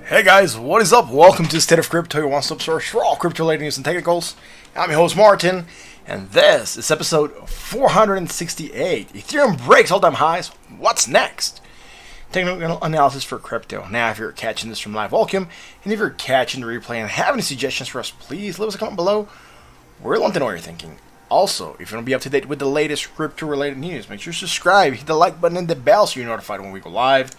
Hey guys, what is up? Welcome to State of Crypto, your one-stop source for all crypto-related news and technicals. I'm your host Martin, and this is episode 468. Ethereum breaks all-time highs. What's next? Technical analysis for crypto. Now, if you're catching this from live, welcome. And if you're catching the replay and have any suggestions for us, please leave us a comment below. We'd love to know what you're thinking. Also, if you want to be up to date with the latest crypto-related news, make sure to subscribe, hit the like button and the bell so you're notified when we go live.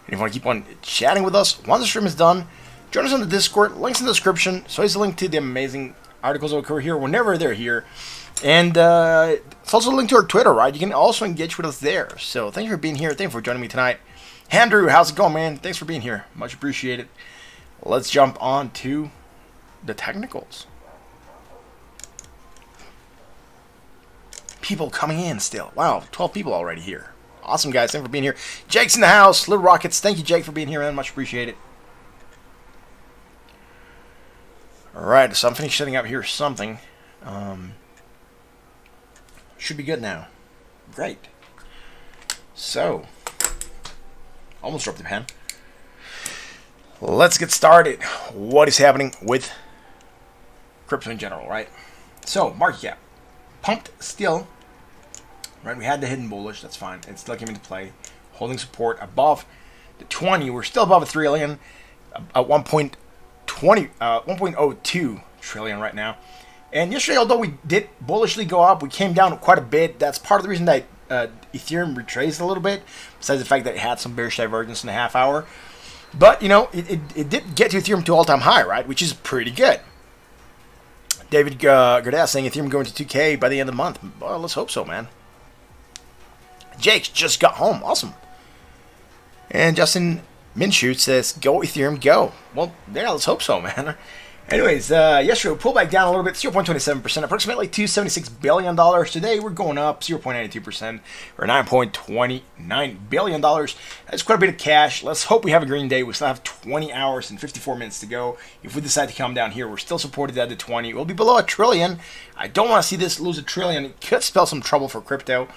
And if you want to keep on chatting with us, once the stream is done, join us on the Discord. Links in the description. So it's a link to the amazing articles that occur here whenever they're here. And it's also a link to our Twitter, right? You can also engage with us there. So thank you for being here. Thank you for joining me tonight. Andrew, how's it going, man? Thanks for being here. Much appreciated. Let's jump on to the technicals. People coming in still. Wow, 12 people already here. Awesome, guys. Thanks for being here. Jake's in the house. Little Rockets. Thank you, Jake, for being here, man. Much appreciated. All right, so I'm finished setting up here something. Should be good now. Great. So, almost dropped the pen. Let's get started. What is happening with crypto in general, right? So, market cap. Pumped still. Right, we had the hidden bullish, that's fine. It still came into play. Holding support above the 20. We're still above a trillion. At 1.02 trillion right now. And yesterday, although we did bullishly go up, we came down quite a bit. That's part of the reason that Ethereum retraced a little bit, besides the fact that it had some bearish divergence in the half hour. But, you know, it did get to Ethereum to all-time high, right, which is pretty good. David Gerdas saying Ethereum going to 2K by the end of the month. Well, let's hope so, man. Jake just got home. Awesome. And Justin Minshew says, go Ethereum, go. Well, yeah, let's hope so, man. Anyways, yesterday we pulled back down a little bit, 0.27%, approximately $276 billion. Today we're going up 0.92%, or $9.29 billion. That's quite a bit of cash. Let's hope we have a green day. We still have 20 hours and 54 minutes to go. If we decide to come down here, we're still supported at the 20. We'll be below a trillion. I don't want to see this lose a trillion. It could spell some trouble for crypto.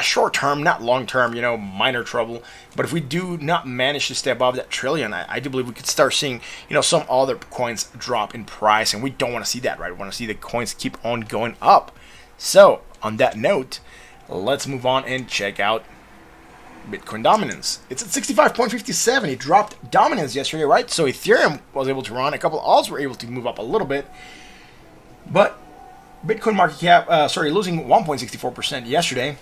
Short term, not long term, you know, minor trouble. But if we do not manage to stay above that trillion, I do believe we could start seeing, you know, some other coins drop in price. And we don't want to see that, right? We want to see the coins keep on going up. So, on that note, let's move on and check out Bitcoin dominance. It's at 65.57. It dropped dominance yesterday, right? So Ethereum was able to run. A couple of alts were able to move up a little bit. But Bitcoin market cap, losing 1.64% yesterday.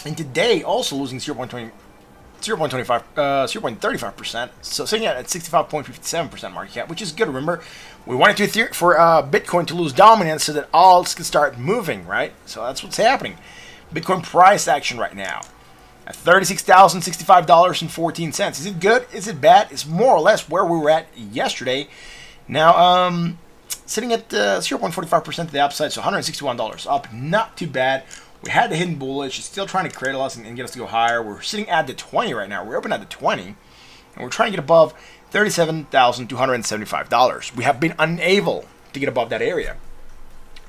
And today, also losing 0.35%. So sitting at 65.57% market cap, which is good. Remember, we wanted for Bitcoin to lose dominance so that alts can start moving, right? So that's what's happening. Bitcoin price action right now at $36,065.14. Is it good? Is it bad? It's more or less where we were at yesterday. Now, sitting at 0.45% to the upside, so $161 up. Not too bad. We had the hidden bullish. It's still trying to cradle us and get us to go higher. We're sitting at the 20 right now. We're open at the 20. And we're trying to get above $37,275. We have been unable to get above that area.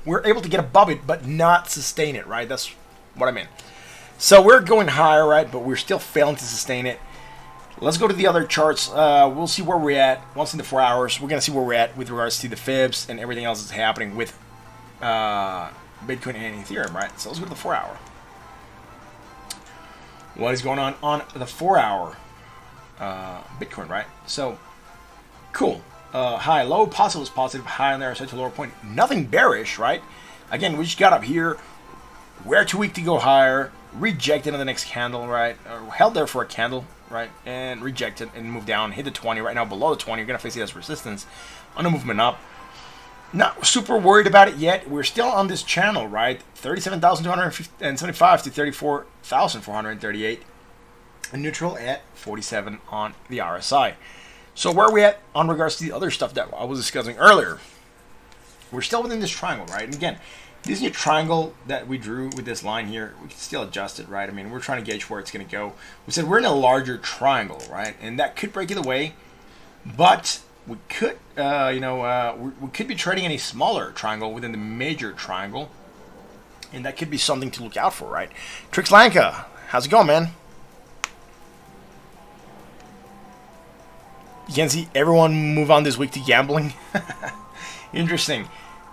we're able to get above it, but not sustain it, right? That's what I mean. So we're going higher, right? But we're still failing to sustain it. Let's go to the other charts. We'll see where we're at once in the 4 hours. We're going to see where we're at with regards to the fibs and everything else that's happening with Bitcoin and Ethereum, right? So let's go to the 4 hour. What is going on the 4 hour Bitcoin, right? So, cool. High, low, positive is positive, high on there, such a lower point. Nothing bearish, right? Again, we just got up here. We're too weak to go higher. Rejected on the next candle, right? Held there for a candle, right? And rejected and moved down. Hit the 20 right now, below the 20. You're going to face it as resistance on a movement up. Not super worried about it yet. We're still on this channel, right? 37,275 to 34,438. And neutral at 47 on the RSI. So where are we at on regards to the other stuff that I was discussing earlier? We're still within this triangle, right? And again, this new triangle that we drew with this line here, we can still adjust it, right? I mean, we're trying to gauge where it's going to go. We said we're in a larger triangle, right? And that could break either way, but we could, we could be trading in a smaller triangle within the major triangle, and that could be something to look out for, right? Trix Lanka, how's it going, man? You can see everyone move on this week to gambling. Interesting.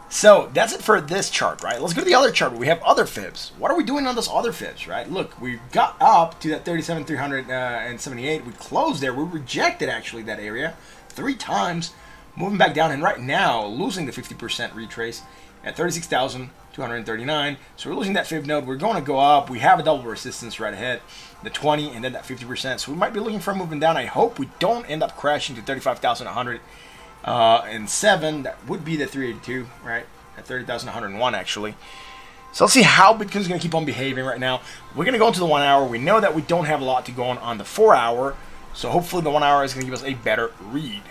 So that's it for this chart, right? Let's go to the other chart. We have other fibs. What are we doing on those other fibs, right? Look, we got up to that 37,378. We closed there. We rejected, actually, that area 3 times, moving back down. And right now, losing the 50% retrace at 36,239. So we're losing that fib node. We're going to go up. We have a double resistance right ahead, the 20, and then that 50%. So we might be looking for a movement down. I hope we don't end up crashing to 35,100. And 7, that would be the 382, right? At 30,101, actually. So let's see how Bitcoin's going to keep on behaving right now. We're going to go into the 1 hour. We know that we don't have a lot to go on the 4 hour. So hopefully the 1 hour is going to give us a better read.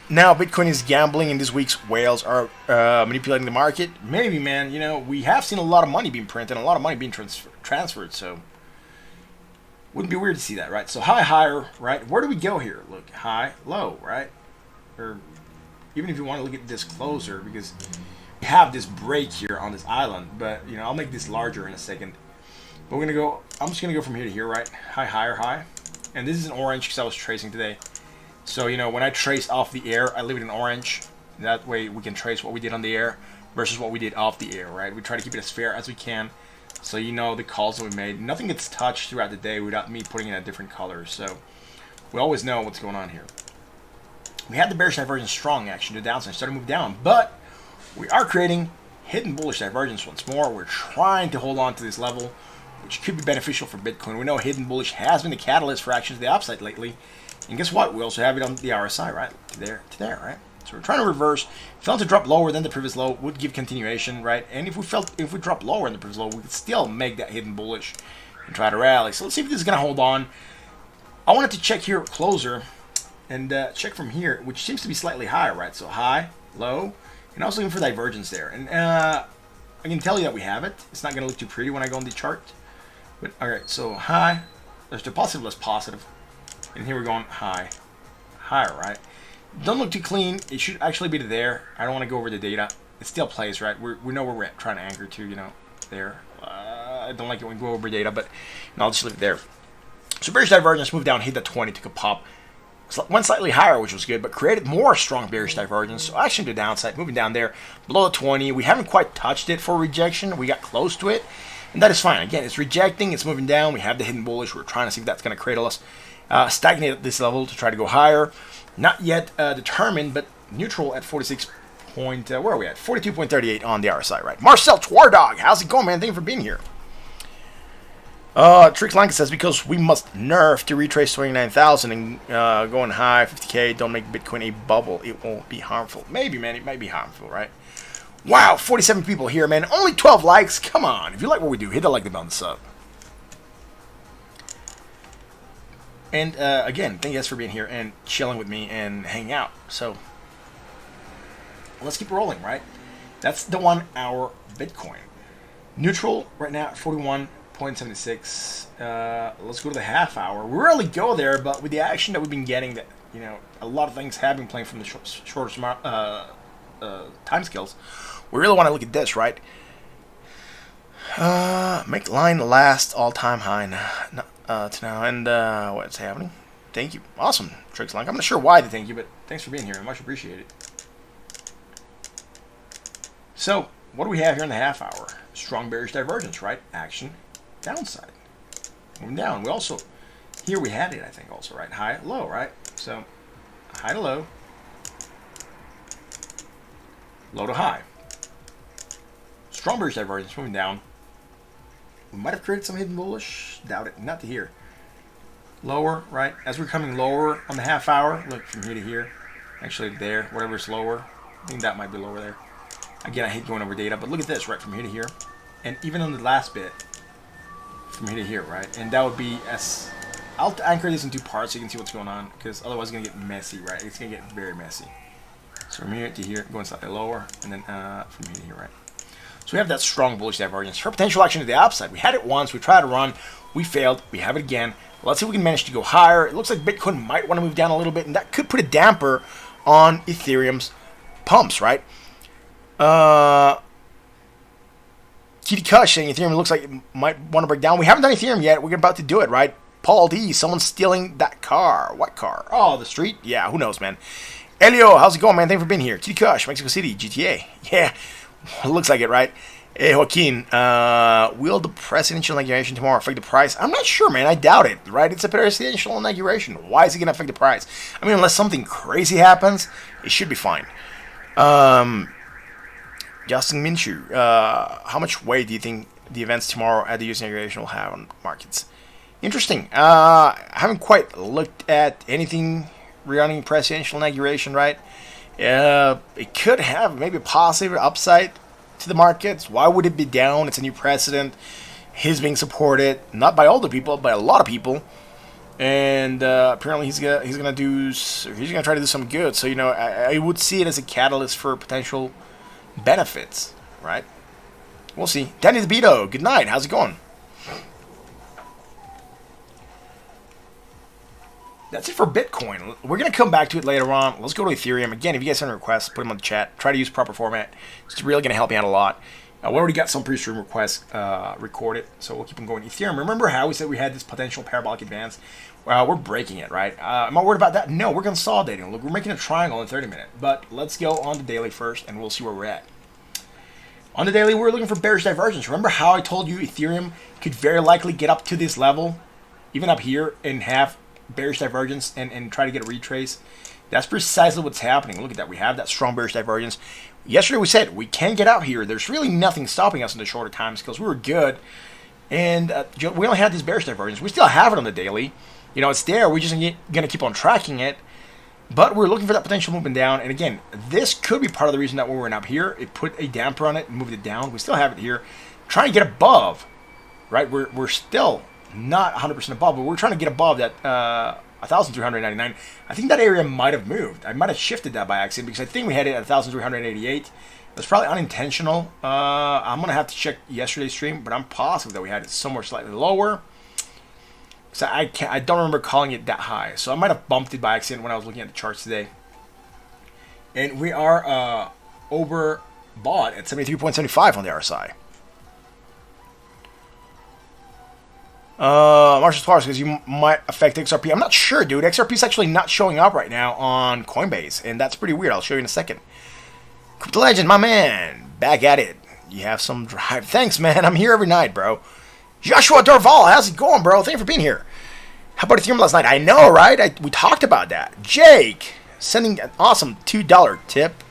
Now Bitcoin is gambling, and this week's whales are manipulating the market. Maybe, man. You know, we have seen a lot of money being printed and a lot of money being transferred, so wouldn't be weird to see that, right? So high, higher, right? Where do we go here? Look, high, low, right? Or even if you want to look at this closer, because we have this break here on this island, but, you know, I'll make this larger in a second. But we're going to go, I'm just going to go from here to here, right? High, higher, high. And this is an orange because I was tracing today. So, you know, when I trace off the air, I leave it in orange. That way we can trace what we did on the air versus what we did off the air, right? We try to keep it as fair as we can. So you know the calls that we made. Nothing gets touched throughout the day without me putting in a different color. So we always know what's going on here. We had the bearish divergence strong action to the downside. Started to move down. But we are creating hidden bullish divergence once more. We're trying to hold on to this level, which could be beneficial for Bitcoin. We know hidden bullish has been the catalyst for actions to the upside lately. And guess what? We also have it on the RSI, right? To there, right? So we're trying to reverse. Felt to drop lower than the previous low would give continuation, right? And if we drop lower than the previous low, we could still make that hidden bullish and try to rally. So let's see if this is going to hold on. I wanted to check here closer and check from here, which seems to be slightly higher, right? So high, low, and I was looking for divergence there. And I can tell you that we have it. It's not going to look too pretty when I go on the chart. But all right, so high, there's the positive, less positive. And here we're going high, higher, right? Don't look too clean. It should actually be to there. I don't want to go over the data. It still plays, right? We know where we're trying to anchor to, you know, there. I don't like it when we go over data, but I'll just leave it there. So bearish divergence moved down, hit the 20, took a pop. Went slightly higher, which was good, but created more strong bearish divergence. So action to the downside, moving down there, below the 20. We haven't quite touched it for rejection. We got close to it, and that is fine. Again, it's rejecting. It's moving down. We have the hidden bullish. We're trying to see if that's going to cradle us. Stagnate at this level to try to go higher. Not yet determined, but neutral at 46 point. Where are we at? 42.38 on the RSI, right? Marcel Twardog, how's it going, man? Thank you for being here. Trix Lanka says, because we must nerf to retrace 29,000 and going high, 50K, don't make Bitcoin a bubble. It won't be harmful. Maybe, man. It might be harmful, right? Wow, 47 people here, man. Only 12 likes. Come on. If you like what we do, hit the like button, sub. And again, thank you guys for being here and chilling with me and hanging out. So let's keep rolling, right? That's the 1 hour Bitcoin. Neutral right now at 41.76. Let's go to the half hour. We rarely go there, but with the action that we've been getting, that you know, a lot of things have been playing from the shorter time scales. We really want to look at this, right? Make line last all-time high to now, and what's happening? Thank you. Awesome, Tricks Link. I'm not sure why they thank you, but thanks for being here. Much appreciated. So, what do we have here in the half hour? Strong bearish divergence, right? Action, downside. Moving down. We also, here we had it, I think, also, right? High, low, right? So, high to low. Low to high. Strong bearish divergence, moving down. We might have created some hidden bullish. Doubt it. Not to here. Lower, right? As we're coming lower on the half hour, look from here to here. Actually, there, whatever's lower. I think that might be lower there. Again, I hate going over data, but look at this, right? From here to here. And even on the last bit, from here to here, right? And that would be as... I'll anchor this in 2 parts so you can see what's going on, because otherwise it's going to get messy, right? It's going to get very messy. So from here to here, going slightly lower, and then from here to here, right? So we have that strong bullish divergence. For potential action to the upside, we had it once, we tried to run, we failed, we have it again. Let's see if we can manage to go higher. It looks like Bitcoin might want to move down a little bit, and that could put a damper on Ethereum's pumps, right? Kitty Kush saying Ethereum looks like it might want to break down. We haven't done Ethereum yet. We're about to do it, right? Paul D, someone's stealing that car. What car? Oh, the street? Yeah, who knows, man. Elio, how's it going, man? Thanks for being here. Kitty Kush, Mexico City, GTA. Yeah, looks like it, right? Hey, Joaquin, will the presidential inauguration tomorrow affect the price? I'm not sure, man. I doubt it, right? It's a presidential inauguration. Why is it going to affect the price? I mean, unless something crazy happens, it should be fine. Justin Minshew, how much weight do you think the events tomorrow at the US inauguration will have on markets? Interesting. I haven't quite looked at anything regarding presidential inauguration, right? It could have maybe a positive upside to the markets. Why would it be down? It's a new president. He's being supported not by all the people, by a lot of people. And apparently he's gonna try to do some good. So, you know, I would see it as a catalyst for potential benefits, right? We'll see. Danny DeVito, good night. How's it going? That's it for Bitcoin. We're going to come back to it later on. Let's go to Ethereum. Again, if you guys have any requests, put them on the chat. Try to use proper format. It's really going to help you out a lot. We already got some pre-stream requests recorded, so we'll keep them going. Ethereum, remember how we said we had this potential parabolic advance? We're breaking it, right? Am I worried about that? No, we're consolidating. Look, we're making a triangle in 30 minutes. But let's go on the daily first, and we'll see where we're at. On the daily, we're looking for bearish divergence. Remember how I told you Ethereum could very likely get up to this level, even up here, and have bearish divergence and try to get a retrace? That's precisely what's happening. Look at that. We have that strong bearish divergence. Yesterday we said we can get out here. There's really nothing stopping us in the shorter times because we were good. And we only had this bearish divergence. We still have it on the daily. You know, it's there. We're just going to keep on tracking it. But we're looking for that potential movement down. And again, this could be part of the reason that we went up here. It put a damper on it and moved it down. We still have it here. Trying to get above, right? We're still not 100% above, but we're trying to get above that 1,399. I think that area might have moved. I might have shifted that by accident because I think we had it at 1,388. That's probably unintentional. I'm going to have to check yesterday's stream, but I'm positive that we had it somewhere slightly lower. So I don't remember calling it that high. So I might have bumped it by accident when I was looking at the charts today. And we are overbought at 73.75 on the RSI. Marshall Sparks says you might affect XRP. I'm not sure, dude. XRP is actually not showing up right now on Coinbase, and that's pretty weird. I'll show you in a second. Crypto Legend, my man, back at it. You have some drive. Thanks, man. I'm here every night, bro. Joshua Dorval, how's it going, bro? Thank you for being here. How about Ethereum last night? I know, right? We talked about that. Jake, sending an awesome $2 tip.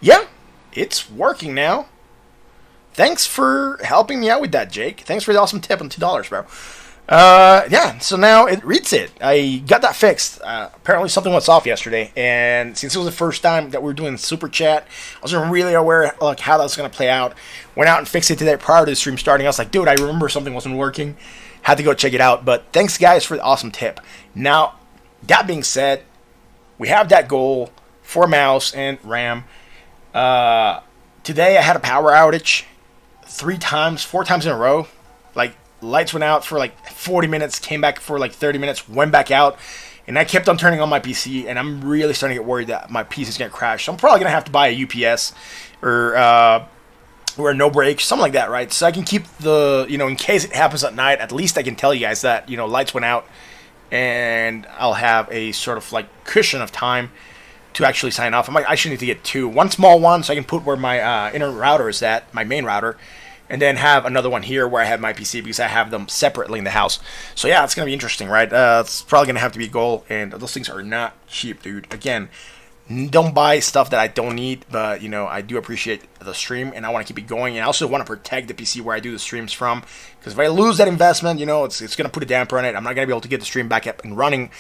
Yeah, it's working now. Thanks for helping me out with that, Jake. Thanks for the awesome tip on $2, bro. Yeah, so now it reads it. I got that fixed. Apparently something was off yesterday, and since it was the first time that we were doing super chat, I wasn't really aware like how that was going to play out. Went out and fixed it today prior to the stream starting. I was like, dude, I remember something wasn't working. Had to go check it out, but thanks, guys, for the awesome tip. Now, that being said, we have that goal for mouse and RAM. Today I had a power outage 4 times in a row. Like, lights went out for like 40 minutes, came back for like 30 minutes, went back out. And I kept on turning on my PC, and I'm really starting to get worried that my PC is going to crash. So I'm probably going to have to buy a UPS or a no break, something like that, right? So I can keep the, in case it happens at night, at least I can tell you guys that, lights went out, and I'll have a sort of like cushion of time to actually sign off. I actually need to get two. One small one so I can put where my internet router is at, my main router, and then have another one here where I have my PC because I have them separately in the house. So yeah, it's going to be interesting, right? It's probably going to have to be a goal, and those things are not cheap, dude. Again, don't buy stuff that I don't need, but, I do appreciate the stream, and I want to keep it going, and I also want to protect the PC where I do the streams from, because if I lose that investment, it's going to put a damper on it. I'm not going to be able to get the stream back up and running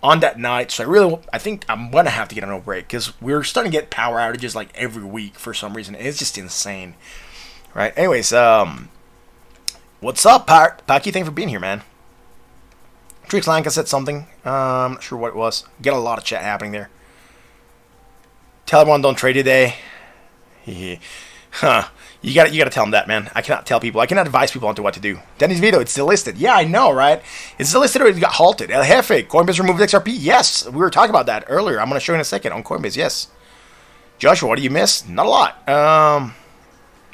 on that night, so I think I'm going to have to get a no break, because we're starting to get power outages like every week for some reason. It's just insane. Right. Anyways, what's up, Packy? Thanks for being here, man. Trix Lanka said something. I'm not sure what it was. Get a lot of chat happening there. Tell everyone don't trade today. Huh. You gotta tell them that, man. I cannot tell people. I cannot advise people on to what to do. Denny's video, it's delisted. Yeah, I know, right? It's delisted or it got halted. El Jefe, Coinbase removed XRP. Yes, we were talking about that earlier. I'm gonna show you in a second on Coinbase. Yes. Joshua, what do you miss? Not a lot.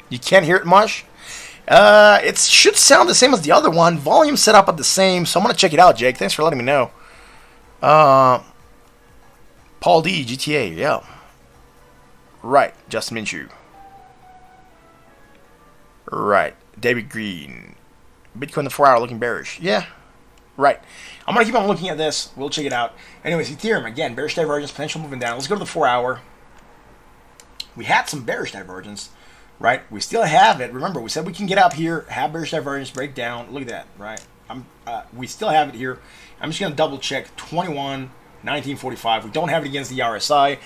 You can't hear it much. It should sound the same as the other one. Volume set up at the same, so I'm going to check it out, Jake. Thanks for letting me know. Paul D, GTA, yeah. Right, Justin Minshew. Right, David Green. Bitcoin the 4 hour looking bearish. Yeah, right. I'm going to keep on looking at this. We'll check it out. Anyways, Ethereum, again, bearish divergence, potential moving down. Let's go to the 4 hour. We had some bearish divergence. Right, we still have it. Remember, we said we can get up here, have bearish divergence, break down. Look at that, right? We still have it here. I'm just gonna double check 21.1945. We don't have it against the RSI.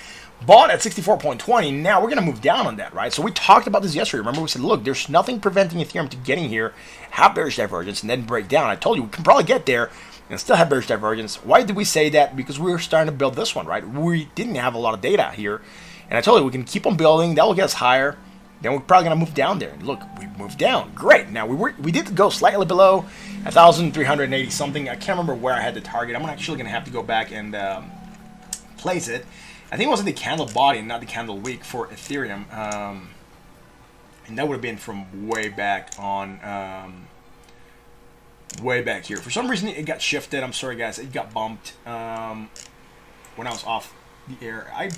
Bought at 64.20. Now we're gonna move down on that, right? So we talked about this yesterday. Remember, we said, look, there's nothing preventing Ethereum to getting here, have bearish divergence, and then break down. I told you we can probably get there and still have bearish divergence. Why did we say that? Because we were starting to build this one, right? We didn't have a lot of data here, and I told you we can keep on building. That will get us higher. Then we're probably going to move down there. And look, we moved down. Great. Now, we did go slightly below 1,380 something. I can't remember where I had the target. I'm actually going to have to go back and place it. I think it was in the candle body and not the candle wick for Ethereum. And that would have been from way back on, way back here. For some reason, it got shifted. I'm sorry, guys. It got bumped when I was off the air. I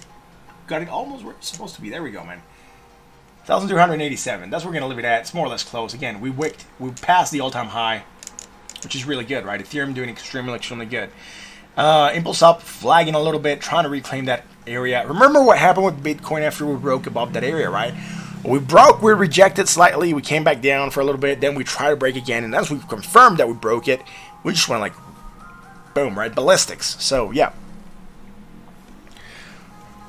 got it almost where it's supposed to be. There we go, man. 1,387. That's where we're going to leave it at. It's more or less close. Again, we passed the all-time high, which is really good, right? Ethereum doing extremely good. Impulse up, flagging a little bit, trying to reclaim that area. Remember what happened with Bitcoin after we broke above that area, right? We broke, we rejected slightly, we came back down for a little bit, then we tried to break again, and as we confirmed that we broke it, we just went like, boom, right? Ballistics. So, yeah.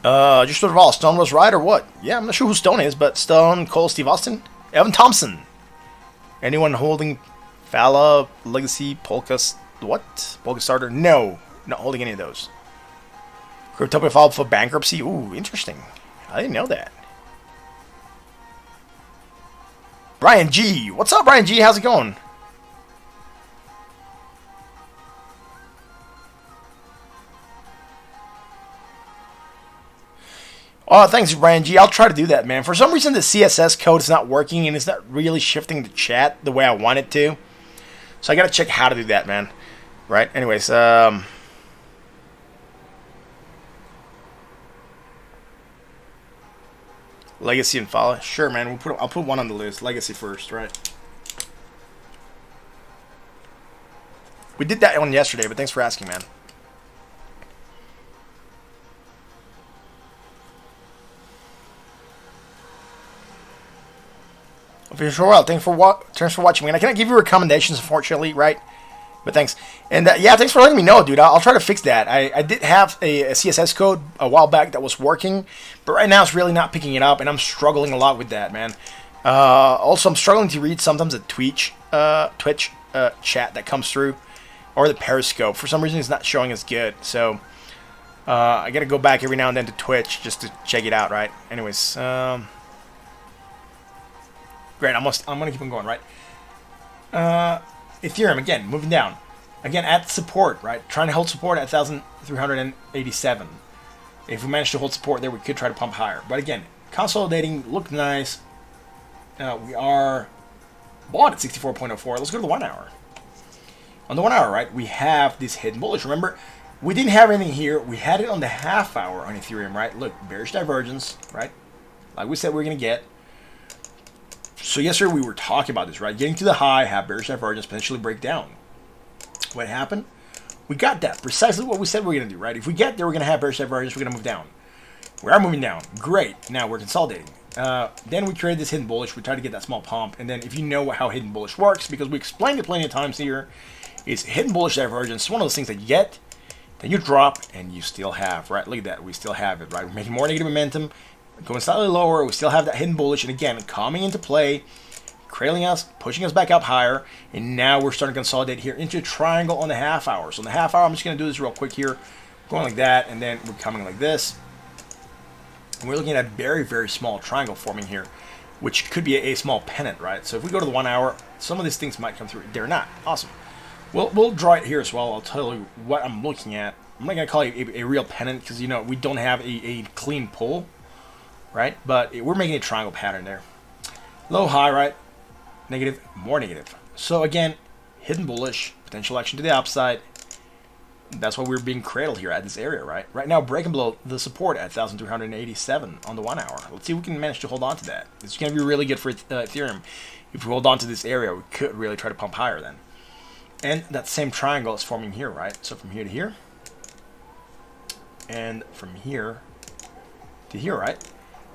Just sort of all, Stone was right or what? Yeah, I'm not sure who Stone is, but Stone, Cole, Steve Austin, Evan Thompson. Anyone holding Fala, Legacy, Polka, what? Polka Starter? No, not holding any of those. Cryptopia filed for bankruptcy? Ooh, interesting. I didn't know that. Brian G. What's up, Brian G? How's it going? Oh, thanks, Brian G. I'll try to do that, man. For some reason, the CSS code is not working, and it's not really shifting the chat the way I want it to. So I got to check how to do that, man. Right? Anyways, Legacy and follow. Sure, man. I'll put one on the list. Legacy first, right? We did that one yesterday, but thanks for asking, man. Well, thanks for watching, man. I cannot give you recommendations, unfortunately, right? But thanks. And yeah, thanks for letting me know, dude. I'll try to fix that. I did have a CSS code a while back that was working, but right now it's really not picking it up, and I'm struggling a lot with that, man. Also, I'm struggling to read sometimes the Twitch chat that comes through, or the Periscope. For some reason, it's not showing as good. So I got to go back every now and then to Twitch just to check it out, right? Anyways, Great, I'm gonna keep on going, right? Ethereum again moving down, again at support, right? Trying to hold support at 1,387. If we manage to hold support there, we could try to pump higher. But again, consolidating, look nice. We are bought at 64.04. Let's go to the 1 hour. On the 1 hour, right, we have this hidden bullish. Remember, we didn't have anything here. We had it on the half hour on Ethereum, right? Look, bearish divergence, right? Like we said we were going to get. So yesterday we were talking about this, right? Getting to the high, have bearish divergence, potentially break down. What happened? We got that. Precisely what we said we were going to do, right? If we get there, we're going to have bearish divergence. We're going to move down. We are moving down. Great. Now we're consolidating. Then we created this hidden bullish. We tried to get that small pump. And then if you know how hidden bullish works, because we explained it plenty of times here, it's hidden bullish divergence. It's one of those things that you get, then you drop, and you still have, right? Look at that. We still have it, right? We're making more negative momentum. Going slightly lower, we still have that hidden bullish, and again, coming into play, trailing us, pushing us back up higher, and now we're starting to consolidate here into a triangle on the half hour. So on the half hour, I'm just going to do this real quick here, going like that, and then we're coming like this. And we're looking at a very, very small triangle forming here, which could be a small pennant, right? So if we go to the 1 hour, some of these things might come through. They're not. Awesome. We'll draw it here as well. I'll tell you what I'm looking at. I'm not going to call it a real pennant because, you know, we don't have a clean pull. Right, but we're making a triangle pattern there. Low, high, right? Negative, more negative. So again, hidden bullish, potential action to the upside. That's why we're being cradled here at this area, right? Right now, breaking below the support at 1,387 on the 1 hour. Let's see if we can manage to hold on to that. It's going to be really good for Ethereum. If we hold on to this area, we could really try to pump higher then. And that same triangle is forming here, right? So from here to here. And from here to here, right?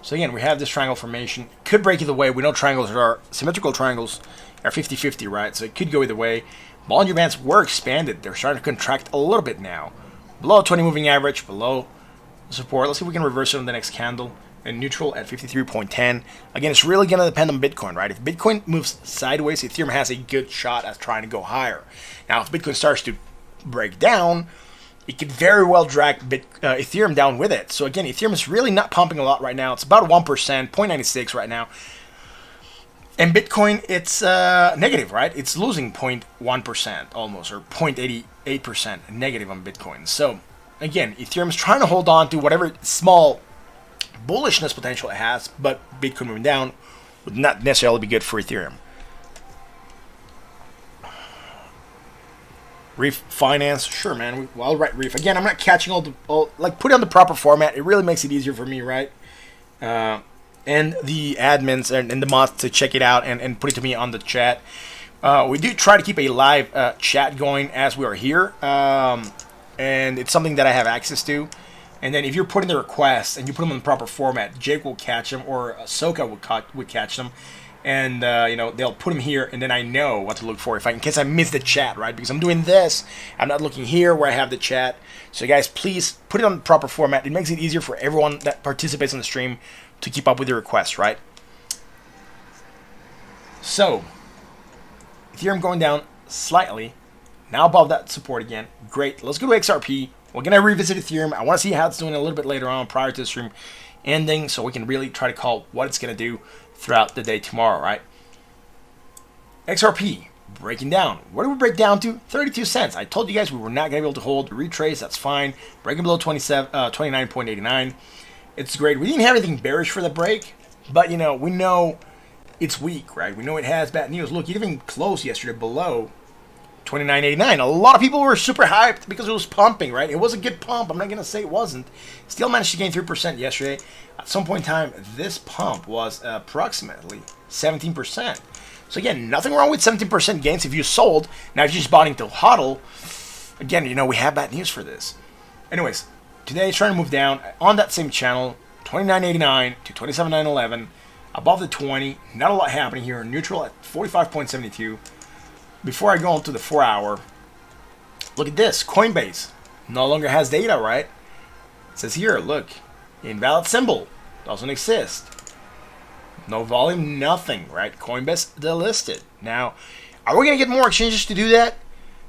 So again, we have this triangle formation. Could break either way. We know triangles are symmetrical triangles are 50-50, right? So it could go either way. Bollinger Bands were expanded. They're starting to contract a little bit now. Below 20 moving average, below support. Let's see if we can reverse it on the next candle. And neutral at 53.10. Again, it's really going to depend on Bitcoin, right? If Bitcoin moves sideways, Ethereum has a good shot at trying to go higher. Now, if Bitcoin starts to break down, it could very well drag Ethereum down with it. So again, Ethereum is really not pumping a lot right now. It's about 1%, 0.96 right now. And Bitcoin, it's negative, right? It's losing 0.1% almost, or 0.88% negative on Bitcoin. So again, Ethereum is trying to hold on to whatever small bullishness potential it has, but Bitcoin moving down would not necessarily be good for Ethereum. Reef Finance, sure, man. I'll write Reef. Again, I'm not catching like, put it on the proper format. It really makes it easier for me, right? And the admins and the mods to check it out and put it to me on the chat. We do try to keep a live chat going as we are here. And it's something that I have access to. And then if you're putting the requests and you put them in the proper format, Jake will catch them, or Soka would catch them. And, you know, they'll put them here, and then I know what to look for in case I miss the chat, right? Because I'm doing this, I'm not looking here where I have the chat. So, guys, please put it on the proper format. It makes it easier for everyone that participates on the stream to keep up with the requests, right? So, Ethereum going down slightly. Now above that support again. Great. Let's go to XRP. We're going to revisit Ethereum. I want to see how it's doing a little bit later on prior to the stream ending, so we can really try to call what it's going to do throughout the day tomorrow, right? XRP breaking down. What did we break down to? 32 cents. I told you guys we were not going to be able to hold. Retrace, that's fine. Breaking below 29.89. It's great. We didn't have anything bearish for the break, but, you know, we know it's weak, right? We know it has bad news. Look, it even closed yesterday below 29.89. A lot of people were super hyped because it was pumping, right? It was a good pump. I'm not going to say it wasn't. Still managed to gain 3% yesterday. At some point in time, this pump was approximately 17%. So again, nothing wrong with 17% gains if you sold. Now, if you just bought into HODL, again, you know, we have bad news for this. Anyways, today it's trying to move down on that same channel, 29.89 to 27.911. Above the 20, not a lot happening here. Neutral at 45.72. Before I go on to the 4 hour, look at this. Coinbase no longer has data, right? It says here, look, invalid symbol, doesn't exist. No volume, nothing, right? Coinbase delisted. Now, are we going to get more exchanges to do that?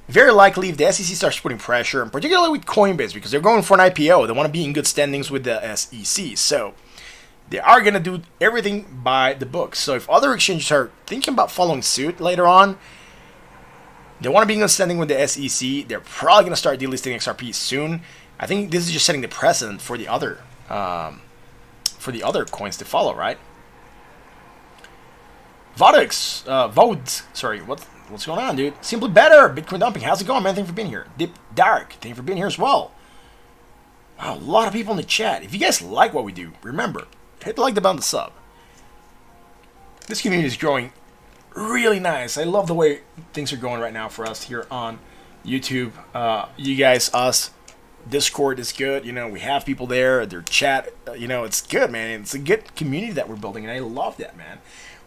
Very likely if the SEC starts putting pressure, and particularly with Coinbase, because they're going for an IPO. They want to be in good standings with the SEC. So, They are going to do everything by the book. So if other exchanges are thinking about following suit later on, they want to be in standing with the SEC. They're probably going to start delisting XRP soon. I think this is just setting the precedent for the other coins to follow, right? Sorry, what's going on, dude? Simply better. Bitcoin dumping. How's it going, man? Thank you for being here. Dip Dark, thank you for being here as well. Wow, a lot of people in the chat. If you guys like what we do, remember, hit the like button, the sub. This community is growing really nice. I love the way things are going right now for us here on YouTube. You guys, us, Discord is good. You know, we have people there. Their chat, you know, it's good, man. It's a good community that we're building, and I love that, man.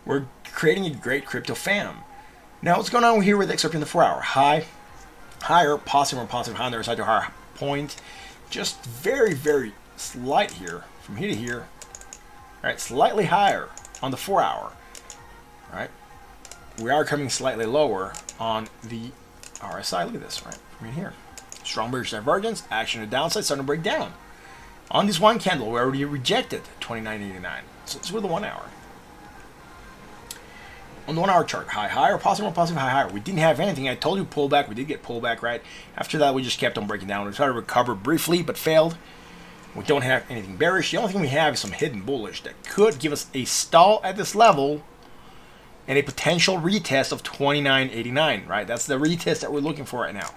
We're creating a great crypto fam. Now, what's going on here with XRP in the 4-hour? Higher, positive or positive high on the other side to a higher point. Just very, very slight here, from here to here. All right, slightly higher on the 4-hour. All right, we are coming slightly lower on the RSI. Look at this, right, from here. Strong bearish divergence, action to the downside, starting to break down. On this one candle, we already rejected 29.89. So it's with the 1 hour. On the 1 hour chart, higher, positive, higher. We didn't have anything. I told you pullback. We did get pullback, right? After that, we just kept on breaking down. We tried to recover briefly, but failed. We don't have anything bearish. The only thing we have is some hidden bullish that could give us a stall at this level and a potential retest of 29.89, right? That's the retest that we're looking for right now.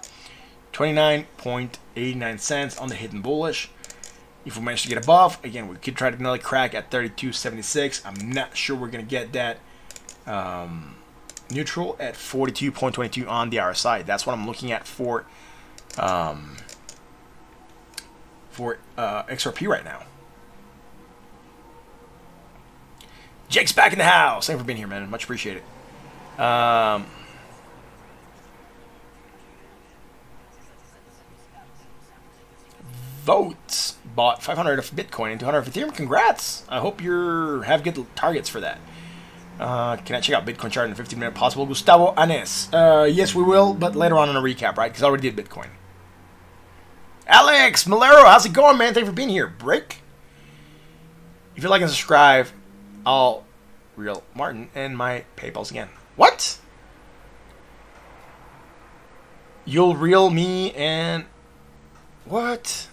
29.89 cents on the hidden bullish. If we manage to get above, again, we could try to another crack at 32.76. I'm not sure we're going to get that neutral at 42.22 on the RSI. That's what I'm looking at for XRP right now. Jake's back in the house. Thanks for being here, man. Much appreciated. Votes bought 500 of Bitcoin and 200 of Ethereum. Congrats. I hope you have good targets for that. Can I check out Bitcoin chart in a 15-minute possible? Gustavo Anes. Yes, we will, but later on in a recap, right? Because I already did Bitcoin. Alex Malero, how's it going, man? Thank you for being here. Break. If you like and subscribe, I'll reel Martin and my PayPal's again. What? You'll reel me and what?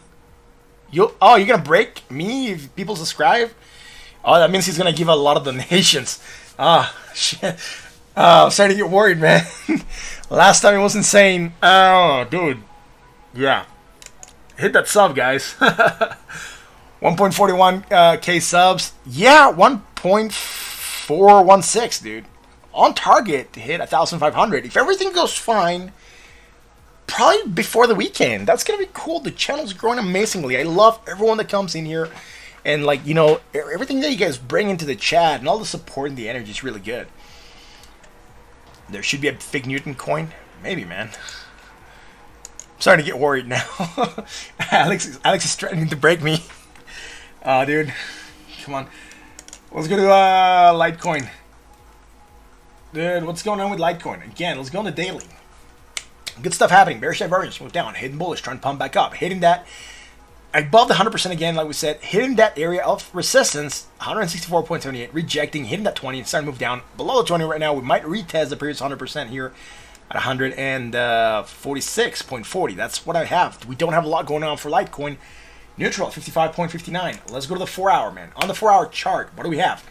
You're gonna break me if people subscribe? Oh, that means he's gonna give a lot of donations. Shit. I'm starting to get worried, man. Last time it was insane. Oh, dude. Yeah. Hit that sub, guys. 1.41 K subs. Yeah, 1.416, dude. On target to hit 1,500. If everything goes fine, probably before the weekend. That's going to be cool. The channel's growing amazingly. I love everyone that comes in here. And, like, you know, everything that you guys bring into the chat and all the support and the energy is really good. There should be a fake Newton coin. Maybe, man. I'm starting to get worried now. Alex is threatening to break me. Dude. Come on. Let's go to Litecoin. Dude, what's going on with Litecoin? Again, let's go on the daily. Good stuff happening. Bearish divergence, move down. Hidden bullish, trying to pump back up. Hitting that above the 100% again, like we said. Hitting that area of resistance, 164.78. Rejecting, hitting that 20, and starting to move down. Below the 20 right now, we might retest the previous 100% here at 146.40. That's what I have. We don't have a lot going on for Litecoin. Neutral at 55.59. Let's go to the 4-hour, man. On the 4-hour chart, what do we have?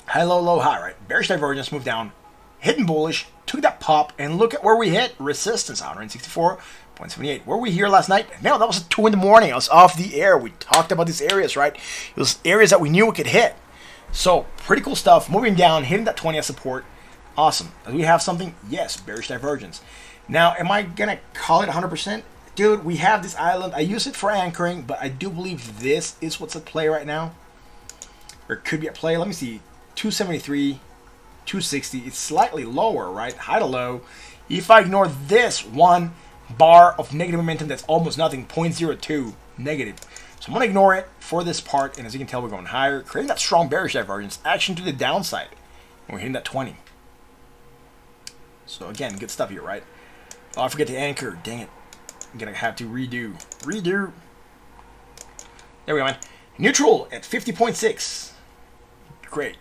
High, low, low, high, right? Bearish divergence, move down. Hidden bullish, took that pop, and look at where we hit. Resistance, 164.78. Where were we here last night? No, that was at 2 in the morning. I was off the air. We talked about these areas, right? It was areas that we knew we could hit. So, pretty cool stuff. Moving down, hitting that 20 as support. Awesome. Do we have something? Yes, bearish divergence. Now, am I going to call it 100%? Dude, we have this island. I use it for anchoring, but I do believe this is what's at play right now. Or it could be at play. Let me see. 273, 260. It's slightly lower, right? High to low. If I ignore this one bar of negative momentum, that's almost nothing. 0.02 negative. So I'm going to ignore it for this part. And as you can tell, we're going higher. Creating that strong bearish divergence. Action to the downside. And we're hitting that 20. So again, good stuff here, right? Oh, I forget the anchor. Dang it. I'm going to have to redo. There we go, man. Neutral at 50.6. Great.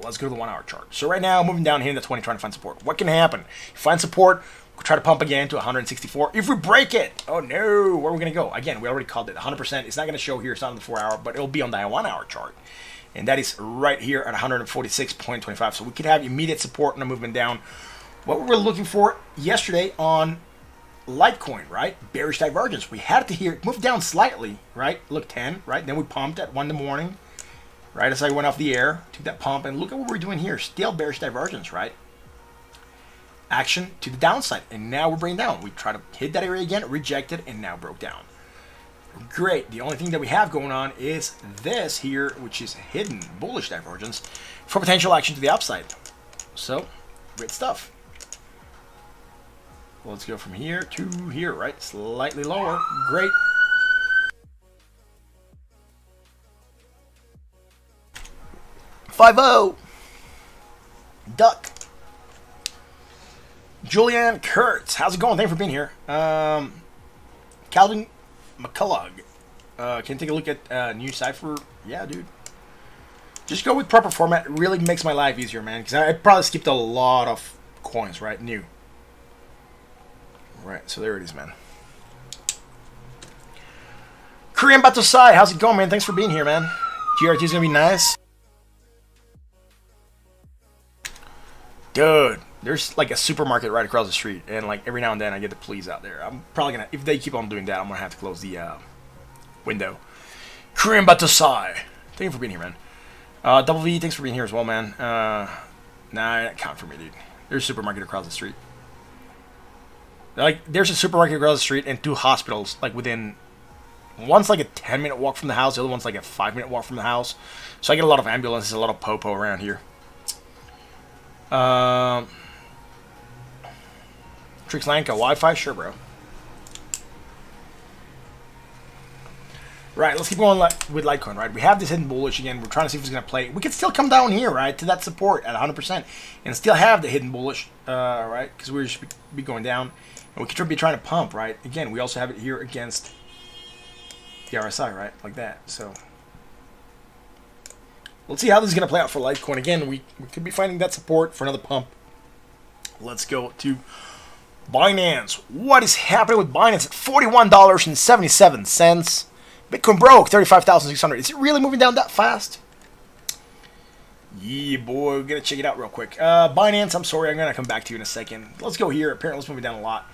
Let's go to the 1 hour chart. So right now, moving down here in the 20, trying to find support. What can happen? Find support, we'll try to pump again to 164. If we break it, oh no, where are we going to go? Again, we already called it 100%. It's not going to show here, it's not on the 4 hour, but it'll be on the 1 hour chart. And that is right here at 146.25. So we could have immediate support and a movement down. What we were looking for yesterday on Litecoin, right? Bearish divergence. We had it to here. It moved down slightly, right? Look, 10, right? Then we pumped at 1 in the morning, right? As I went off the air, took that pump, and look at what we're doing here. Still bearish divergence, right? Action to the downside, and now we're bringing down. We try to hit that area again, rejected, and now broke down. Great. The only thing that we have going on is this here, which is hidden bullish divergence for potential action to the upside. So, great stuff. Let's go from here to here, right? Slightly lower. Great. $5-0. Duck. Julianne Kurtz. How's it going? Thanks for being here. Calvin McCullough. Can you take a look at new cipher? Yeah, dude. Just go with proper format. It really makes my life easier, man. Because I probably skipped a lot of coins, right? New. Right, so there it is, man. Korean Batosai, how's it going, man? Thanks for being here, man. GRT is going to be nice. Dude, there's like a supermarket right across the street. And like every now and then I get the police out there. I'm probably going to, if they keep on doing that, I'm going to have to close the window. Korean Batosai. Thank you for being here, man. Double V, thanks for being here as well, man. Nah, that count for me, dude. There's a supermarket across the street. Like, there's a supermarket across the street and 2 hospitals, like, within... One's like a 10-minute walk from the house, the other one's like a 5-minute walk from the house. So I get a lot of ambulances, a lot of popo around here. Trixlanka, Wi-Fi? Sure, bro. Right, let's keep going with Litecoin, right? We have this hidden bullish again. We're trying to see if it's going to play. We could still come down here, right, to that support at 100% and still have the hidden bullish, right, because we're just be going down. And we could be trying to pump, right? Again, we also have it here against the RSI, right, like that. So let's see how this is going to play out for Litecoin. Again, we could be finding that support for another pump. Let's go to Binance. What is happening with Binance at $41.77? Bitcoin broke 35,600. Is it really moving down that fast? Yeah, boy, we're going to check it out real quick. Binance, I'm sorry, I'm going to come back to you in a second. Let's go here. Apparently, it's moving down a lot.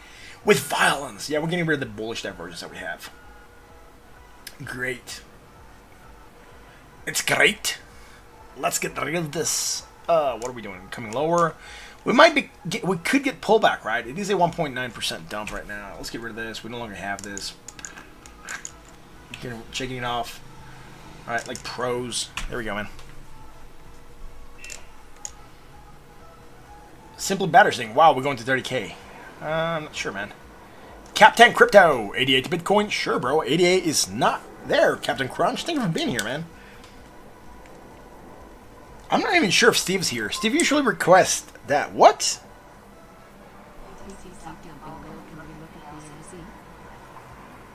With violence. Yeah, we're getting rid of the bullish divergence that we have. Great. It's great. Let's get rid of this. What are we doing? Coming lower. We could get pullback, right? It is a 1.9% dump right now. Let's get rid of this. We no longer have this. Checking it off. Alright, like pros. There we go, man. Simple Batter's thing. Wow, we're going to 30K. I'm not sure, man. Captain Crypto. 88 to Bitcoin. Sure, bro. 88 is not there, Captain Crunch. Thank you for being here, man. I'm not even sure if Steve's here. Steve usually requests that. What?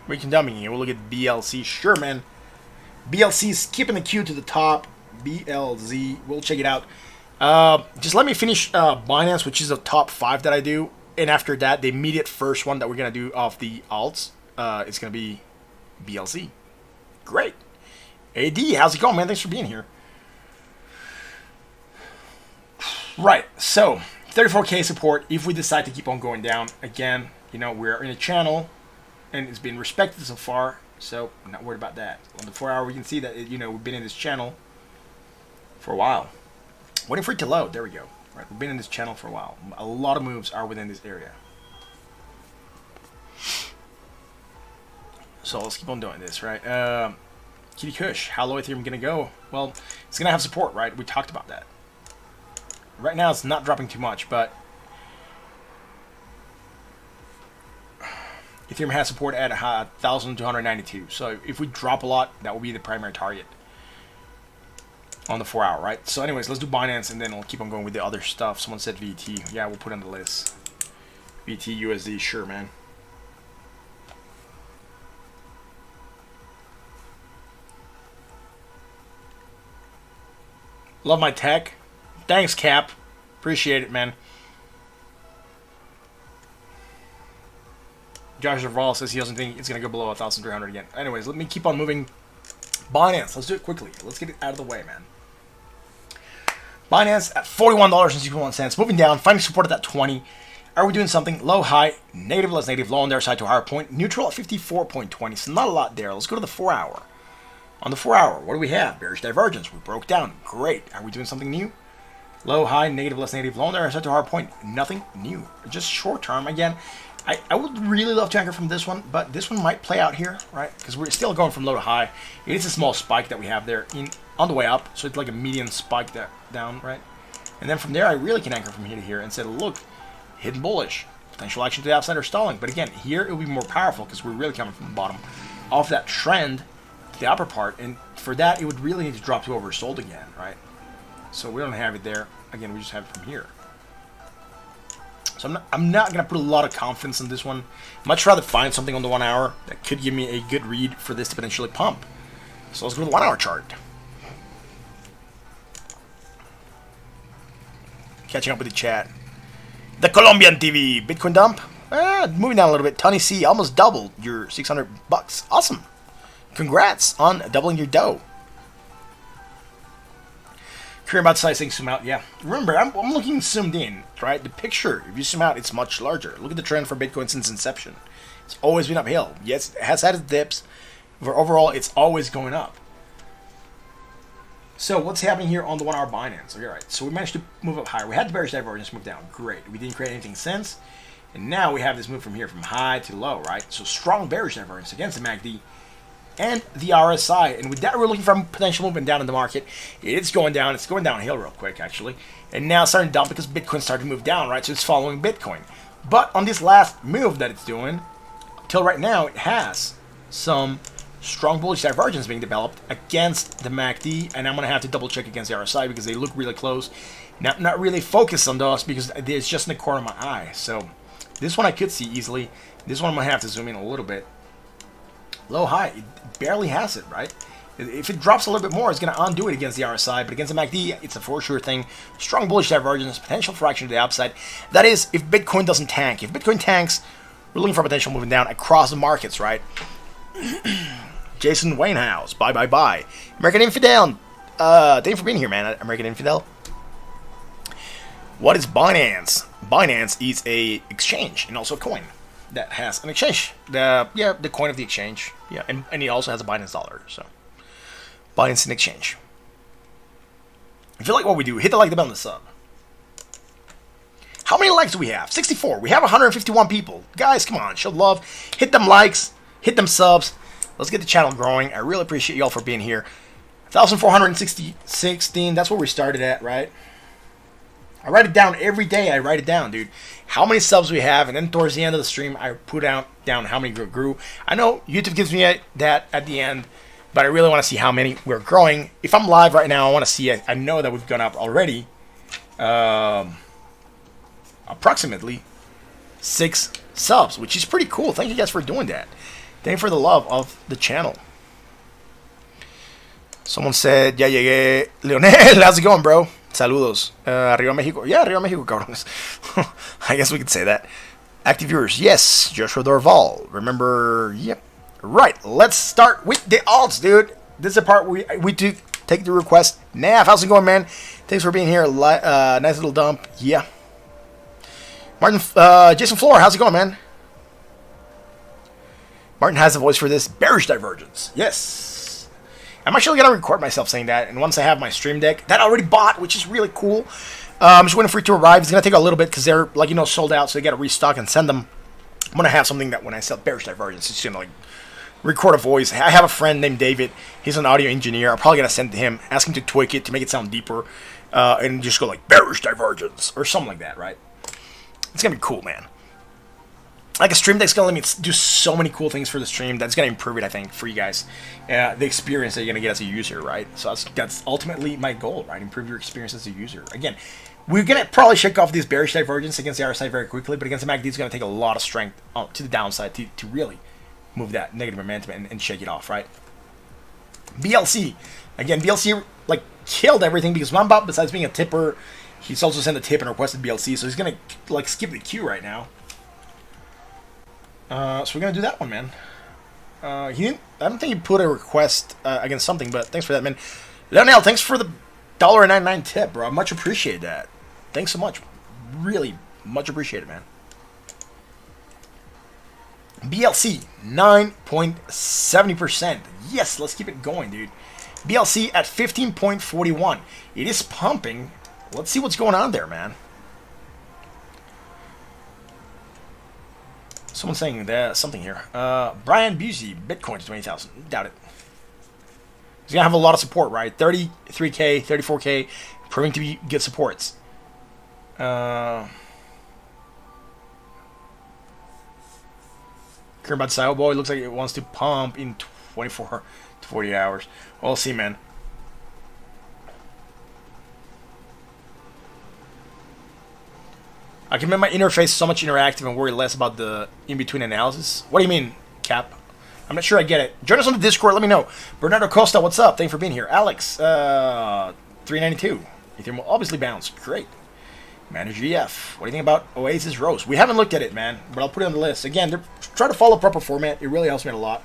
We can dump it. We'll look at BLC. Sure, man. BLC is skipping the queue to the top. BLZ. We'll check it out. Just let me finish Binance, which is the top 5 that I do. And after that, the immediate first one that we're going to do off the alts is going to be BLC. Great. AD, how's it going, man? Thanks for being here. Right. So, 34K support if we decide to keep on going down. Again, you know, we're in a channel. And it's been respected so far, so I'm not worried about that. On the 4 hour, we can see that, you know, we've been in this channel for a while. Waiting for it to load. There we go. Right, we've been in this channel for a while. A lot of moves are within this area. So let's keep on doing this, right? Kitty Kush, how low Ethereum going to go? Well, it's going to have support, right? We talked about that. Right now, it's not dropping too much, but Ethereum has support at 1,292. So if we drop a lot, that will be the primary target on the 4 hour, right? So anyways, let's do Binance and then we'll keep on going with the other stuff. Someone said VT. Yeah, we'll put it on the list. VT USD, sure, man. Love my tech. Thanks, Cap. Appreciate it, man. Josh Duval says he doesn't think it's going to go below 1,300 again. Anyways, let me keep on moving. Binance. Let's do it quickly. Let's get it out of the way, man. Binance at $41.61. Moving down. Finding support at that 20. Are we doing something? Low, high, negative, less negative, low on their side to a higher point. Neutral at 54.20. So not a lot there. Let's go to the 4 hour. On the 4 hour, what do we have? Bearish divergence. We broke down. Great. Are we doing something new? Low, high, negative, less negative, low on their side to a higher point. Nothing new. Just short term. Again, I would really love to anchor from this one, but this one might play out here, right? Because we're still going from low to high. It is a small spike that we have there on the way up. So it's like a median spike down, right? And then from there, I really can anchor from here to here and say, look, hidden bullish. Potential action to the upside or stalling. But again, here it will be more powerful because we're really coming from the bottom off that trend to the upper part. And for that, it would really need to drop to oversold again, right? So we don't have it there. Again, we just have it from here. So I'm not going to put a lot of confidence in this one. Much rather find something on the 1 hour that could give me a good read for this to potentially pump. So let's go to the 1 hour chart. Catching up with the chat. The Colombian TV. Bitcoin dump. Moving down a little bit. Tony C almost doubled your $600. Awesome. Congrats on doubling your dough. Career about size thing zoom out. Yeah. Remember, I'm looking zoomed in, right? The picture, if you zoom out, it's much larger. Look at the trend for Bitcoin since inception. It's always been uphill. Yes, it has had its dips, but overall, it's always going up. So what's happening here on the 1 hour Binance? Okay, right. So we managed to move up higher. We had the bearish divergence move down. Great. We didn't create anything since. And now we have this move from here, from high to low, right? So strong bearish divergence against the MACD and the RSI. And with that, we're looking for a potential movement down in the market. It's going down. It's going downhill real quick, actually. And now it's starting to dump because Bitcoin started to move down, right? So it's following Bitcoin. But on this last move that it's doing, till right now, it has some strong bullish divergence being developed against the MACD. And I'm going to have to double check against the RSI because they look really close. Not really focused on those because it's just in the corner of my eye. So this one I could see easily. This one I'm going to have to zoom in a little bit. Low, high, it barely has it, right? If it drops a little bit more, it's going to undo it against the RSI, but against the MACD, it's a for sure thing. Strong bullish divergence, potential for action to the upside. That is, if Bitcoin doesn't tank. If Bitcoin tanks, we're looking for potential moving down across the markets, right? Jason Wainhouse, bye. American Infidel, thank you for being here, man, American Infidel. What is Binance? Binance is a exchange and also a coin that has an exchange. The coin of the exchange. Yeah, and it also has a Binance dollar. So Binance an exchange. If you like what we do, hit the like button on the sub. How many likes do we have? 64. We have 151 people. Guys, come on, show love. Hit them likes, hit them subs. Let's get the channel growing. I really appreciate y'all for being here. 1,416. That's where we started at, right? I write it down every day. I write it down, dude. How many subs we have, and then towards the end of the stream, I put down how many grew. I know YouTube gives me that at the end, but I really want to see how many we're growing. If I'm live right now, I want to see. I know that we've gone up already, approximately 6 subs, which is pretty cool. Thank you guys for doing that. Thank you for the love of the channel. Someone said, ya llegué. Leonel, how's it going, bro? Saludos. Arriba Mexico. Yeah, Arriba Mexico, cabrones. I guess we could say that. Active viewers. Yes, Joshua Dorval. Remember, yep. Right, let's start with the alts, dude. This is the part we do take the request. Nav, how's it going, man? Thanks for being here. Nice little dump. Yeah. Martin, Jason Floor, how's it going, man? Martin has a voice for this. Bearish divergence. Yes. I'm actually going to record myself saying that. And once I have my stream deck, that I already bought, which is really cool. I'm just waiting for it to arrive. It's going to take a little bit because they're, like, sold out. So they got to restock and send them. I'm going to have something that when I sell bearish divergence, it's going to, record a voice. I have a friend named David. He's an audio engineer. I'm probably going to send it to him, ask him to tweak it to make it sound deeper. And just go bearish divergence or something like that, right? It's going to be cool, man. A stream deck's going to let me do so many cool things for the stream that's going to improve it, I think, for you guys. The experience that you're going to get as a user, right? So that's ultimately my goal, right? Improve your experience as a user. Again, we're going to probably shake off this bearish divergence against the RSI very quickly, but against the MACD, it's going to take a lot of strength to the downside to really move that negative momentum and shake it off, right? BLC. Again, BLC, killed everything because Mamba, besides being a tipper, he's also sent a tip and requested BLC, so he's gonna like skip the queue right now. So we're gonna do that one, man. He didn't. I don't think he put a request against something, but thanks for that, man. Leonel, thanks for the $1.99 tip, bro. I much appreciate that. Thanks so much. Really much appreciated, man. BLC 9.70%. Yes, let's keep it going, dude. BLC at 15.41. It is pumping. Let's see what's going on there, man. Someone's saying that something here. Brian Busey, Bitcoin to 20,000. Doubt it. He's gonna have a lot of support, right? 33K, 34K, proving to be good supports. About Style Boy looks like it wants to pump in 24 to 40 hours. We'll see, man. I can make my interface so much interactive and worry less about the in-between analysis. What do you mean, Cap? I'm not sure I get it. Join us on the Discord. Let me know. Bernardo Costa, what's up? Thank you for being here. Alex, 392. Ethereum will obviously bounce. Great. Manager EF. What do you think about Oasis Rose? We haven't looked at it, man, but I'll put it on the list. Again, try to follow proper format. It really helps me a lot.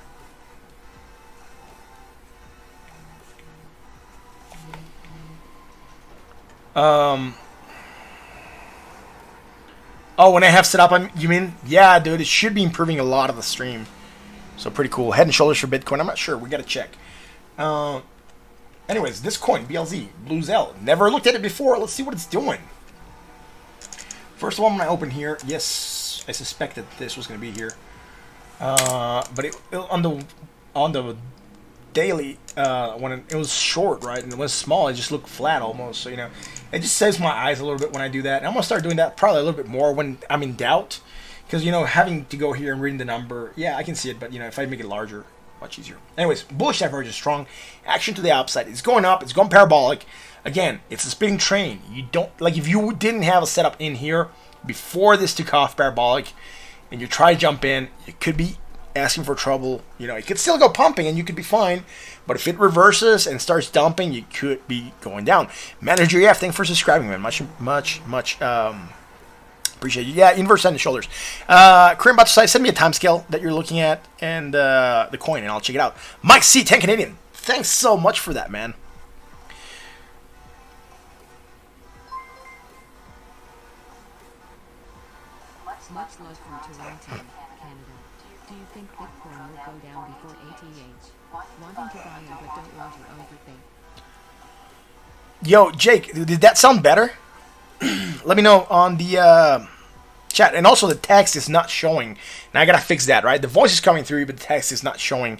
Oh, when I have set up, you mean? Yeah, dude, it should be improving a lot of the stream. So pretty cool. Head and shoulders for Bitcoin. I'm not sure. We got to check. Anyways, this coin, BLZ, Bluzelle. Never looked at it before. Let's see what it's doing. First of all, I'm going to open here. Yes, I suspected this was going to be here. But on the daily, when it was short, right, and it was small, it just looked flat almost. So, you know, it just saves my eyes a little bit when I do that. And I'm going to start doing that probably a little bit more when I'm in doubt. Because, you know, having to go here and reading the number, yeah, I can see it. But, you know, if I make it larger, much easier. Anyways, bullish divergence is strong. Action to the upside. It's going up. It's going parabolic. Again, it's a spinning train. You don't, like, if you didn't have a setup in here before this took off parabolic and you try to jump in, you could be asking for trouble. You know, it could still go pumping and you could be fine. But if it reverses and starts dumping, you could be going down. Manager EF, thanks for subscribing, man. Much appreciate you. Yeah, inverse head and shoulders. Kareem Batsai, send me a timescale that you're looking at and the coin, and I'll check it out. Mike C, 10 Canadian. Thanks so much for that, man. Much love from Toronto, Canada. Do you think Bitcoin will go down before ATH? Wanting to buy in but don't want to overthink. Yo, Jake, did that sound better? Let me know on the chat. And also the text is not showing. Now I gotta fix that, right? The voice is coming through, but the text is not showing.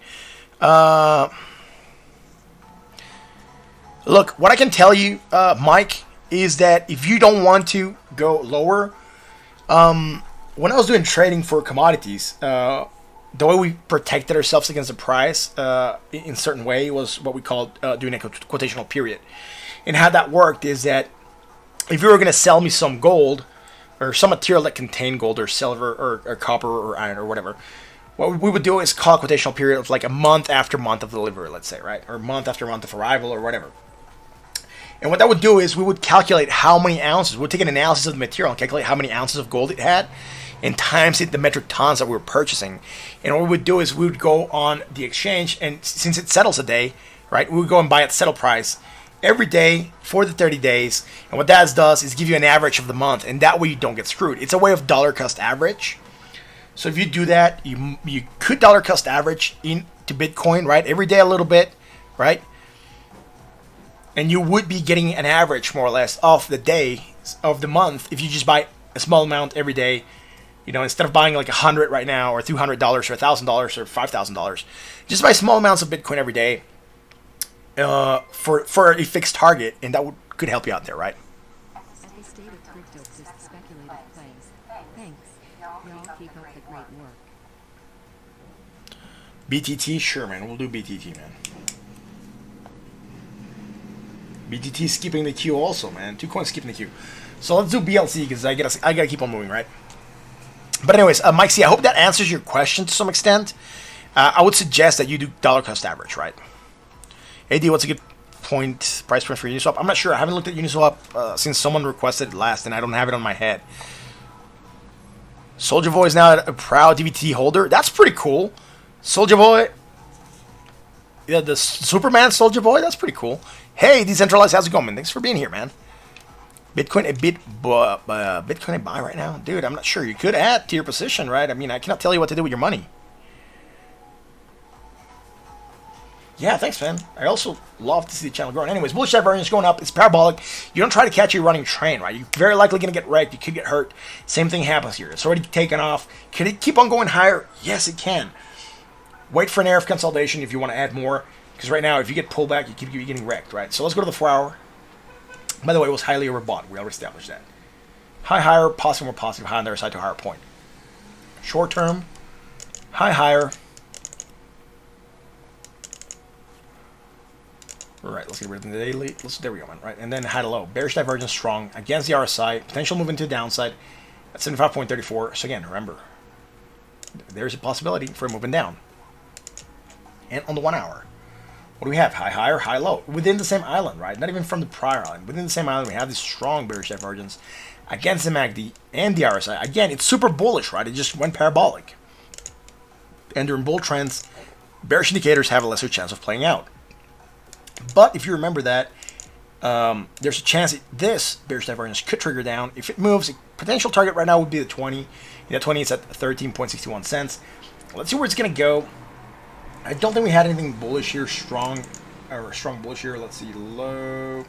Look, what I can tell you, Mike, is that if you don't want to go lower, when I was doing trading for commodities, the way we protected ourselves against the price in a certain way was what we called doing a quotational period. And how that worked is that if you were going to sell me some gold or some material that contained gold or silver or copper or iron or whatever, what we would do is call a quotational period of like a month after month of delivery, let's say, right? Or month after month of arrival or whatever. And what that would do is we would calculate how many ounces. We'd take an analysis of the material and calculate how many ounces of gold it had and times it the metric tons that we were purchasing. And what we would do is we would go on the exchange, and since it settles a day, right, we would go and buy at settle price every day for the 30 days. And what that does is give you an average of the month, and that way you don't get screwed. It's a way of dollar cost average. So if you do that, you could dollar cost average into Bitcoin, right, every day a little bit, right? And you would be getting an average, more or less, of the day, of the month, if you just buy a small amount every day. You know, instead of buying like $100 right now, or $200, or $1,000, or $5,000, just buy small amounts of Bitcoin every day for a fixed target, and that could help you out there, right? At the state of crypto, this speculative plays. Thanks. Y'all keep up the great work. BTT, sure, man. We'll do BTT, man. BTT skipping the queue also, man. 2 coins skipping the queue. So let's do BLC because I gotta keep on moving, right? But anyways, Mike C, I hope that answers your question to some extent. I would suggest that you do dollar cost average, right? AD, what's a good price point for Uniswap. I'm not sure. I haven't looked at Uniswap since someone requested it last, and I don't have it on my head. Soldier Boy is now a proud DVT holder. That's pretty cool. Soldier Boy. Yeah, the Superman Soldier Boy. That's pretty cool. Hey, Decentralized, how's it going, man? Thanks for being here, man. Bitcoin Bitcoin a buy right now? Dude, I'm not sure. You could add to your position, right? I mean, I cannot tell you what to do with your money. Yeah, thanks, man. I also love to see the channel growing. Anyways, bullish divergence going up. It's parabolic. You don't try to catch a running train, right? You're very likely going to get wrecked. You could get hurt. Same thing happens here. It's already taken off. Can it keep on going higher? Yes, it can. Wait for an area of consolidation if you want to add more. Because right now, if you get pulled back, you keep getting wrecked, right? So let's go to the 4 hour. By the way, it was highly overbought. We already established that. High, higher, positive, more positive, high on their side to a higher point. Short term, high, higher. Right, let's get rid of the daily. There we go, man. Right, and then high to low. Bearish divergence strong against the RSI. Potential move into the downside at 75.34. So again, remember, there's a possibility for moving down. And on the 1 hour, what do we have? High, higher, high, low. Within the same island, right? Not even from the prior island. Within the same island, we have this strong bearish divergence against the MACD and the RSI. Again, it's super bullish, right? It just went parabolic. And during bull trends, bearish indicators have a lesser chance of playing out. But if you remember that, there's a chance that this bearish divergence could trigger down. If it moves, a potential target right now would be the 20. The 20 is at 13.61 cents. Let's see where it's going to go. I don't think we had anything bullish here, strong bullish here. Let's see, low.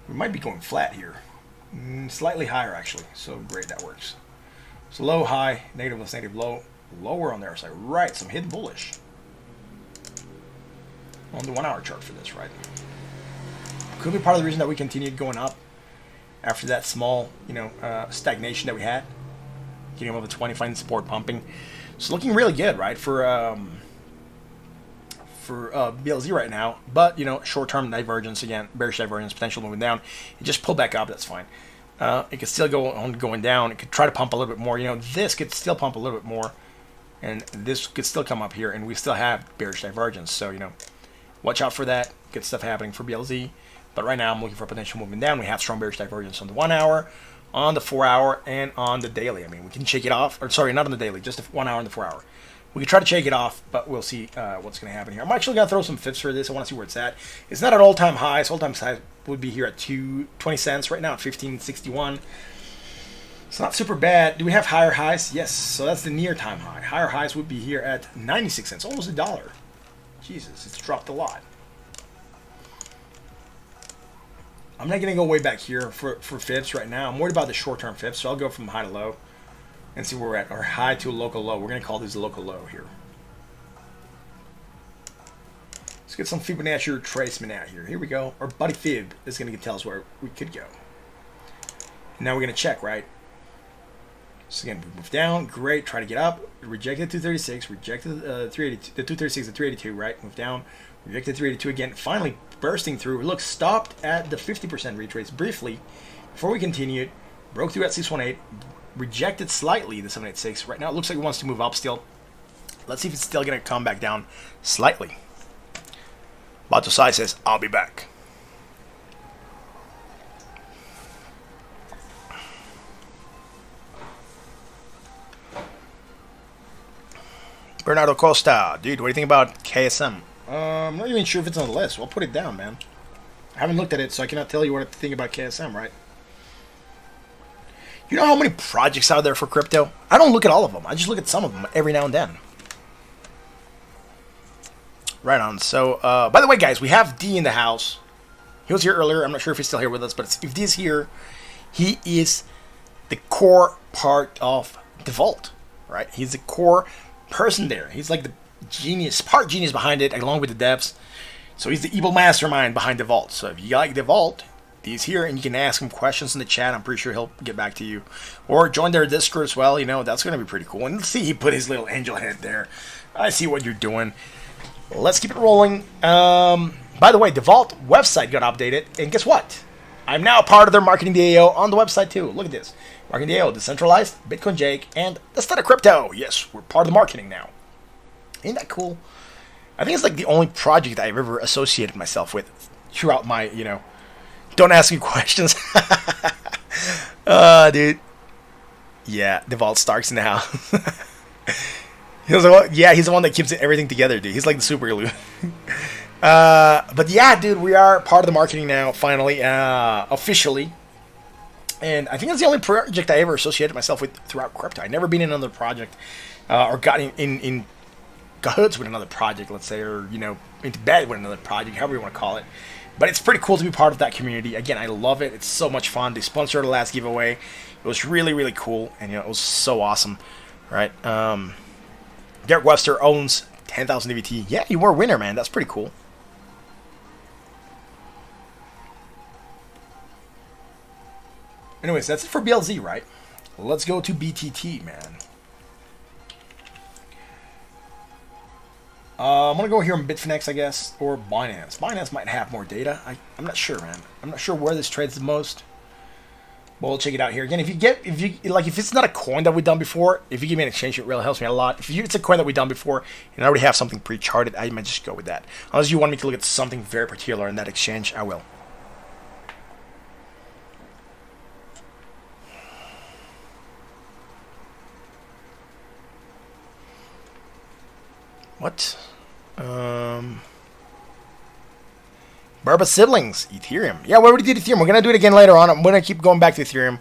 We might be going flat here. Slightly higher, actually. So great, that works. So low, high, negative, less negative, low. Lower on the other side. Right, some hidden bullish. On the 1 hour chart for this, right? Could be part of the reason that we continued going up after that small, stagnation that we had. Getting above the 20, finding support pumping. So looking really good, right, for BLZ right now. But, short-term divergence, again, bearish divergence, potential moving down. It just pulled back up, that's fine. It could still go on going down. It could try to pump a little bit more. This could still pump a little bit more. And this could still come up here, and we still have bearish divergence. So, watch out for that. Good stuff happening for BLZ. But right now, I'm looking for potential moving down. We have strong bearish divergence on the 1 hour, on the 4 hour, and on the daily. I mean, we can shake it off. Or sorry, not on the daily, just the 1 hour and the 4 hour. We can try to shake it off, but we'll see what's going to happen here. I'm actually going to throw some fibs for this. I want to see where it's at. It's not at all-time highs. All-time high would be here at 20 cents. Right now at 15.61. It's not super bad. Do we have higher highs? Yes. So that's the near-time high. Higher highs would be here at 96 cents. Almost $1. Jesus, it's dropped a lot. I'm not going to go way back here for fibs right now. I'm worried about the short-term fibs, so I'll go from high to low and see where we're at. Or high to a local low. We're going to call this a local low here. Let's get some Fibonacci retracement out here. Here we go. Our buddy Fib is going to tell us where we could go. And now we're going to check, right? So again, we move down. Great. Try to get up. Rejected 236. Rejected 382. The 236 and 382, right? Move down. Rejected 382 again. Finally bursting through. Look, stopped at the 50% retrace briefly before we continued. Broke through at 618. Rejected slightly the 786. Right now it looks like it wants to move up still. Let's see if it's still going to come back down slightly. Batosai says, I'll be back. Bernardo Costa, dude, what do you think about KSM? I'm not even sure if it's on the list. Well, put it down, man. I haven't looked at it, so I cannot tell you what to think about KSM, right? You know how many projects out there for crypto? I don't look at all of them. I just look at some of them every now and then. Right on. So, by the way, guys, we have D in the house. He was here earlier. I'm not sure if he's still here with us, but if D is here, he is the core part of DeVault, right? He's the core person there. He's like the genius, part genius behind it, along with the devs. So he's the evil mastermind behind DeVault. So if you like DeVault, he's here, and you can ask him questions in the chat. I'm pretty sure he'll get back to you. Or join their Discord as well. That's going to be pretty cool. And let's see, he put his little angel head there. I see what you're doing. Let's keep it rolling. By the way, DeVault website got updated. And guess what? I'm now part of their marketing DAO on the website too. Look at this. Marketing DAO, decentralized, Bitcoin Jake, and the state of crypto. Yes, we're part of the marketing now. Ain't that cool? I think it's like the only project I've ever associated myself with throughout my, you know, don't ask me questions. Dude. Yeah, DeVault Stark's in the house. He's the one that keeps everything together, dude. He's like the super glue. But yeah, dude, we are part of the marketing now, finally, officially. And I think that's the only project I ever associated myself with throughout crypto. I've never been in another project, or gotten in cahoots with another project, let's say, or, you know, into bed with another project, however you want to call it. But it's pretty cool to be part of that community. Again, I love it. It's so much fun. They sponsored the last giveaway. It was really, really cool, and, you know, it was so awesome, right? Derek Webster owns 10,000 DVT. Yeah, you were a winner, man. That's pretty cool. Anyways, that's it for BLZ, right? Let's go to BTT, man. I'm going to go here on Bitfinex, I guess, or Binance. Binance might have more data. I'm not sure, man. I'm not sure where this trades the most. But we'll check it out here. Again, if it's not a coin that we've done before, if you give me an exchange, it really helps me a lot. If it's a coin that we've done before, and I already have something pre-charted, I might just go with that. Unless you want me to look at something very particular in that exchange, I will. What? Barba Siblings, Ethereum. Yeah, we already did Ethereum. We're gonna do it again later on. I'm gonna keep going back to Ethereum.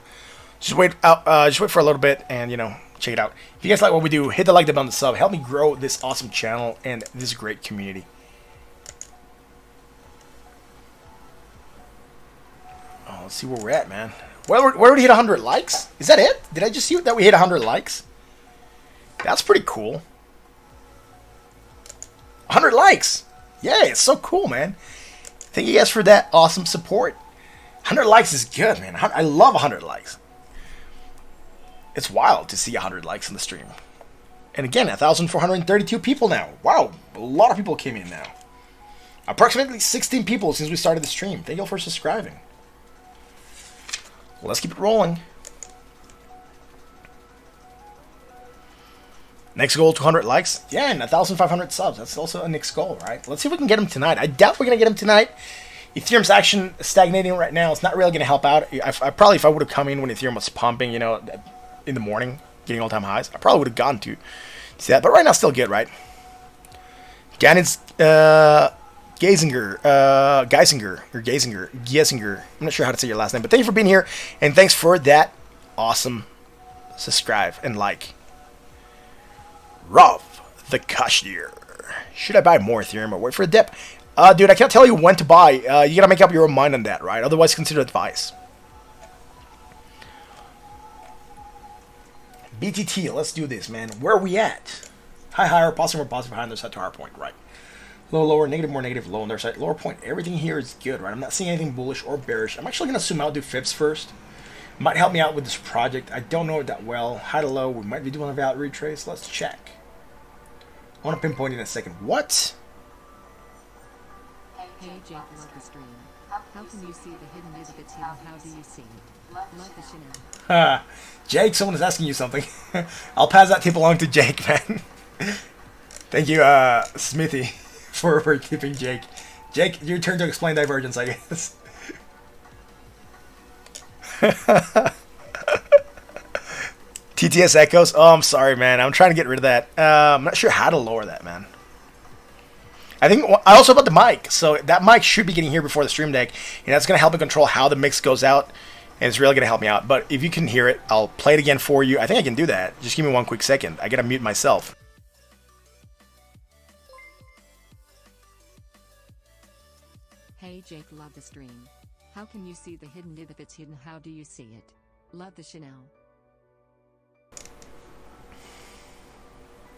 Just wait for a little bit and, you know, check it out. If you guys like what we do, hit the like button, the sub. Help me grow this awesome channel and this great community. Oh, let's see where we're at, man. Where did we hit 100 likes? Is that it? Did I just see that we hit 100 likes? That's pretty cool. 100 likes. Yeah, it's so cool, man. Thank you guys for that awesome support. 100 likes is good, man. I love 100 likes. It's wild to see 100 likes on the stream. And again, 1,432 people now. Wow, a lot of people came in now. Approximately 16 people since we started the stream. Thank you all for subscribing. Well, let's keep it rolling. Next goal, 200 likes. Yeah, and 1,500 subs. That's also a next goal, right? Let's see if we can get him tonight. I doubt we're going to get him tonight. Ethereum's action stagnating right now. It's not really going to help out. I probably, if I would have come in when Ethereum was pumping, you know, in the morning, getting all-time highs, I probably would have gone to see that. But right now, still good, right? Ganon's Geisinger. I'm not sure how to say your last name, but thank you for being here, and thanks for that awesome subscribe and like. Rob the cashier. Should I buy more Ethereum or wait for a dip? Dude, I can't tell you when to buy. You gotta make up your own mind on that, right? Otherwise, consider advice. BTT, let's do this, man. Where are we at? High, higher, positive, more positive, high on their side to our point, right? Low, lower, negative, more negative, low on their side. Lower point, everything here is good, right? I'm not seeing anything bullish or bearish. I'm actually gonna assume I'll do fibs first. Might help me out with this project. I don't know it that well. High to low, we might be doing a valid retrace. Let's check. I want to pinpoint in a second. What? Hey Jake, love the stream. How can you see the hidden exhibits here? How do you see it? Love the Chanel. Jake, someone is asking you something. I'll pass that tip along to Jake, man. Thank you, Smithy, for keeping Jake. Jake, your turn to explain divergence, I guess. TTS echoes. Oh, I'm sorry, man. I'm trying to get rid of that. I'm not sure how to lower that, man. I think I also bought the mic, so that mic should be getting here before the stream deck, and that's going to help me control how the mix goes out, and it's really going to help me out. But if you can hear it, I'll play it again for you. I think I can do that. Just give me one quick second. I got to mute myself. Hey Jake, love the stream. How can you see the hidden if it's hidden? How do you see it? Love the Chanel.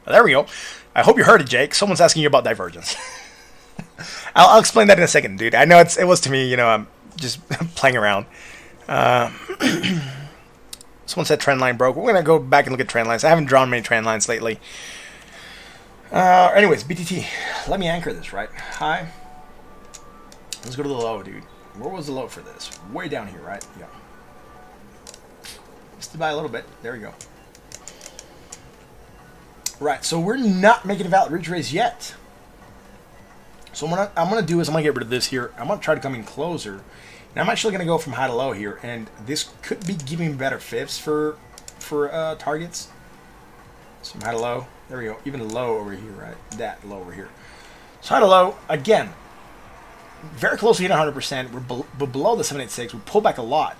There we go. I hope you heard it, Jake. Someone's asking you about divergence. I'll explain that in a second, dude. I know it was to me, you know, I'm just playing around. Someone said trend line broke. We're going to go back and look at trend lines. I haven't drawn many trend lines lately. Anyways, BTT. Let me anchor this, right? High. Let's go to the low, dude. Where was the low for this? Way down here, right? Yeah. Just to buy a little bit. There we go. Right, so we're not making a valid retrace yet. So what I'm gonna do is I'm gonna get rid of this here. I'm gonna try to come in closer, and I'm actually gonna go from high to low here, and this could be giving better fibs for targets. So from high to low, there we go. Even low over here, right? That low over here. So high to low again, very close to hitting 100%. We're below the 786. We pulled back a lot,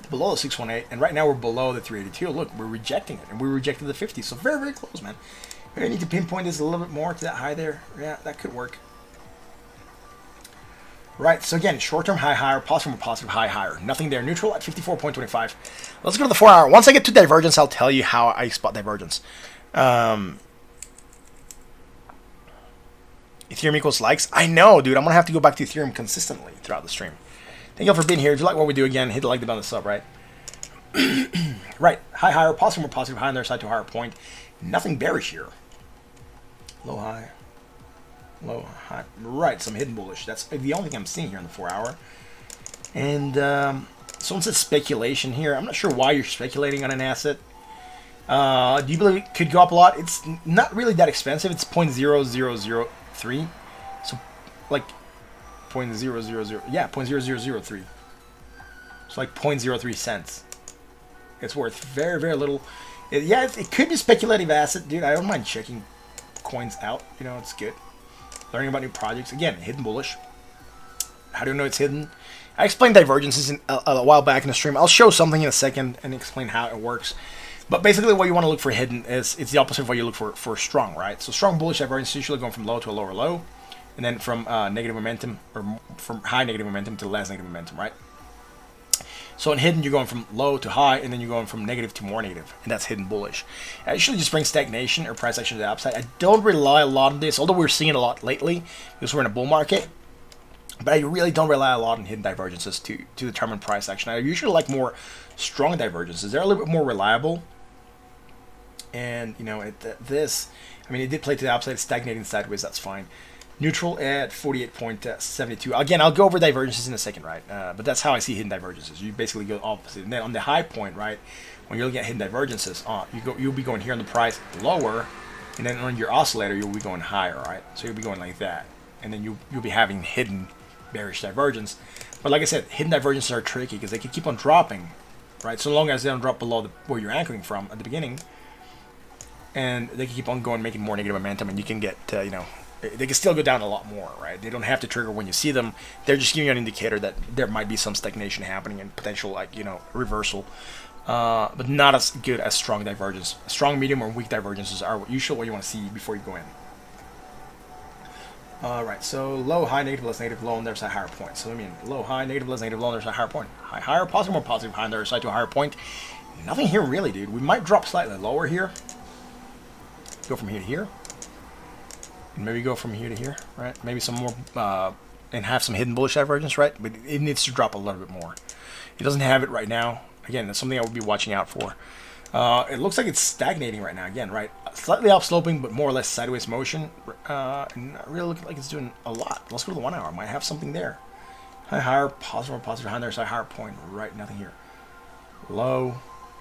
below the 618, and right now we're below the 382. Look, we're rejecting it, and we rejected the 50. So very, very close, man. I need to pinpoint this a little bit more to that high there. Yeah, that could work. Right, so again, short-term high higher, positive high higher. Nothing there. Neutral at 54.25. Let's go to the 4-hour. Once I get to divergence, I'll tell you how I spot divergence. Ethereum equals likes. I know, dude. I'm going to have to go back to Ethereum consistently throughout the stream. Thank you all for being here. If you like what we do, again, hit the like button on the sub, right? Right, high higher, positive high on their side to a higher point. Nothing bearish here. Low high. Low high. Right, some hidden bullish. That's the only thing I'm seeing here in the 4-hour. And someone said speculation here. I'm not sure why you're speculating on an asset. Do you believe it could go up a lot? It's not really that expensive. It's 0.0003. So like 0.000. Yeah, 0.0003. It's like 0.03 cents. It's worth very, very little. It could be speculative asset, dude. I don't mind checking coins out. You know, it's good. Learning about new projects. Again, hidden bullish. How do you know it's hidden? I explained divergences a while back in the stream. I'll show something in a second and explain how it works. But basically what you want to look for hidden is it's the opposite of what you look for strong, right? So strong bullish divergence is usually going from low to a lower low. And then from negative momentum, or from high negative momentum to less negative momentum, right? So in hidden, you're going from low to high, and then you're going from negative to more negative, and that's hidden bullish. It usually just brings stagnation or price action to the upside. I don't rely a lot on this, although we're seeing it a lot lately because we're in a bull market. But I really don't rely a lot on hidden divergences to determine price action. I usually like more strong divergences. They're a little bit more reliable. And, you know, it did play to the upside, it's stagnating sideways, that's fine. Neutral at 48.72. Again, I'll go over divergences in a second, right? But that's how I see hidden divergences. You basically go opposite. And then on the high point, right, when you're looking at hidden divergences, you'll be going here on the price lower, and then on your oscillator, you'll be going higher, right? So you'll be going like that. And then you'll be having hidden bearish divergence. But like I said, hidden divergences are tricky because they can keep on dropping, right? So long as they don't drop below where you're anchoring from at the beginning. And they can keep on going, making more negative momentum, and you can get, they can still go down a lot more, right? They don't have to trigger when you see them. They're just giving you an indicator that there might be some stagnation happening and potential, reversal. But not as good as strong divergence. Strong, medium, or weak divergences are usually what you want to see before you go in. Alright, so low, high, negative, less negative, low, and there's a higher point. So I mean, low, high, negative, less negative, low, and there's a higher point. High, higher, positive, more positive, high, on the other side to a higher point. Nothing here really, dude. We might drop slightly lower here. Go from here to here. And maybe go from here to here, right? Maybe some more, and have some hidden bullish divergence, right? But it needs to drop a little bit more. It doesn't have it right now. Again, that's something I would be watching out for. It looks like it's stagnating right now, again, right? Slightly upsloping, but more or less sideways motion. And not really looking like it's doing a lot. Let's go to the 1 hour. Might have something there. High, higher, positive, more positive, high, there's a higher point, right? Nothing here. Low,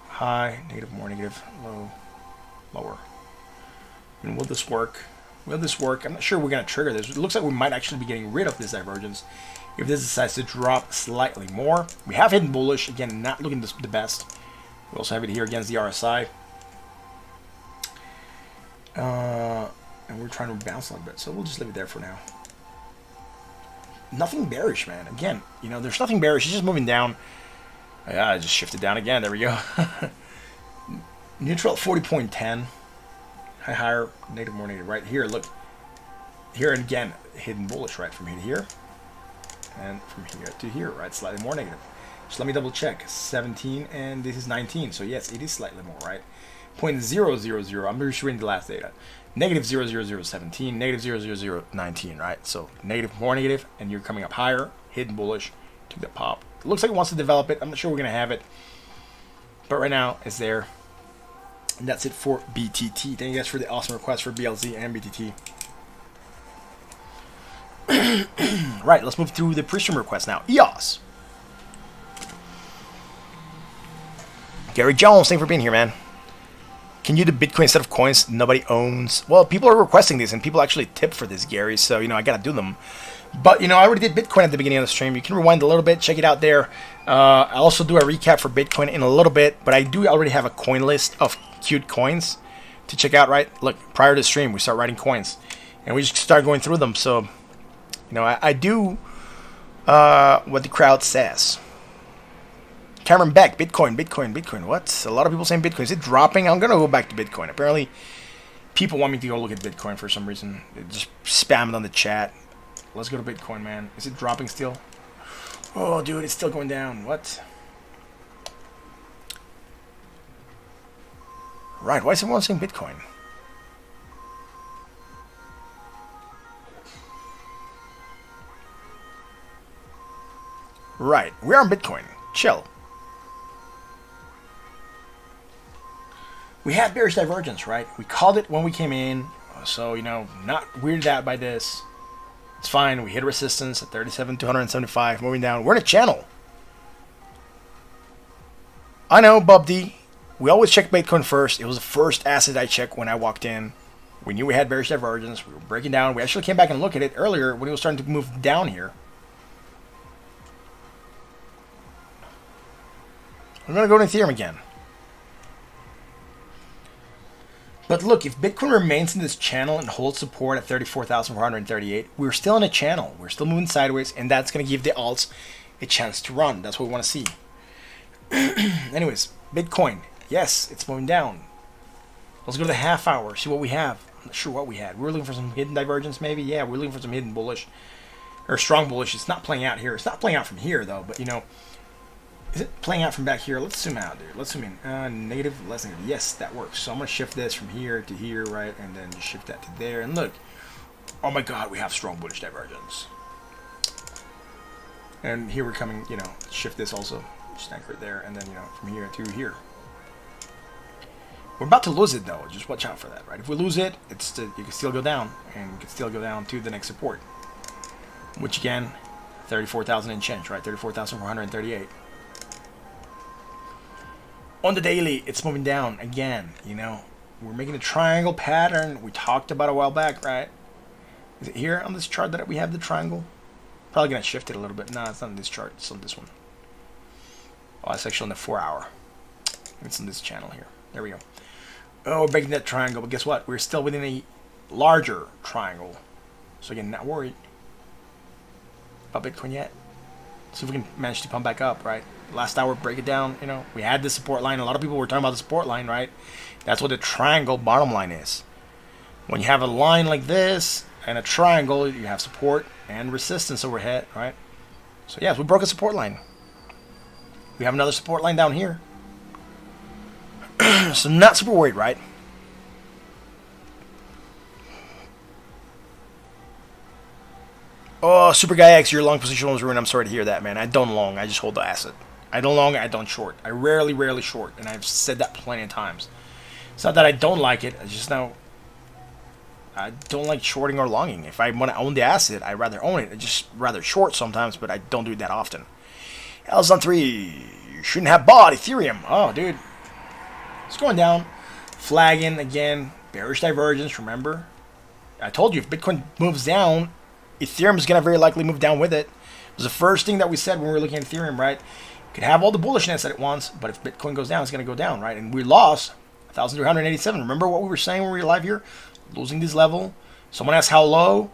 high, negative, more negative, low, lower. And will this work? Will this work? I'm not sure we're going to trigger this. It looks like we might actually be getting rid of this divergence if this decides to drop slightly more. We have hidden bullish. Again, not looking the best. We also have it here against the RSI. And we're trying to bounce a little bit. So we'll just leave it there for now. Nothing bearish, man. Again, there's nothing bearish. It's just moving down. Yeah, I just shifted down again. There we go. Neutral at 40.10. High, higher, negative, more negative. Right here, look. Here again, hidden bullish, right? From here to here. And from here to here, right? Slightly more negative. Just let me double check. 17 and this is 19. So yes, it is slightly more, right? 0.000. I'm just reading the last data. Negative 0.0017, negative 0.0019, right? So negative, more negative, and you're coming up higher. Hidden bullish to the pop. It looks like it wants to develop it. I'm not sure we're going to have it. But right now, it's there. And that's it for BTT. Thank you guys for the awesome request for BLZ and BTT. Right, let's move through the pre-stream request now. EOS. Gary Jones, thanks for being here, man. Can you do Bitcoin instead of coins nobody owns? Well, people are requesting this, and people actually tip for this, Gary. So, I got to do them. But, I already did Bitcoin at the beginning of the stream. You can rewind a little bit. Check it out there. I'll also do a recap for Bitcoin in a little bit. But I do already have a coin list of cute coins to check out, right? Look, prior to the stream, we start writing coins. And we just start going through them. So, I do what the crowd says. Cameron Beck, Bitcoin. What? A lot of people saying Bitcoin. Is it dropping? I'm going to go back to Bitcoin. Apparently, people want me to go look at Bitcoin for some reason. They just spam it on the chat. Let's go to Bitcoin, man. Is it dropping still? Oh, dude, it's still going down. What? Right, why is everyone saying Bitcoin? Right, we're on Bitcoin. Chill. We had bearish divergence, right? We called it when we came in. So, not weirded out by this. It's fine. We hit resistance at 37,275. Moving down. We're in a channel. I know, Bob D. We always check Bitcoin first. It was the first asset I checked when I walked in. We knew we had bearish divergence. We were breaking down. We actually came back and looked at it earlier when it was starting to move down here. I'm going to go to Ethereum again. But look, if Bitcoin remains in this channel and holds support at 34,438, we're still in a channel. We're still moving sideways, and that's going to give the alts a chance to run. That's what we want to see. Anyways, Bitcoin. Yes, it's moving down. Let's go to the half hour, see what we have. I'm not sure what we had. We're looking for some hidden divergence, maybe? Yeah, we're looking for some hidden bullish. Or strong bullish. It's not playing out here. It's not playing out from here, though, but, is it playing out from back here? Let's zoom out, dude. Let's zoom in. Negative, less negative. Yes, that works. So I'm going to shift this from here to here, right? And then just shift that to there. And look. Oh my god, we have strong bullish divergence. And here we're coming, shift this also. Just anchor it there. And then, from here to here. We're about to lose it, though. Just watch out for that, right? If we lose it, you can still go down. And you can still go down to the next support. Which, again, 34,000 and change, right? 34,438. On the daily, it's moving down again, We're making a triangle pattern. We talked about a while back, right? Is it here on this chart that we have the triangle? Probably going to shift it a little bit. No, it's not on this chart. It's on this one. Oh, it's actually on the 4 hour. It's on this channel here. There we go. Oh, we're breaking that triangle. But guess what? We're still within a larger triangle. So again, not worried about Bitcoin yet. See if we can manage to pump back up, right? Last hour, break it down, we had the support line. A lot of people were talking about the support line, right? That's what the triangle bottom line is. When you have a line like this and a triangle, you have support and resistance overhead, right? So yes, we broke a support line. We have another support line down here. So not super worried, right? Oh, Super Guy X, your long position was ruined. I'm sorry to hear that, man. I don't long. I just hold the asset. I don't long, I don't short. I rarely short, and I've said that plenty of times. It's not that I don't like it. I just know I don't like shorting or longing. If I want to own the asset, I'd rather own it. I just rather short sometimes, but I don't do it that often. Elzon 3, you shouldn't have bought Ethereum. Oh, dude. It's going down. Flagging again. Bearish divergence, remember? I told you, if Bitcoin moves down, Ethereum is going to very likely move down with it. It was the first thing that we said when we were looking at Ethereum, right? You can have all the bullishness that it wants, but if Bitcoin goes down, it's going to go down, right? And we lost 1,387. Remember what we were saying when we were live here? Losing this level. Someone asked how low.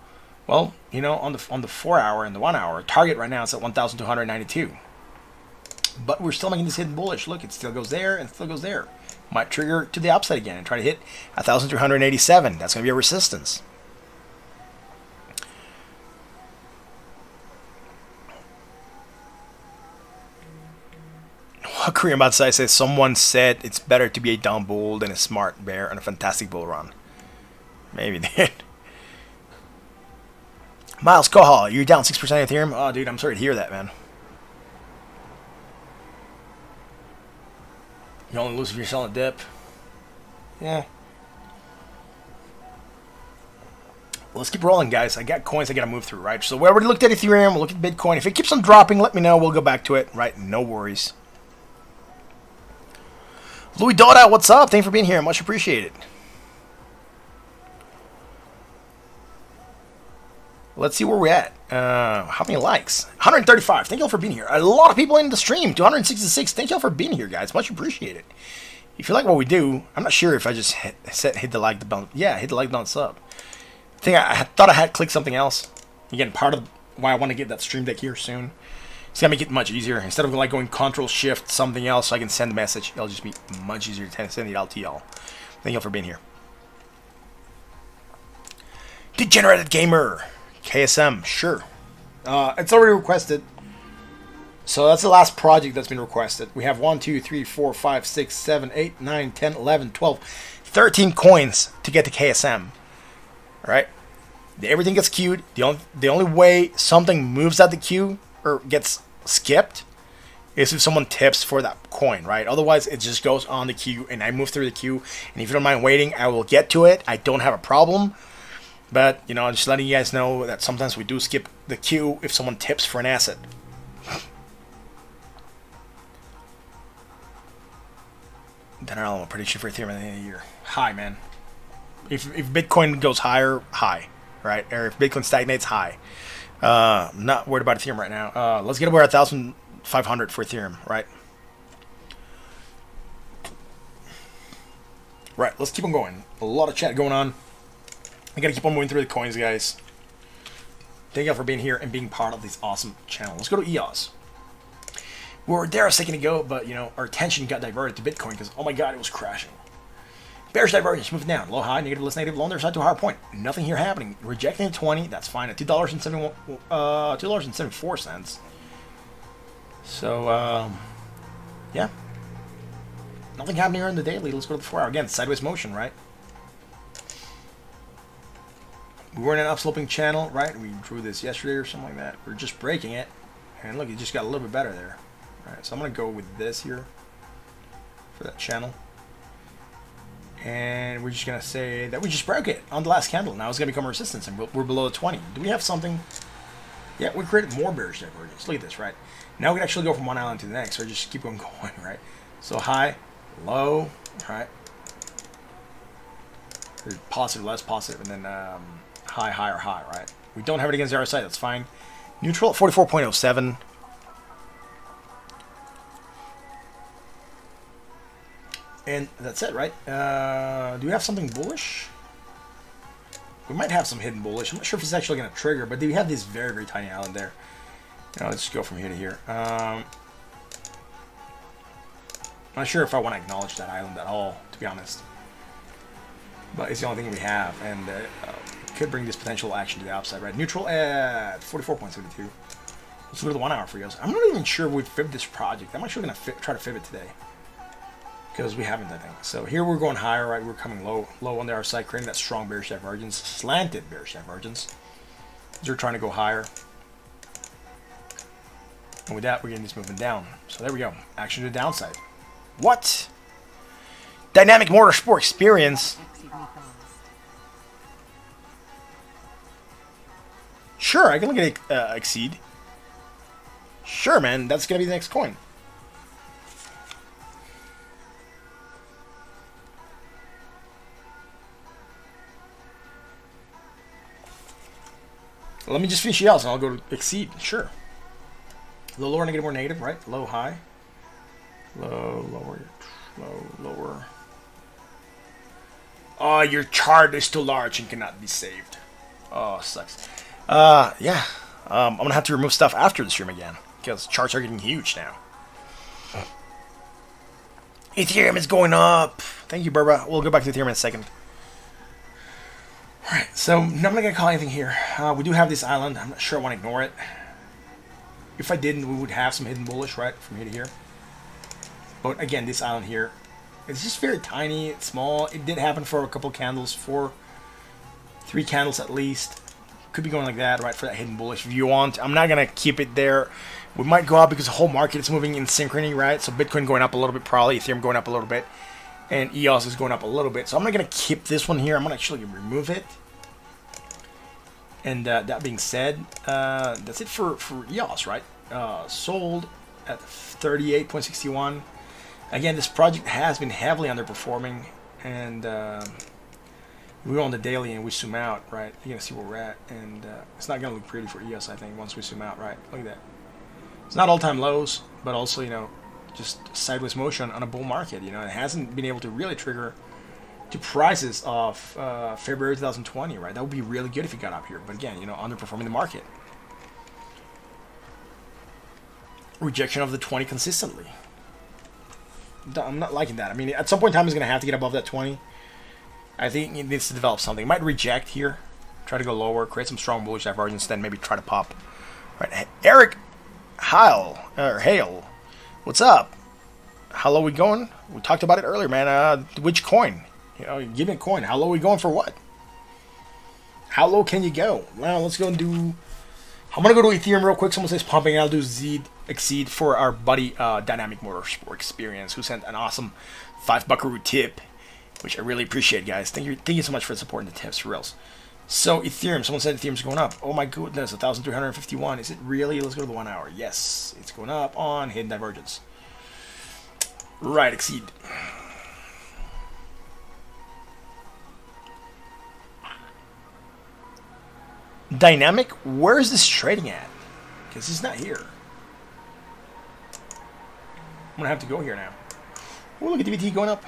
Well, on the 4 hour and the 1 hour, target right now is at 1,292. But we're still making this hidden bullish. Look, it still goes there and still goes there. Might trigger to the upside again and try to hit 1,387. That's going to be a resistance. Korean Batsai says someone said it's better to be a down bull than a smart bear and a fantastic bull run. Maybe they did. Miles Kohal, you're down 6% Ethereum? Oh, dude, I'm sorry to hear that, man. You only lose if you're selling a dip. Yeah. Well, let's keep rolling, guys. I got coins I got to move through, right? So we already looked at Ethereum. We'll look at Bitcoin. If it keeps on dropping, let me know. We'll go back to it, right? No worries. Louis Doda, what's up? Thanks for being here. Much appreciated. Let's see where we're at. How many likes? 135. Thank y'all for being here. A lot of people in the stream. 266. Thank y'all for being here, guys. Much appreciated. If you like what we do, I'm not sure if I just hit the like button. Yeah, hit the like button sub. I thought I had clicked something else. Again, part of why I want to get that stream deck here soon. It's gonna make it much easier. Instead of like going Control Shift something else, so I can send a message. It'll just be much easier to send it out to y'all. Thank y'all for being here. Degenerated Gamer. KSM, sure. It's already requested. So that's the last project that's been requested. We have 1, 2, 3, 4, 5, 6, 7, 8, 9, 10, 11, 12, 13 coins to get to KSM. Alright? Everything gets queued. The only way something moves out the queue or gets skipped is if someone tips for that coin, right? Otherwise, it just goes on the queue and I move through the queue. And if you don't mind waiting, I will get to it. I don't have a problem. But, you know, just letting you guys know that sometimes we do skip the queue if someone tips for an asset. General prediction for Ethereum at the end of the year. High, man. If Bitcoin goes higher, high. Right? Or if Bitcoin stagnates, high. Not worried about Ethereum right now. Let's get over 1,500 for Ethereum, right? Right, let's keep on going. A lot of chat going on. I gotta keep on moving through the coins, guys. Thank y'all for being here and being part of this awesome channel. Let's go to EOS. We were there a second ago, but you know, our attention got diverted to Bitcoin because, oh my god, it was crashing. Bearish divergence, moving down. Low, high, negative, less negative, low on their side to a higher point. Nothing here happening. Rejecting the 20, that's fine. At $2.74. So, yeah. Nothing happening here in the daily. Let's go to the 4 hour. Again, sideways motion, right? We were in an upsloping channel, right? We drew this yesterday or something like that. We're just breaking it. And look, it just got a little bit better there. Alright, so I'm going to go with this here for that channel. And we're just going to say that we just broke it on the last candle. Now it's going to become a resistance, and we're below the 20. Do we have something? Yeah, we created more bearish divergence. Look at this, right? Now we can actually go from one island to the next, or just keep on going, right? So high, low, right? Positive, less positive, and then high, higher, high, right? We don't have it against the RSI, that's fine. Neutral at 44.07. And that's it, right? Do we have something bullish? We might have some hidden bullish. I'm not sure if it's actually going to trigger, but do we have this very, very tiny island there? Now let's just go from here to here. I'm not sure if I want to acknowledge that island at all, to be honest. But it's the only thing we have, and it could bring this potential action to the upside, right? Neutral at 44.72. Let's go to the 1 hour for you guys. I'm not even sure we've fibbed this project. I'm actually going to try to fib it today. Because we haven't, I think. So here we're going higher, right? We're coming low on the RSI, creating that strong bearish divergence, slanted bearish divergence. We're trying to go higher. And with that, we're getting this moving down. So there we go. Action to the downside. What? Dynamic Motorsport Experience. Sure, I can look at Exceed. Sure, man. That's going to be the next coin. Let me just finish it out, and I'll go to Exceed. Sure. Low, lower, negative, or negative, right? Low, high. Low, lower, low, lower. Oh, your chart is too large and cannot be saved. Oh, sucks. Yeah. I'm going to have to remove stuff after the stream again, because charts are getting huge now. Ethereum is going up. Thank you, Burba. We'll go back to Ethereum in a second. Alright, so I'm not going to call anything here. We do have this island. I'm not sure I want to ignore it. If I didn't, we would have some hidden bullish, right? From here to here. But again, this island here, it's just very tiny. It's small. It did happen for a couple candles. 3 candles at least. Could be going like that, right? For that hidden bullish. If you want, I'm not going to keep it there. We might go up because the whole market is moving in synchrony, right? So Bitcoin going up a little bit, probably. Ethereum going up a little bit. And EOS is going up a little bit. So I'm not going to keep this one here. I'm going to actually remove it. And that being said, that's it for EOS, right? Sold at 38.61. Again, this project has been heavily underperforming, and we go on the daily and we zoom out, right? You're gonna see where we're at, and it's not gonna look pretty for EOS, I think, once we zoom out, right? Look at that. It's not all-time lows, but also, you know, just sideways motion on a bull market. You know, it hasn't been able to really trigger to prices of February 2020, right? That would be really good if it got up here, but again, you know, underperforming the market. Rejection of the 20 consistently. I'm not liking that. I mean, at some point in time, it's going to have to get above that 20. I think it needs to develop something. It might reject here, try to go lower, create some strong bullish divergence, then maybe try to pop. Right, Eric Hale, what's up? How low we going? We talked about it earlier, man. Which coin? You know, give me a coin. How low are we going for what? How low can you go? Well, let's go and do... I'm going to go to Ethereum real quick. Someone says pumping. I'll do Exceed for our buddy Dynamic Motorsport Experience, who sent an awesome 5 buckaroo tip, which I really appreciate, guys. Thank you so much for supporting the tips, for reals. So Ethereum, someone said Ethereum's going up. Oh my goodness, 1,351. Is it really? Let's go to the 1 hour. Yes, it's going up on hidden divergence. Right, Exceed. Dynamic, where is this trading at? Because it's not here. I'm gonna have to go here now. Oh, look at DVT going up.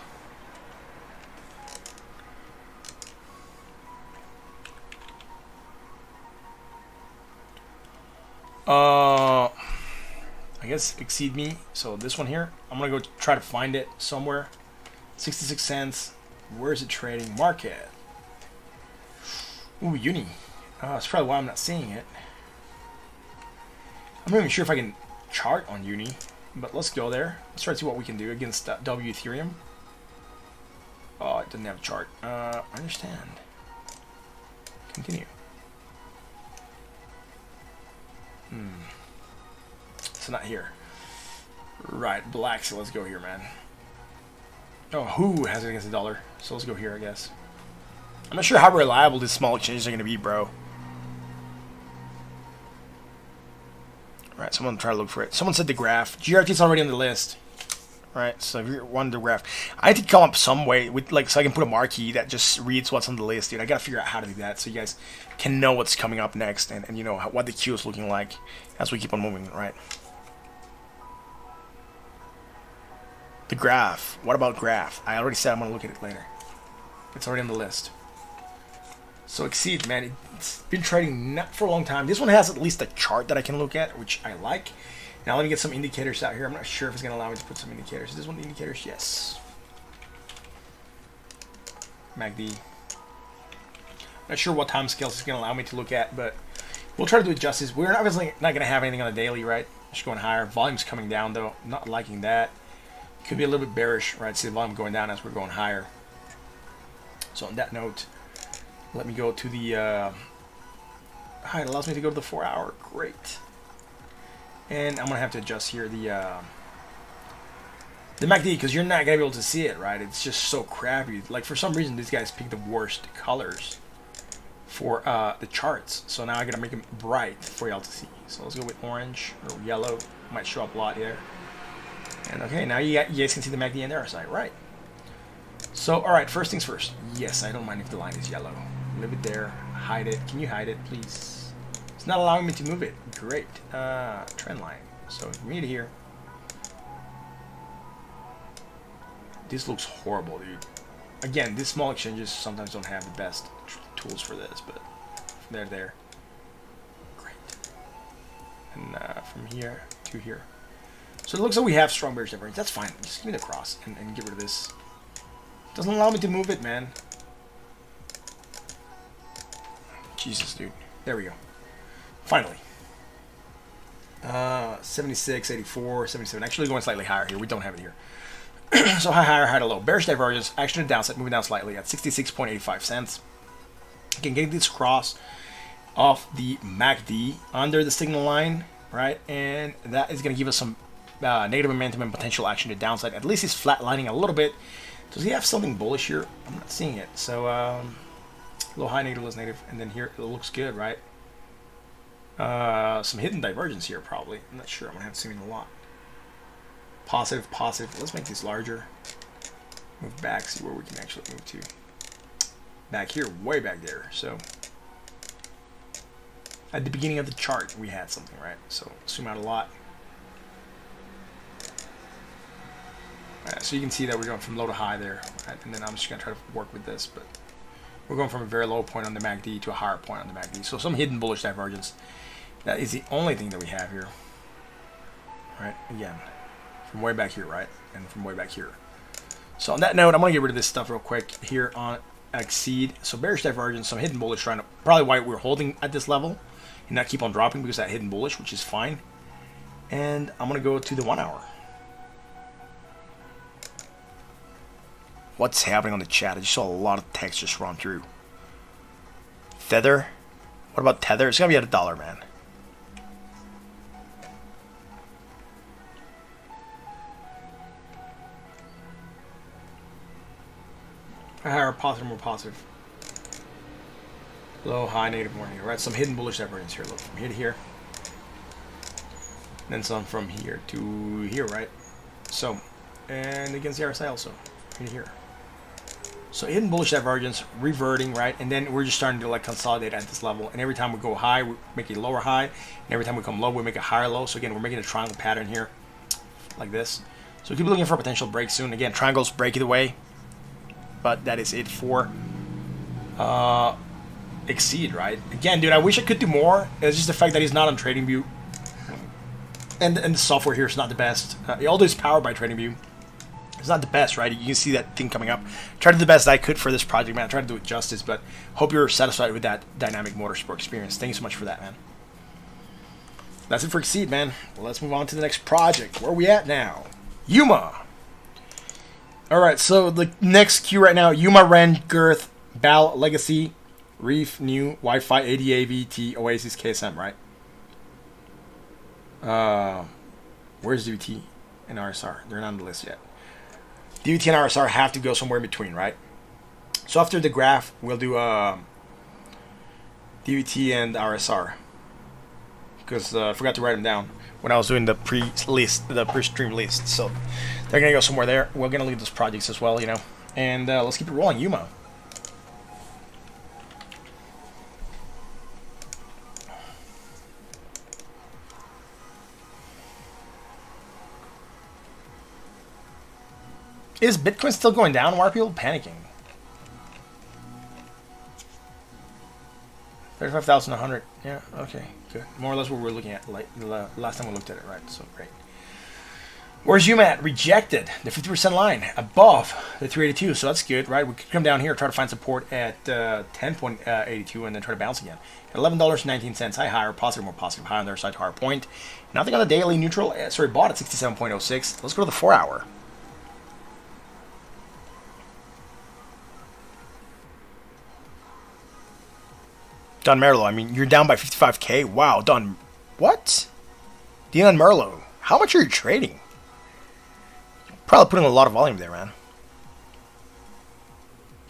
I guess Exceed me. So this one here, I'm gonna go try to find it somewhere. 66 cents. Where is it trading? Market. Ooh, Uni. That's probably why I'm not seeing it. I'm not even sure if I can chart on Uni, but let's go there. Let's try to see what we can do against W Ethereum. Oh, it doesn't have a chart. I understand. Continue. It's not here. Right, black, so let's go here, man. Oh, who has it against the dollar? So let's go here, I guess. I'm not sure how reliable these small exchanges are going to be, bro. Right, someone try to look for it. Someone said the graph. GRT's already on the list. Right, so if you want the graph, I need to come up some way with, like, so I can put a marquee that just reads what's on the list, dude. I gotta figure out how to do that so you guys can know what's coming up next and you know what the queue is looking like as we keep on moving, right? The graph. What about graph? I already said I'm gonna look at it later. It's already on the list. So Exceed, man, it's been trading not for a long time. This one has at least a chart that I can look at, which I like. Now let me get some indicators out here. I'm not sure if it's going to allow me to put some indicators. Is this one indicators? Yes. MACD. Not sure what time scales it's going to allow me to look at, but we'll try to do it justice. We're obviously not going to have anything on the daily, right? Just going higher. Volume's coming down, though. Not liking that. Could be a little bit bearish, right? See the volume going down as we're going higher. So on that note, let me go to the... it allows me to go to the 4 hour. Great. And I'm gonna have to adjust here the MACD because you're not gonna be able to see it, right? It's just so crappy. Like for some reason, these guys pick the worst colors for the charts. So now I gotta make them bright for y'all to see. So let's go with orange or yellow. Might show up a lot here. And okay, now you guys can see the MACD and the RSI, right? So all right, first things first. Yes, I don't mind if the line is yellow. Leave it there. Hide it. Can you hide it, please? It's not allowing me to move it. Great. Trend line. So from here to here. This looks horrible, dude. Again, these small exchanges sometimes don't have the best tools for this, but they're there. Great. And from here to here. So it looks like we have strong bearish divergence. That's fine. Just give me the cross and get rid of this. Doesn't allow me to move it, man. Jesus, dude. There we go. Finally. 76, 84, 77. Actually going slightly higher here. We don't have it here. So high to low. Bearish divergence. Action to downside. Moving down slightly at 66.85 cents. Again, getting this cross off the MACD under the signal line, right? And that is going to give us some negative momentum and potential action to downside. At least it's flatlining a little bit. Does he have something bullish here? I'm not seeing it. So, low, high, negative, less negative. And then here it looks good, right? Some hidden divergence here, probably. I'm not sure. I'm going to have to see it a lot. Positive, positive. Let's make this larger. Move back, see where we can actually move to. Back here, way back there. So at the beginning of the chart, we had something, right? So zoom out a lot. So you can see that we're going from low to high there, right? And then I'm just gonna try to work with this, but we're going from a very low point on the MACD to a higher point on the MACD. So some hidden bullish divergence. That is the only thing that we have here, right? Again, from way back here, right? And from way back here. So on that note, I'm gonna get rid of this stuff real quick here on exceed. So bearish divergence, some hidden bullish trying to, probably why we're holding at this level and not keep on dropping because of that hidden bullish, which is fine. And I'm gonna go to the 1 hour. What's happening on the chat? I just saw a lot of text just run through. Tether? What about Tether? It's gonna be at $1, man. Higher, positive, more positive. Low, high, negative, more negative. Right, some hidden bullish divergence here. Look, from here to here. Then some from here to here, right? So, and against the RSI also, here to here. So hidden bullish divergence, reverting, right? And then we're just starting to like consolidate at this level. And every time we go high, we make a lower high. And every time we come low, we make a higher low. So again, we're making a triangle pattern here, like this. So keep looking for a potential break soon. Again, triangles break either way. But that is it for exceed, right? Again, dude, I wish I could do more. It's just the fact that he's not on TradingView. And the software here is not the best. Although it's powered by TradingView, it's not the best, right? You can see that thing coming up. Tried to do the best I could for this project, man. I tried to do it justice, but hope you're satisfied with that dynamic motorsport experience. Thank you so much for that, man. That's it for exceed, man. Well, let's move on to the next project. Where are we at now? Yuma. All right, so the next queue right now: Yuma, Ren, Girth, Bal, Legacy, Reef, New, Wi-Fi, ADA, VT, Oasis, KSM, right? Where's DVT and RSR? They're not on the list yet. DVT and RSR have to go somewhere in between, right? So after the graph, we'll do DVT and RSR because I forgot to write them down when I was doing the pre-stream list. So they're gonna go somewhere there. We're gonna leave those projects as well, you know. And let's keep it rolling. Yuma. Is Bitcoin still going down? Why are people panicking? 35,100. Yeah, okay, good. More or less what we're looking at, like the last time we looked at it, right? So great. Where's Yuma at? Rejected. The 50% line above the 382, so that's good, right? We could come down here, try to find support at 10.82, and then try to bounce again. $11.19. High, higher, positive, more positive. High on their side to higher point. Nothing on the daily neutral. Sorry, bought at 67.06. Let's go to the 4 hour. Don Merlo, I mean, you're down by 55K. Wow, Don. What? Don Merlo, how much are you trading? Probably putting a lot of volume there, man.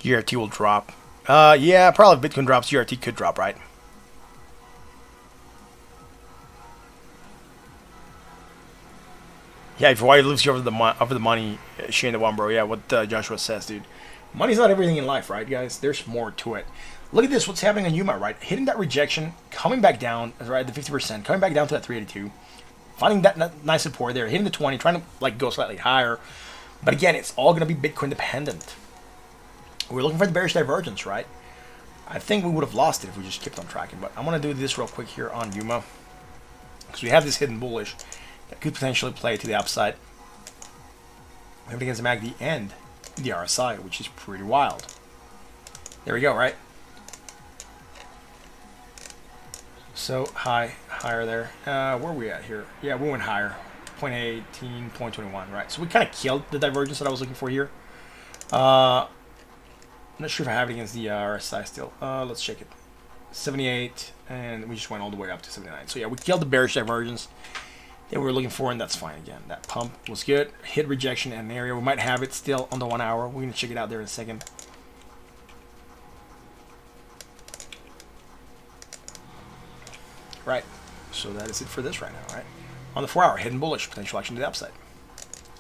GRT will drop. Yeah, probably if Bitcoin drops, GRT could drop, right? Yeah, if why lives you over the money, Shane the one, bro. Yeah, what Joshua says, dude. Money's not everything in life, right, guys? There's more to it. Look at this, what's happening on Yuma, right? Hitting that rejection, coming back down, right, the 50%, coming back down to that 382, finding that nice support there, hitting the 20, trying to like go slightly higher. But again, it's all going to be Bitcoin dependent. We're looking for the bearish divergence, right? I think we would have lost it if we just kept on tracking. But I'm going to do this real quick here on Yuma, because we have this hidden bullish that could potentially play to the upside. We have it against the MACD and the RSI, which is pretty wild. There we go, right? So higher there. Where are we at here? Yeah, we went higher. 0.18, 0.21, right? So we kind of killed the divergence that I was looking for here. I'm not sure if I have it against the RSI still. Let's check it. 78, and we just went all the way up to 79. So yeah, we killed the bearish divergence that we were looking for, and that's fine again. That pump was good. Hit rejection in an area. We might have it still on the 1 hour. We're going to check it out there in a second. Right, so that is it for this right now, right? On the 4 hour, hidden bullish, potential action to the upside.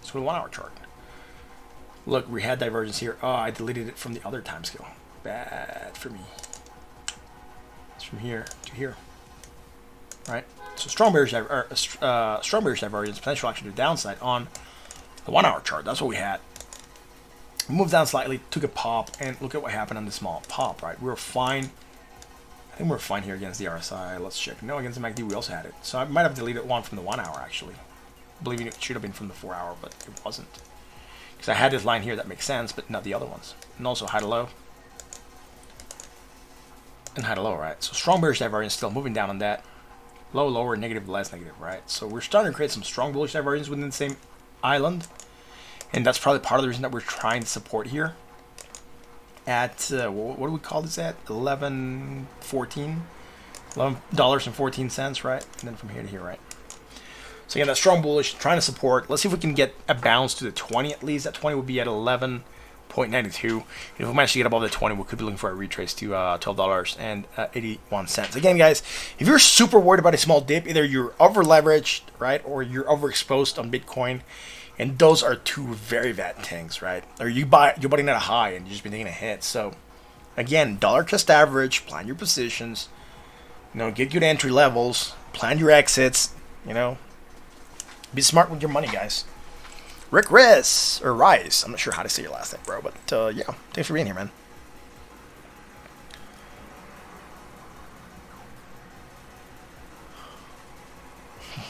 Let's go to the 1 hour chart. Look, we had divergence here. Oh, I deleted it from the other time scale. Bad for me. It's from here to here. Right? So strong bearish divergence, potential action to the downside on the 1 hour chart. That's what we had. Moved down slightly, took a pop, and look at what happened on the small pop, right? We were fine. I think we're fine here against the RSI. Let's check. No, against the MACD we also had it. So I might have deleted one from the 1 hour, actually. Believing it should have been from the 4 hour, but it wasn't. Because I had this line here that makes sense, but not the other ones. And also high to low. And high to low, right? So strong bearish divergence still moving down on that. Low, lower, negative, less negative, right? So we're starting to create some strong bullish divergence within the same island. And that's probably part of the reason that we're trying to support here. At, what do we call this at? $11.14? $11.14, right? And then from here to here, right? So again, that strong bullish, trying to support. Let's see if we can get a bounce to the 20 at least. That 20 would be at 11.92. And if we manage to get above the 20, we could be looking for a retrace to $12.81. Again, guys, if you're super worried about a small dip, either you're over leveraged, right, or you're overexposed on Bitcoin, and those are two very bad things, right? Or you're buying at a high and you've just been taking a hit. So again, dollar cost average, plan your positions, get good entry levels, plan your exits, be smart with your money, guys. Rick Rice, or Rice, I'm not sure how to say your last name, bro, but yeah, thanks for being here, man.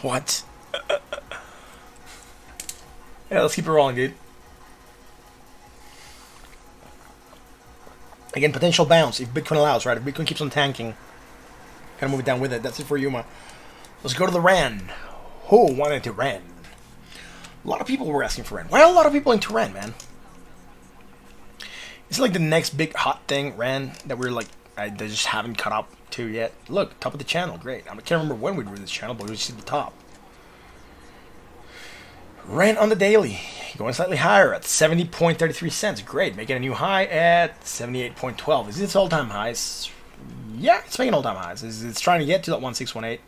What? Yeah, let's keep it rolling, dude. Again, potential bounce if Bitcoin allows, right? If Bitcoin keeps on tanking, kind of move it down with it. That's it for Yuma. Let's go to the RAN. Who wanted to RAN? A lot of people were asking for RAN. Why are a lot of people into RAN, man? It's like the next big hot thing, RAN, that we're like, they just haven't caught up to yet. Look, top of the channel, great. I can't remember when we drew this channel, but we just see the top. RAN on the daily, going slightly higher at 70.33 cents. Great, making a new high at 78.12. Is this all-time highs? Yeah, it's making all-time highs. It's trying to get to that 1618.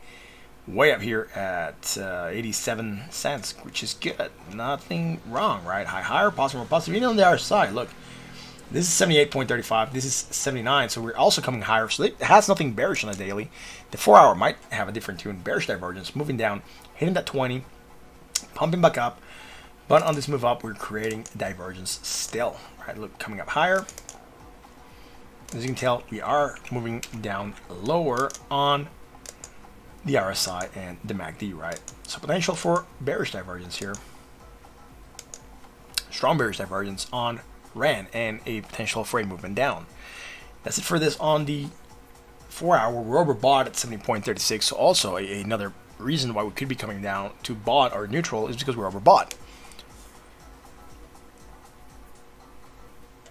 Way up here at 87 cents, which is good. Nothing wrong, right? Higher, positive, more positive. Even on the other side, look. This is 78.35. This is 79, so we're also coming higher. So it has nothing bearish on the daily. The 4 hour might have a different tune. Bearish divergence, moving down, hitting that 20. Pumping back up, but on this move up, we're creating divergence still. Right, look, coming up higher. As you can tell, we are moving down lower on the RSI and the MACD, right? So potential for bearish divergence here. Strong bearish divergence on RAN and a potential for a movement down. That's it for this on the 4 hour. We're overbought at 70.36, so also another reason why we could be coming down to bought or neutral is because we're overbought.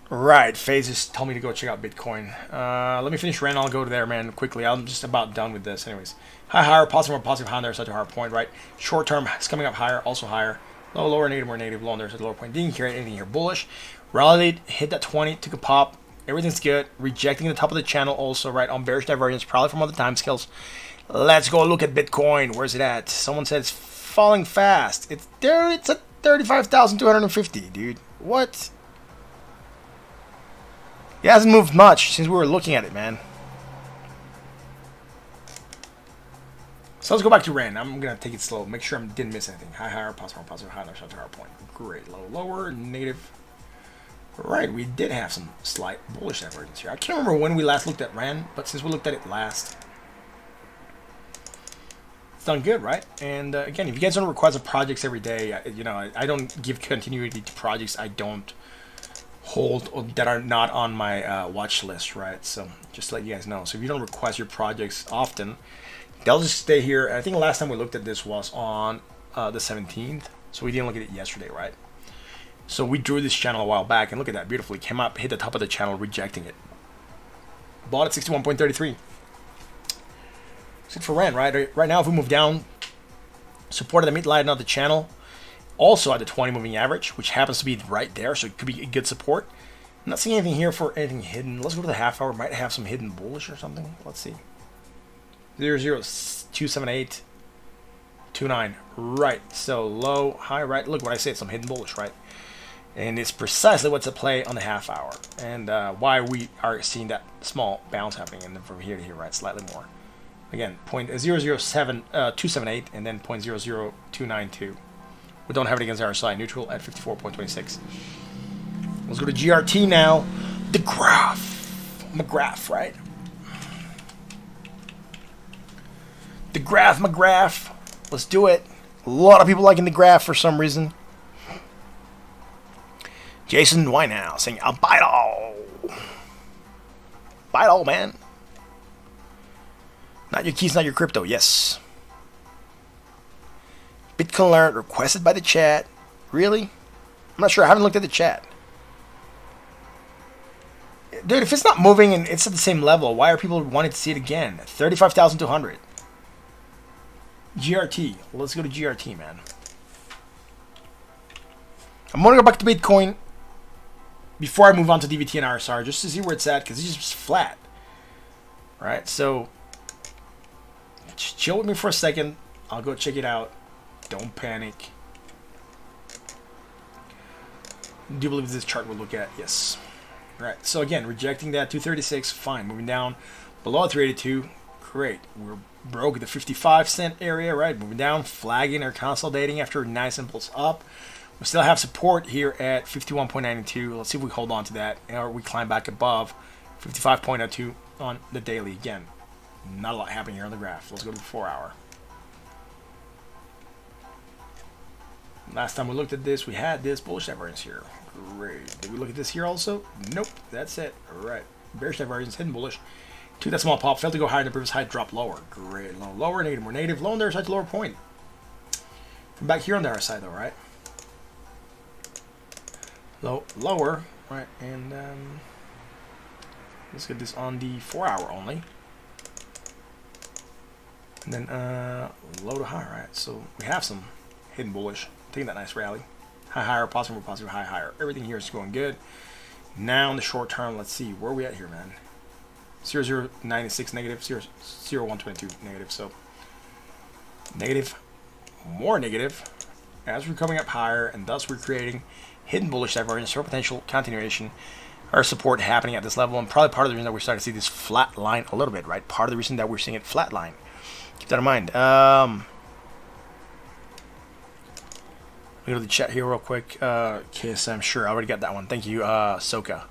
Right, FaZe just told me to go check out Bitcoin. Let me finish RAN. I'll go there, man, quickly. I'm just about done with this, anyways. Higher, positive, more positive, high on there, such a higher point, right? Short term, it's coming up higher, also higher. Low, lower, negative, more negative, low on there, such a lower point. Didn't carry anything here. Bullish, rallied, hit that 20, took a pop. Everything's good. Rejecting the top of the channel, also, right? On bearish divergence, probably from other time scales. Let's go look at Bitcoin. Where's it at? Someone said it's falling fast. It's there. It's at 35,250, dude. What? It hasn't moved much since we were looking at it, man. So let's go back to RAN. I'm gonna take it slow. Make sure I didn't miss anything. Higher, positive, high, there's such a higher point. Great. Low, lower, negative. Right, we did have some slight bullish divergence here. I can't remember when we last looked at RAN, but since we looked at it last, done good, right? And again, if you guys don't request of projects every day, I don't give continuity to projects I don't hold or that are not on my watch list, right? So just to let you guys know. So if you don't request your projects often, they'll just stay here. I think the last time we looked at this was on the 17th, so we didn't look at it yesterday, right? So we drew this channel a while back, and look at that, beautifully came up, hit the top of the channel, rejecting it. Bought at 61.33. That's it for RAN, right? Right now, if we move down, support at the midline of the channel, also at the 20 moving average, which happens to be right there, so it could be a good support. I'm not seeing anything here for anything hidden. Let's go to the half hour. Might have some hidden bullish or something. Let's see. 00278, 0.29. Right. So low, high, right. Look, when I say it's some hidden bullish, right? And it's precisely what's at play on the half hour, and why we are seeing that small bounce happening, and then from here to here, right, slightly more. Again, 0.007278, and then 0.00292. We don't have it against RSI. Neutral at 54.26. Let's go to GRT now. The graph. McGrath, right? The graph, McGrath. Let's do it. A lot of people liking the graph for some reason. Jason, why now? Saying, I'll buy it all. Buy it all, man. Not your keys, not your crypto. Yes. Bitcoin alert requested by the chat. Really? I'm not sure. I haven't looked at the chat. Dude, if it's not moving and it's at the same level, why are people wanting to see it again? 35,200. GRT. Let's go to GRT, man. I'm going to go back to Bitcoin before I move on to DVT and RSR, just to see where it's at, because it's just flat. Alright, so just chill with me for a second. I'll go check it out. Don't panic. Do you believe this chart we'll look at? Yes. Alright, so again, rejecting that 236, fine. Moving down below 382, great. We're broke at the 55-cent area, right? Moving down, flagging or consolidating after a nice impulse up. We still have support here at 51.92. Let's see if we hold on to that, or we climb back above 55.02 on the daily. Again, not a lot happening here on the graph. Let's go to the 4-hour. Last time we looked at this, we had this bullish divergence here. Great. Did we look at this here also? Nope. That's it. All right. Bearish divergence, hidden bullish. Took that small pop, failed to go higher than the previous high, drop lower. Great. Low, lower, negative, more negative. Low on the other side to lower point. Come back here on the other side though, right? Low, lower, right? And let's get this on the 4-hour only. And then low to high, right? So we have some hidden bullish. Taking that nice rally. High, higher, positive, positive, high, higher. Everything here is going good. Now in the short term, let's see. Where are we at here, man? 0.096 negative, 0.0122 negative. So negative, more negative as we're coming up higher, and thus we're creating hidden bullish divergence or potential continuation or support happening at this level. And probably part of the reason that we're starting to see this flat line a little bit, right? Part of the reason that we're seeing it flat line. Keep that in mind. Go to the chat here real quick. KSM, sure, I already got that one. Thank you, Soka.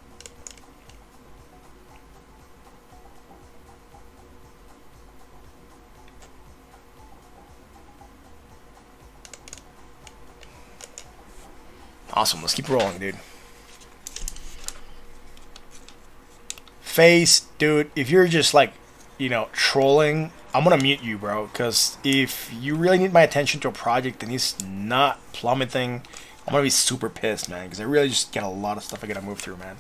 Awesome, let's keep rolling, dude. Face, dude, if you're just like, you know, trolling, I'm gonna mute you, bro, because if you really need my attention to a project and he's not plummeting, I'm gonna be super pissed, man, because I really just got a lot of stuff I gotta move through, man.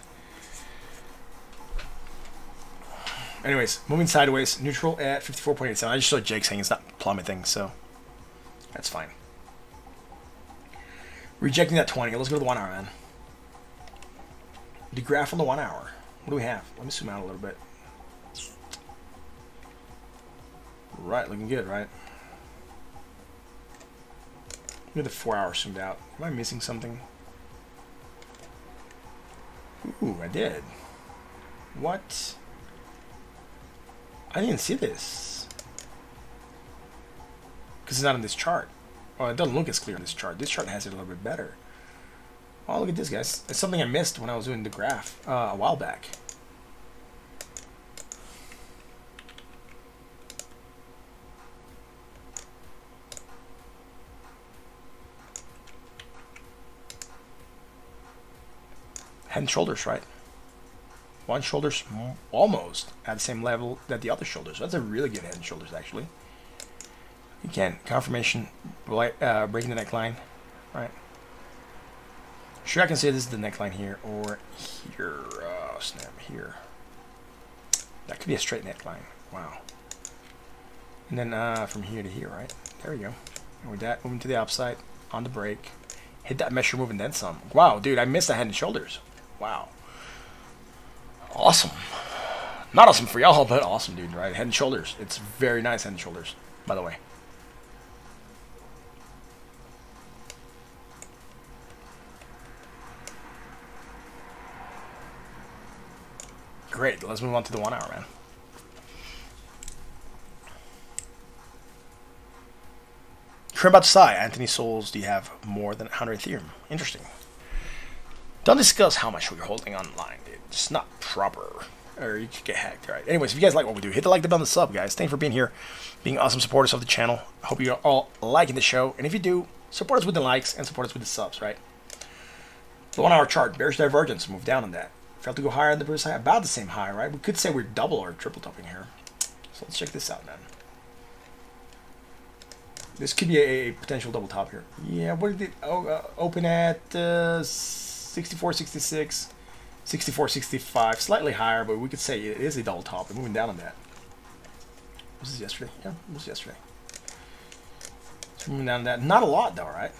Anyways, moving sideways, neutral at 54.87. I just saw Jake saying it's not plummeting, so that's fine. Rejecting that 20. Let's go to the 1-hour, man. The graph on the 1-hour. What do we have? Let me zoom out a little bit. Right, looking good, right? Look at the 4-hour zoomed out. Am I missing something? Ooh, I did. What? I didn't see this. Because it's not in this chart. Well, it doesn't look as clear in this chart. This chart has it a little bit better. Oh, look at this, guys. It's something I missed when I was doing the graph a while back. Head and shoulders, right? One shoulder's almost at the same level that the other shoulders. That's a really good head and shoulders, actually. Again, confirmation, breaking the neckline, right? Sure, I can say this is the neckline here or here. Snap here. That could be a straight neckline. Wow. And then from here to here, right? There we go. And with that, moving to the upside on the break, hit that measure move and then some. Wow, dude, I missed the head and shoulders. Wow. Awesome. Not awesome for y'all, but awesome, dude, right? Head and shoulders. It's very nice head and shoulders, by the way. Great. Let's move on to the 1 hour, man. You're about to sigh. Anthony Souls, do you have more than 100 Ethereum? Interesting. Don't discuss how much we're holding online, dude. It's not proper. Or you could get hacked, right? Anyways, if you guys like what we do, hit the like button on the sub, guys. Thanks for being here, being awesome supporters of the channel. I hope you're all liking the show. And if you do, support us with the likes and support us with the subs, right? The 1 hour chart, bearish divergence, move down on that. Failed to go higher on the previous high, about the same high, right? We could say we're double or triple topping here. So let's check this out, man. This could be a potential double top here. Yeah, what did it open at? 64.66, 64.65, slightly higher, but we could say it is a double top. We're moving down on that. Was this yesterday? Yeah, it was yesterday. So moving down on that. Not a lot, though, right?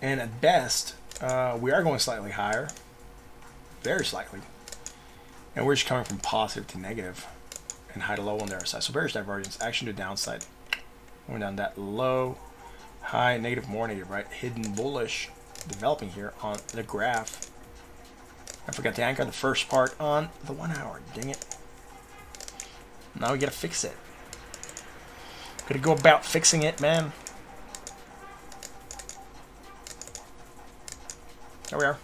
And at best, we are going slightly higher, very slightly, and we're just coming from positive to negative. And high to low on the other side. So bearish divergence, action to downside. Going down that low, high, negative, more negative, right? Hidden bullish developing here on the graph. I forgot to anchor the first part on the 1 hour. Dang it. Now we gotta fix it. Gotta go about fixing it, man. There we are.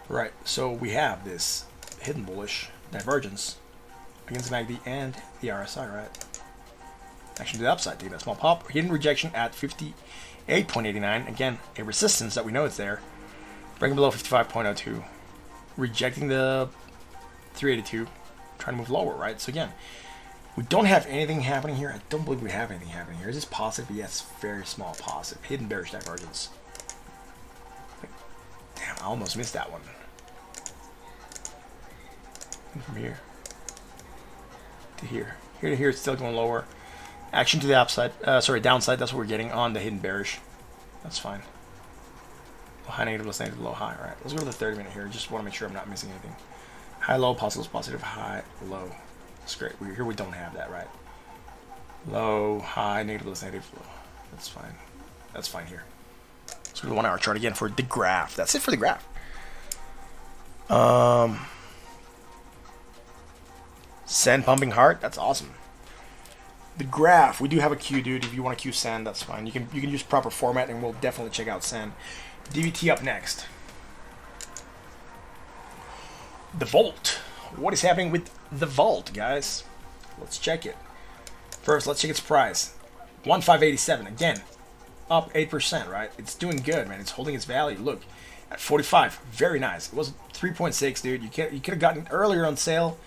Right, so we have this hidden bullish divergence against the MACD and the RSI, right? Action to the upside, taking that small pop. Hidden rejection at 58.89. Again, a resistance that we know it's there. Breaking below 55.02. Rejecting the 382. Trying to move lower, right? So again, we don't have anything happening here. I don't believe we have anything happening here. Is this positive? Yes, very small positive. Hidden bearish divergence. Damn, I almost missed that one. From here to here, here to here, it's still going lower. Action to the upside, sorry, downside. That's what we're getting on the hidden bearish. That's fine. Low high negative, less negative, low high. All right, let's go to the 30-minute here. Just want to make sure I'm not missing anything. High low, positive, high low. That's great. Here we don't have that, right? Low high negative, less negative, low. That's fine. That's fine here. Let's go to the 1 hour chart again for the graph. That's it for the graph. Sand pumping hard, that's awesome. The graph, we do have a queue, dude. If you want to queue sand, that's fine. You can use proper format, and we'll definitely check out sand. DVT up next. The Vault. What is happening with the Vault, guys? Let's check it. First, let's check its price. 1,587. Again, up 8%, right? It's doing good, man. It's holding its value. Look, at 45, very nice. It was 3.6, dude. You could have gotten earlier on sale.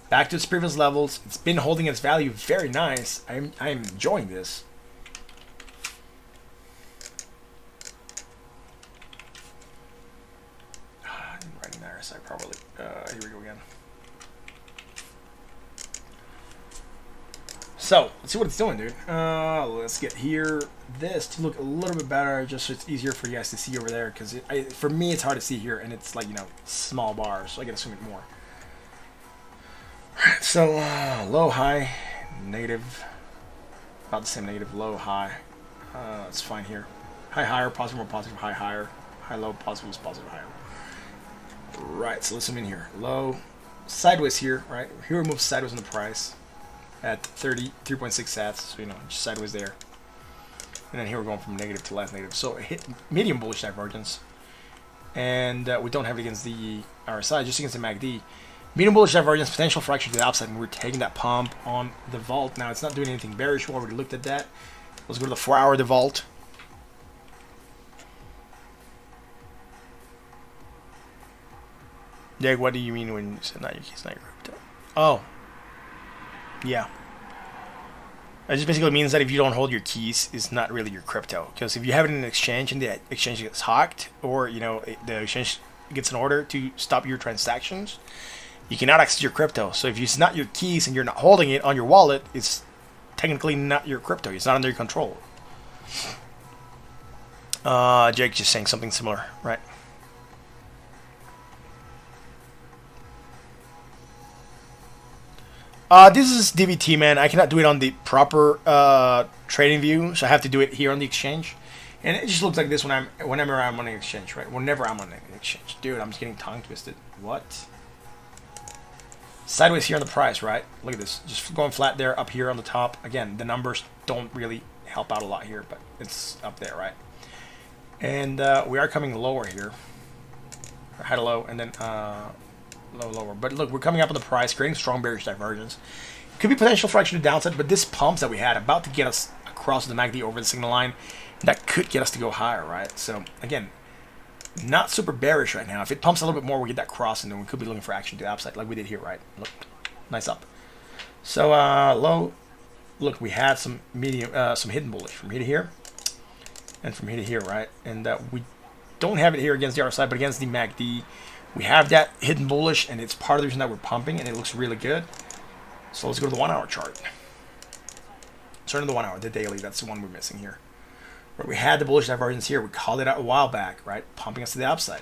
Back to its previous levels. It's been holding its value very nice. I'm enjoying this. I didn't write an RSI properly. Here we go again. So, let's see what it's doing, dude. Let's get here. This to look a little bit better, just so it's easier for you guys to see over there. Because for me, it's hard to see here, and it's like, small bars, so I gotta zoom it more. So, low, high, negative, about the same negative, low, high, it's fine here. High, higher, positive, more positive, high, higher, high, low, positive, positive, higher. Right, so let's zoom in here. Low, sideways here, right? Here we move sideways on the price at 33.6 sats, so, just sideways there. And then here we're going from negative to less negative. So, it hit medium bullish divergence. And we don't have it against the RSI, just against the MACD. Medium bullish divergence, potential for action to the upside, and we're taking that pump on the Vault. Now, it's not doing anything bearish. We already looked at that. Let's go to the 4 hour DeVault. Yeah, what do you mean when you said not your keys, not your crypto? Oh. Yeah. It just basically means that if you don't hold your keys, it's not really your crypto. Because if you have it in an exchange and the exchange gets hacked, or, the exchange gets an order to stop your transactions, you cannot access your crypto. So if it's not your keys and you're not holding it on your wallet, it's technically not your crypto. It's not under your control. Jake just saying something similar, right? This is DVT, man. I cannot do it on the proper trading view, so I have to do it here on the exchange. And it just looks like this whenever I'm on an exchange, right? Whenever I'm on an exchange. Dude, I'm just getting tongue twisted. What? Sideways here on the price, right? Look at this. Just going flat there, up here on the top. Again, the numbers don't really help out a lot here, but it's up there, right? And we are coming lower here. High to low, and then low, lower. But look, we're coming up on the price, creating strong bearish divergence. Could be potential for actually the downside, but this pumps that we had about to get us across the MACD over the signal line, that could get us to go higher, right? So, again, not super bearish right now. If it pumps a little bit more, we get that cross, and then we could be looking for action to the upside, like we did here, right? Look, nice up. So low. Look, we had some medium, some hidden bullish from here to here, and from here to here, right? And we don't have it here against the RSI, but against the MACD, we have that hidden bullish, and it's part of the reason that we're pumping, and it looks really good. So let's go to the 1 hour chart. Turn to the 1 hour, the daily. That's the one we're missing here. Where we had the bullish divergence here. We called it out a while back, right? Pumping us to the upside.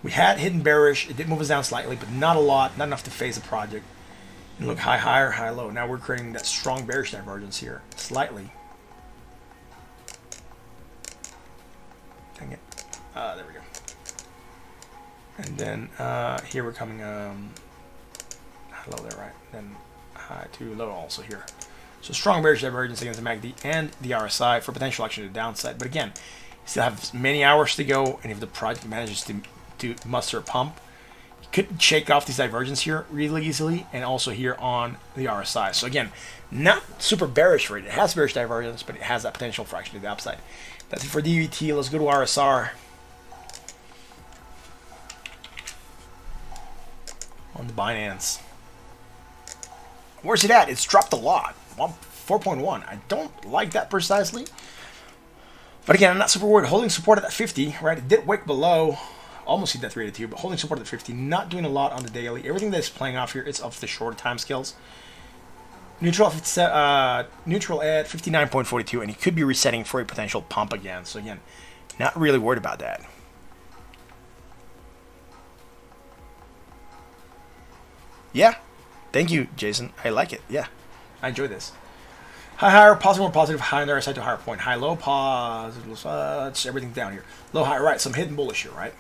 We had hidden bearish. It did move us down slightly, but not a lot. Not enough to phase the project. And look, high, higher, high, low. Now we're creating that strong bearish divergence here. Slightly. Dang it. There we go. And then here we're coming low there, right? Then high to low also here. So strong bearish divergence against the MACD and the RSI for potential action to the downside. But again, you still have many hours to go, and if the project manages to muster a pump, you could shake off these divergence here really easily, and also here on the RSI. So again, not super bearish for it. It has bearish divergence, but it has that potential for action to the upside. That's it for DVT. Let's go to RSR. On the Binance. Where's it at? It's dropped a lot. 4.1. I don't like that precisely. But again, I'm not super worried. Holding support at that 50, right? It did wick below. Almost hit that 382, but holding support at the 50. Not doing a lot on the daily. Everything that's playing off here is off the shorter time scales. Neutral at 59.42, and he could be resetting for a potential pump again. So again, not really worried about that. Yeah. Thank you, Jason. I like it. Yeah. I enjoy this. High, higher, positive, more positive, high on the other side to higher point. High, low, positive, it's everything down here. Low, high, right. Some hidden bullish here, right?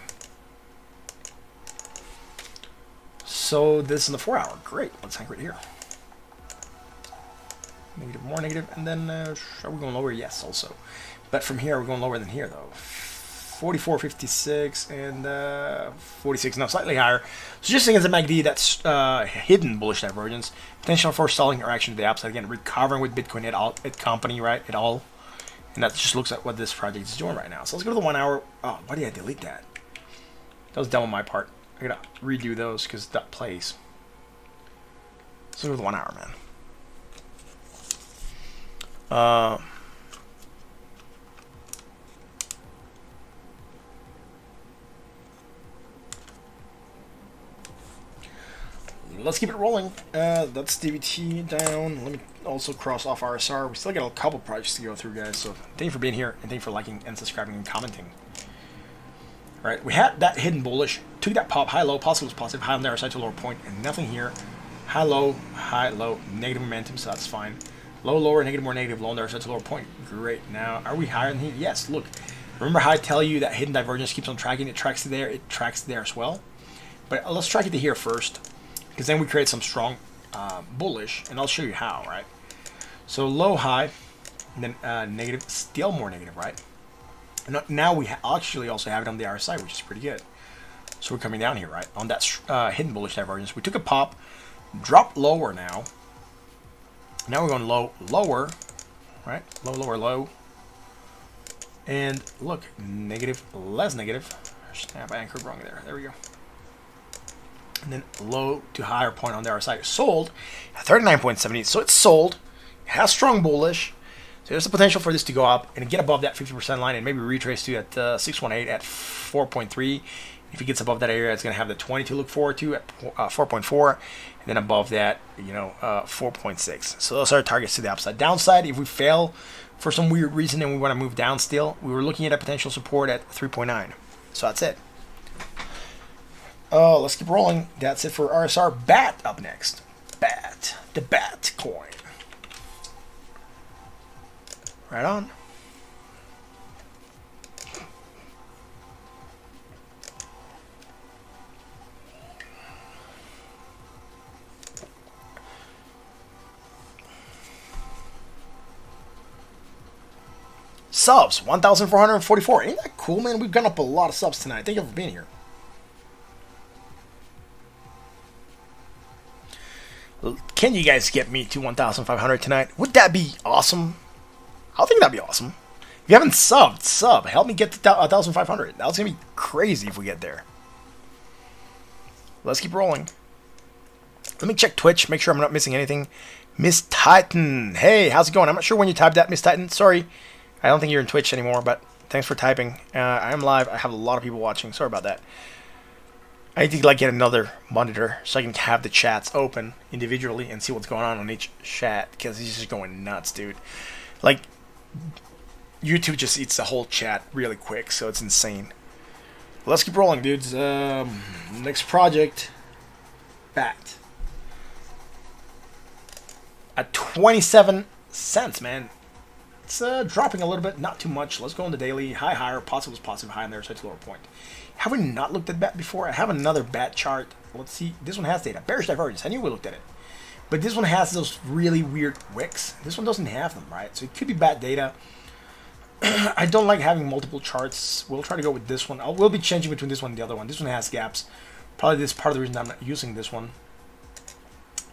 So this is in the 4 hour. Great. Let's hang right here. Negative, more negative, and then are we going lower? Yes, also. But from here, we're going lower than here, though. 44.56 and 46, no, slightly higher. So just against the MACD, that's hidden bullish divergence. Potential for stalling or action to the upside. Again, recovering with Bitcoin at company, right? At all. And that just looks at what this project is doing right now. So let's go to the 1 hour. Oh, why did I delete that? That was dumb on my part. I gotta redo those because that plays. Let's go to the 1 hour, man. Let's keep it rolling. That's DVT down. Let me also cross off RSR. We still got a couple projects to go through, guys. So thank you for being here, and thank you for liking and subscribing and commenting. All right, we had that hidden bullish. Took that pop, high, low, positive, positive, high on the RSI to lower point, and nothing here. High, low, negative momentum, so that's fine. Low, lower, negative, more negative, low on the RSI to lower point. Great. Now, are we higher than here? Yes, look. Remember how I tell you that hidden divergence keeps on tracking? It tracks to there. It tracks there as well. But let's track it to here first, because then we create some strong bullish, and I'll show you how, right? So low, high, and then negative, still more negative, right? And now we actually also have it on the RSI, which is pretty good. So we're coming down here, right? On that hidden bullish divergence. We took a pop, dropped lower now. Now we're going low, lower, right? Low, lower, low. And look, negative, less negative. Snap, I anchored wrong there. There we go. And then low to higher point on the RSI. Sold at 39.70. So it's sold. It has strong bullish. So there's the potential for this to go up and get above that 50% line and maybe retrace to at 618 at 4.3. If it gets above that area, it's going to have the 20 to look forward to at 4.4. And then above that, 4.6. So those are our targets to the upside. Downside, if we fail for some weird reason and we want to move down still, we were looking at a potential support at 3.9. So that's it. Let's keep rolling. That's it for RSR. BAT up next. BAT. The BAT coin. Right on. Subs, 1,444. Ain't that cool, man? We've gone up a lot of subs tonight. Thank you for being here. Can you guys get me to 1,500 tonight? Would that be awesome? I think that'd be awesome. If you haven't subbed, sub. Help me get to 1,500. That's going to be crazy if we get there. Let's keep rolling. Let me check Twitch, make sure I'm not missing anything. Miss Titan. Hey, how's it going? I'm not sure when you typed that, Miss Titan. Sorry. I don't think you're in Twitch anymore, but thanks for typing. I am live. I have a lot of people watching. Sorry about that. I need to get another monitor so I can have the chats open individually and see what's going on each chat, because he's just going nuts, dude. Like, YouTube just eats the whole chat really quick, so it's insane. Let's keep rolling, dudes. Next project, BAT. At 27 cents, man. It's dropping a little bit, not too much. Let's go on the daily. High, higher, positive, high in there, so it's a lower point. Have we not looked at BAT before? I have another BAT chart. Let's see. This one has data. Bearish divergence. I knew we looked at it. But this one has those really weird wicks. This one doesn't have them, right? So it could be BAT data. I don't like having multiple charts. We'll try to go with this one. We'll be changing between this one and the other one. This one has gaps. Probably this is part of the reason I'm not using this one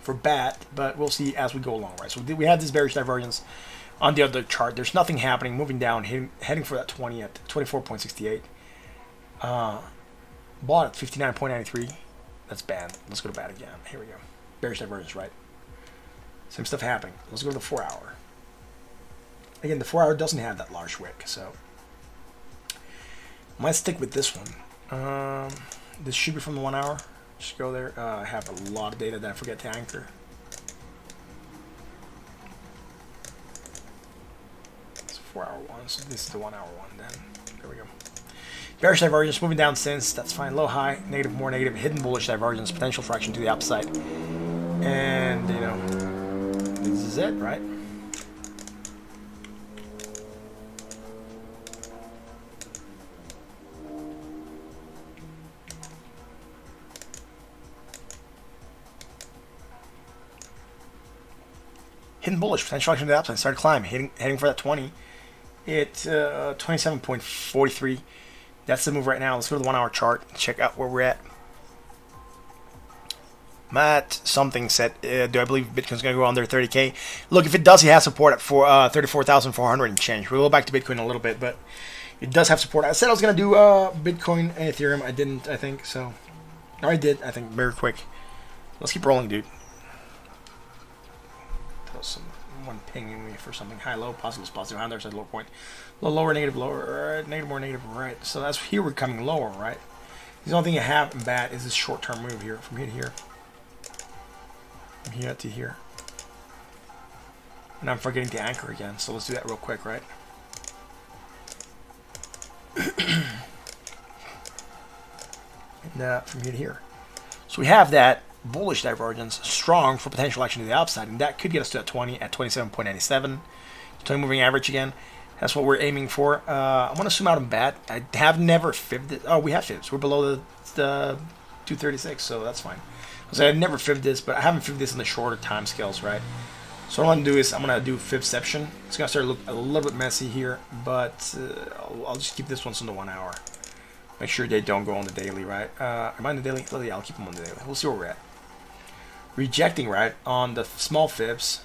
for BAT, but we'll see as we go along, right? So we have this bearish divergence on the other chart. There's nothing happening. Moving down, heading for that 20 at 24.68. Bought at 59.93. That's bad. Let's go to BAT again. Here we go. Bearish divergence, right? Same stuff happening. Let's go to the 4 hour. Again, the 4 hour doesn't have that large wick, so I might stick with this one. This should be from the 1 hour. Just go there. I have a lot of data that I forget to anchor. It's a 4 hour one, so this is the 1 hour one then. There we go. Bearish divergence moving down since. That's fine. Low, high, negative, more negative, hidden bullish divergence, potential fraction to the upside. And, you know, this is it, right? Hidden bullish, potential fraction to the upside. Started climbing, heading for that 20. It's 27.43. That's the move right now. Let's go to the 1 hour chart. Check out where we're at. Matt something said, do I believe Bitcoin's going to go under 30K? Look, if it does, it has support at 34,400 and change. We'll go back to Bitcoin in a little bit, but it does have support. I said I was going to do Bitcoin and Ethereum. I didn't, I think. So, or I did, I think, very quick. Let's keep rolling, dude. Someone pinging me for something. High, low, positive, high. There's a low point. Low, lower, negative, lower, negative, more negative, right. So that's here we're coming lower, right? The only thing I have in BAT is this short-term move here, from here to here. From here to here. And I'm forgetting to anchor again, so let's do that real quick, right? And from here to here. So we have that bullish divergence, strong for potential action to the upside, and that could get us to that 20 at 27.97. 20 moving average again. That's what we're aiming for. I'm going to zoom out and BAT. I have never fibbed it. Oh, we have fibs. We're below the 236, so that's fine. So I've never fibbed this, but I haven't fibbed this in the shorter time scales, right? So what I'm going to do is I'm going to do fibception. It's going to start to look a little bit messy here, but I'll just keep this one on the 1 hour. Make sure they don't go on the daily, right? Am I on the daily? Oh, yeah, I'll keep them on the daily. We'll see where we're at. Rejecting, right, on the small fibs,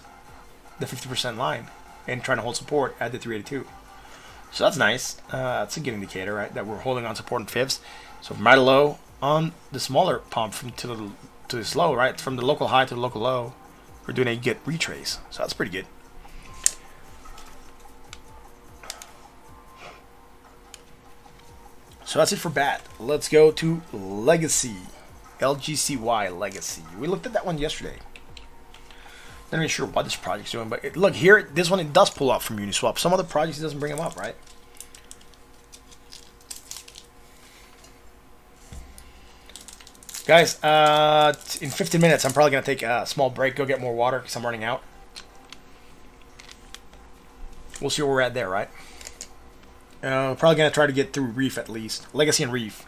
the 50% line, and trying to hold support at the 382. So that's nice. That's a good indicator, right, that we're holding on support and fibs. So from high to low on the smaller pump to this low, right, from the local high to the local low, we're doing a good retrace. So that's pretty good. So that's it for BAT. Let's go to Legacy. LGCY Legacy. We looked at that one yesterday. Not even sure what this project's doing, but look here, this one it does pull up from Uniswap. Some other projects it doesn't bring them up, right? Guys, in 15 minutes, I'm probably going to take a small break, go get more water because I'm running out. We'll see where we're at there, right? Probably going to try to get through Reef at least. Legacy and Reef.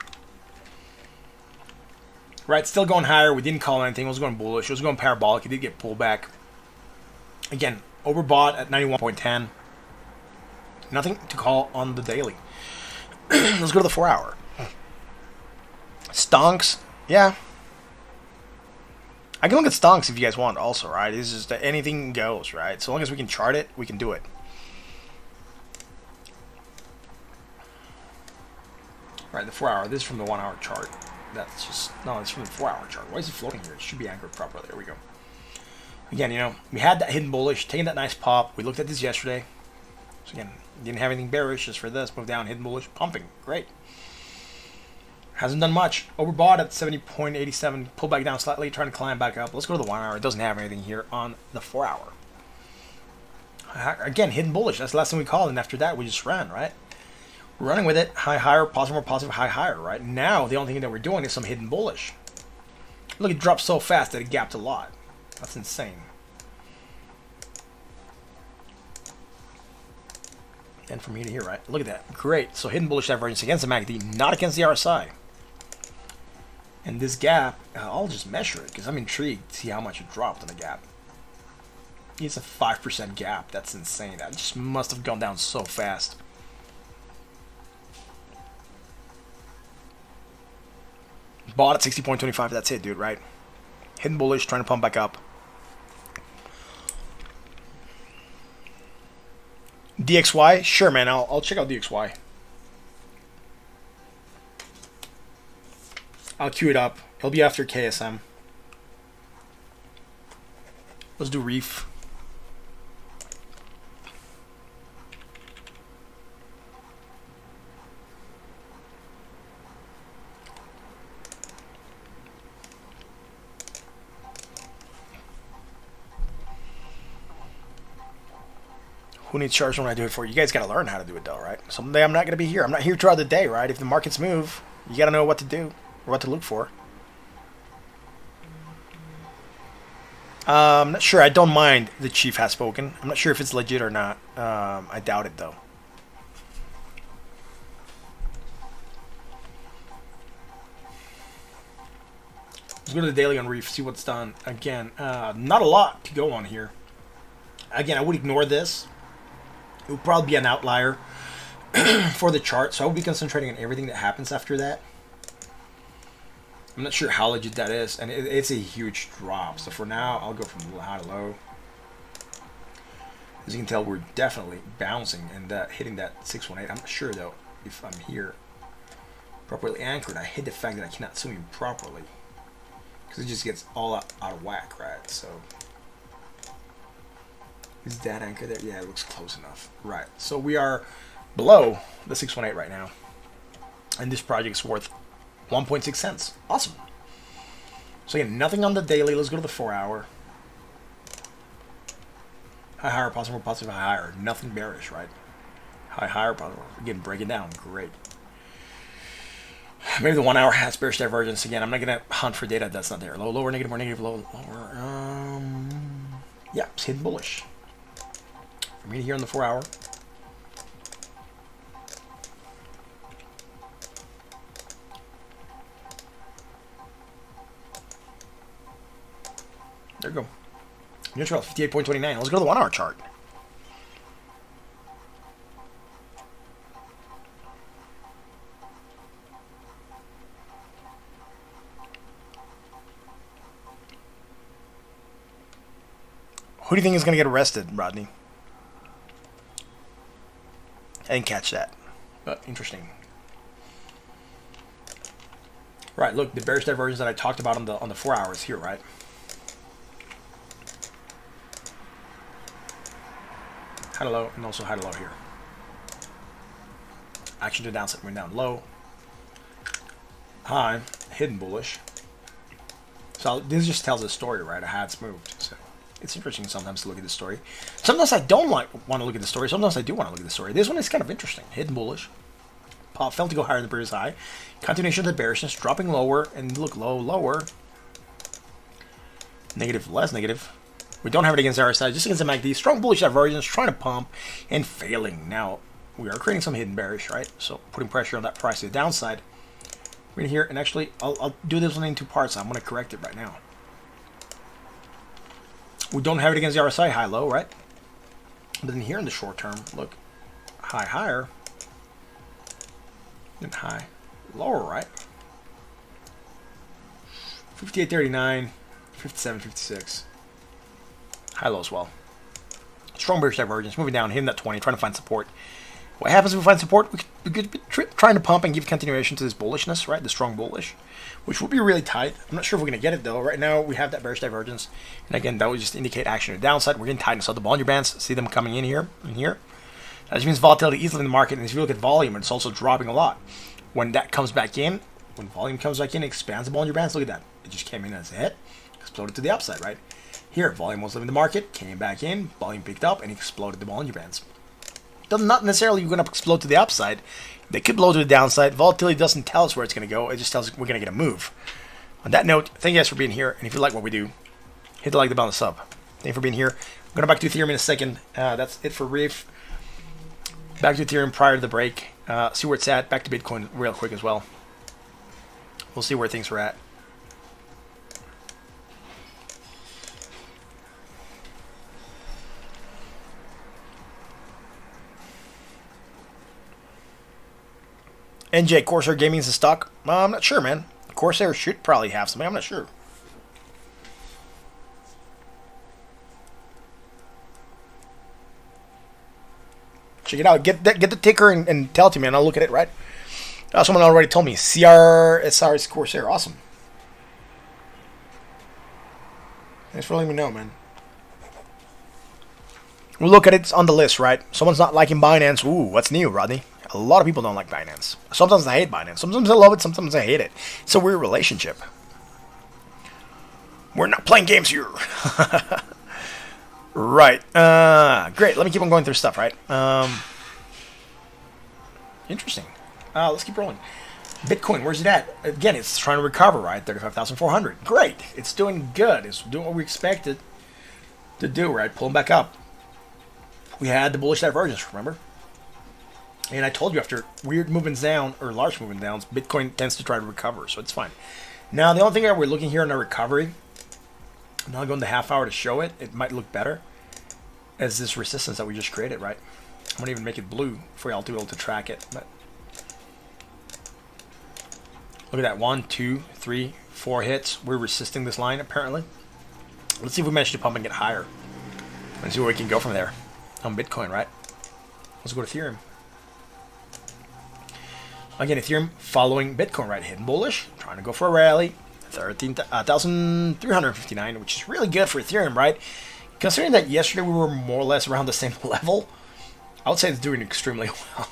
Right, still going higher. We didn't call anything. It was going bullish. It was going parabolic. It did get pulled back. Again, overbought at 91.10. Nothing to call on the daily. Let's go to the 4 hour. Stonks, yeah. I can look at stonks if you guys want also, right? It's just that anything goes, right? So long as we can chart it, we can do it. Right, the 4 hour. This is from the 1 hour chart. That's just, no, it's from the 4 hour chart. Why is it floating here? It should be anchored properly. There we go. Again, you know, we had that hidden bullish, taking that nice pop. We looked at this yesterday. So again, didn't have anything bearish just for this. Move down, hidden bullish, pumping. Great. Hasn't done much. Overbought at 70.87. Pull back down slightly, trying to climb back up. Let's go to the 1 hour. It doesn't have anything here on the 4 hour. Again, hidden bullish. That's the last thing we called. And after that, we just ran, right? We're running with it. High, higher, positive, more positive, high, higher, right? Now, the only thing that we're doing is some hidden bullish. Look, it dropped so fast that it gapped a lot. That's insane. And from here to here, right? Look at that. Great. So hidden bullish divergence against the MACD, not against the RSI. And this gap, I'll just measure it because I'm intrigued to see how much it dropped on the gap. It's a 5% gap. That's insane. That just must have gone down so fast. Bought at 60.25. That's it, dude, right? Hidden bullish, trying to pump back up. DXY? Sure, man. I'll check out DXY. I'll queue it up. It'll be after KSM. Let's do Reef. Who needs charge when I do it for you? You guys got to learn how to do it, though, right? Someday I'm not going to be here. I'm not here throughout the day, right? If the markets move, you got to know what to do or what to look for. I'm not sure. I don't mind the chief has spoken. I'm not sure if it's legit or not. I doubt it, though. Let's go to the daily on Reef, see what's done. Again, not a lot to go on here. Again, I would ignore this. It will probably be an outlier for the chart, so I will be concentrating on everything that happens after that. I'm not sure how legit that is, and it's a huge drop. So for now, I'll go from high to low. As you can tell, we're definitely bouncing and hitting that 618. I'm not sure, though, if I'm here properly anchored. I hate the fact that I cannot zoom in properly because it just gets all out of whack, right? So... is that anchor there? Yeah, it looks close enough. Right. So we are below the 618 right now. And this project is worth 1.6 cents. Awesome. So again, nothing on the daily. Let's go to the 4 hour. High, higher, positive, more positive, high, higher. Nothing bearish, right? High, higher, positive. Again, break it down. Great. Maybe the 1 hour has bearish divergence. Again, I'm not going to hunt for data that's not there. Low, lower, negative, more negative, low, lower. Yeah, it's hidden bullish. From here to here on the 4 hour. There we go. Neutral 58.29. Let's go to the 1 hour chart. Who do you think is going to get arrested, Rodney? I didn't catch that, but interesting. Right, look, the bearish divergence that I talked about on the 4 hours here, right? High to low, and also high to low here. Action to downside, went down low. High, hidden bullish. So this just tells a story, right? How it's moved. So it's interesting sometimes to look at the story. Sometimes I don't want to look at the story. Sometimes I do want to look at the story. This one is kind of interesting. Hidden bullish. Pop fell to go higher than the previous high. Continuation of the bearishness, dropping lower, and look low, lower. Negative, less negative. We don't have it against RSI, just against the MACD. Strong bullish divergence, trying to pump, and failing. Now, we are creating some hidden bearish, right? So, putting pressure on that price to the downside. We're in here, and actually, I'll do this one in two parts. I'm going to correct it right now. We don't have it against the RSI high-low, right? But then here in the short term, look. high higher. And high lower, right? 58.39, 57.56. High low as well. Strong bearish divergence, moving down, hitting that 20, trying to find support. What happens if we find support? We could be trying to pump and give continuation to this bullishness, right? The strong bullish, which would be really tight. I'm not sure if we're going to get it, though. Right now, we have that bearish divergence. And again, that would just indicate action to the downside. We're getting tight. So the Bollinger Bands, see them coming in here and here. That just means volatility easily in the market. And if you look at volume, it's also dropping a lot. When that comes back in, when volume comes back in, it expands the Bollinger Bands. Look at that. It just came in as a hit, exploded to the upside, right? Here, volume was leaving the market, came back in, volume picked up, and exploded the Bollinger Bands. Not necessarily you're going to explode to the upside. They could blow to the downside. Volatility doesn't tell us where it's going to go. It just tells us we're going to get a move. On that note, thank you guys for being here. And if you like what we do, hit the like, the bell, and the sub. Thank you for being here. I'm going back to Ethereum in a second. That's it for Reef. Back to Ethereum prior to the break. See where it's at. Back to Bitcoin real quick as well. We'll see where things are at. NJ, Corsair Gaming is a stock? I'm not sure, man. Corsair should probably have something. I'm not sure. Check it out. Get the ticker and tell it to me, and I'll look at it, right? Someone already told me. CRSR is Corsair. Awesome. Thanks for letting me know, man. We'll look at it on the list, right? Someone's not liking Binance. Ooh, what's new, Rodney? A lot of people don't like Binance. Sometimes I hate Binance. Sometimes I love it. Sometimes I hate it. It's a weird relationship. We're not playing games here. Right. Great. Let me keep on going through stuff, right? Interesting. Let's keep rolling. Bitcoin, where's it at? Again, it's trying to recover, right? 35,400. Great. It's doing good. It's doing what we expected to do, right? Pulling back up. We had the bullish divergence, remember? And I told you after weird movements down, or large movement downs, Bitcoin tends to try to recover, so it's fine. Now, the only thing that we're looking here in our recovery, I'm not going the half hour to show it. It might look better as this resistance that we just created, right? I'm going to even make it blue for y'all to be able to track it. But look at that. 1, 2, 3, 4 hits. We're resisting this line, apparently. Let's see if we manage to pump and get higher. And see where we can go from there on Bitcoin, right? Let's go to Ethereum. Again, Ethereum following Bitcoin, right? Hidden bullish, trying to go for a rally. 13,359, which is really good for Ethereum, right? Considering that yesterday we were more or less around the same level, I would say it's doing extremely well.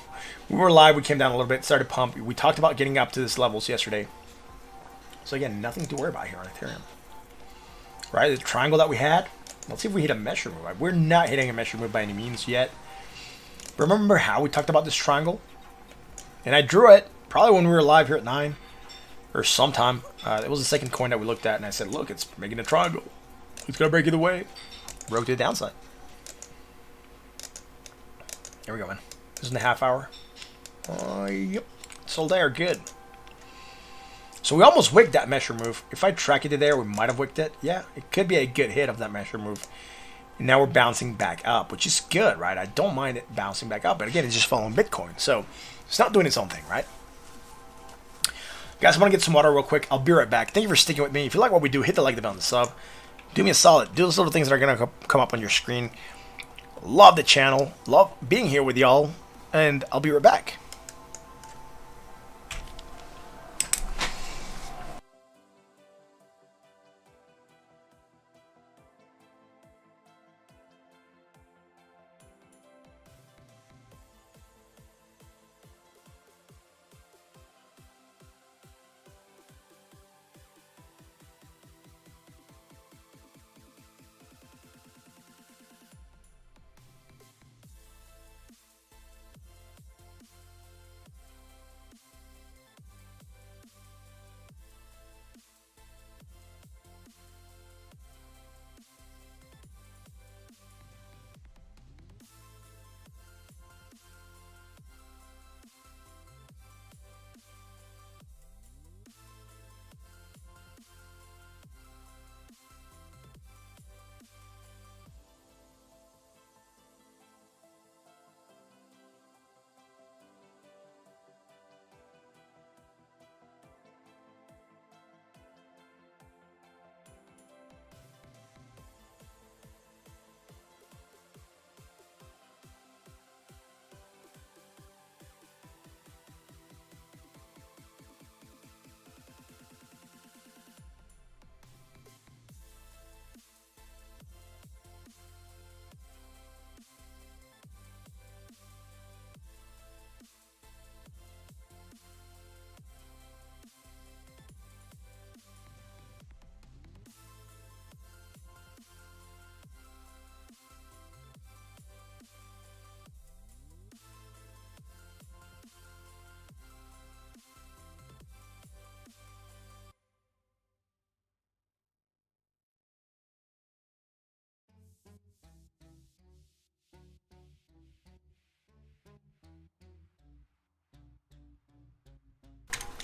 We were live, we came down a little bit, started pump. We talked about getting up to this levels yesterday. So again, nothing to worry about here on Ethereum. Right, the triangle that we had, let's see if we hit a measure move. Right? We're not hitting a measure move by any means yet. Remember how we talked about this triangle? And I drew it probably when we were live here at 9 or sometime. It was the second coin that we looked at, and I said, look, it's making a triangle. It's going to break either way. Broke to the downside. There we go, man. This is in the half hour. Yep. Sold there. Good. So we almost wicked that measure move. If I track it to there, we might have wicked it. Yeah, it could be a good hit of that measure move. And now we're bouncing back up, which is good, right? I don't mind it bouncing back up. But again, it's just following Bitcoin. So it's not doing its own thing, right? Guys, I want to get some water real quick. I'll be right back. Thank you for sticking with me. If you like what we do, hit the like, the bell, and the sub. Do me a solid. Do those little things that are going to come up on your screen. Love the channel. Love being here with y'all. And I'll be right back.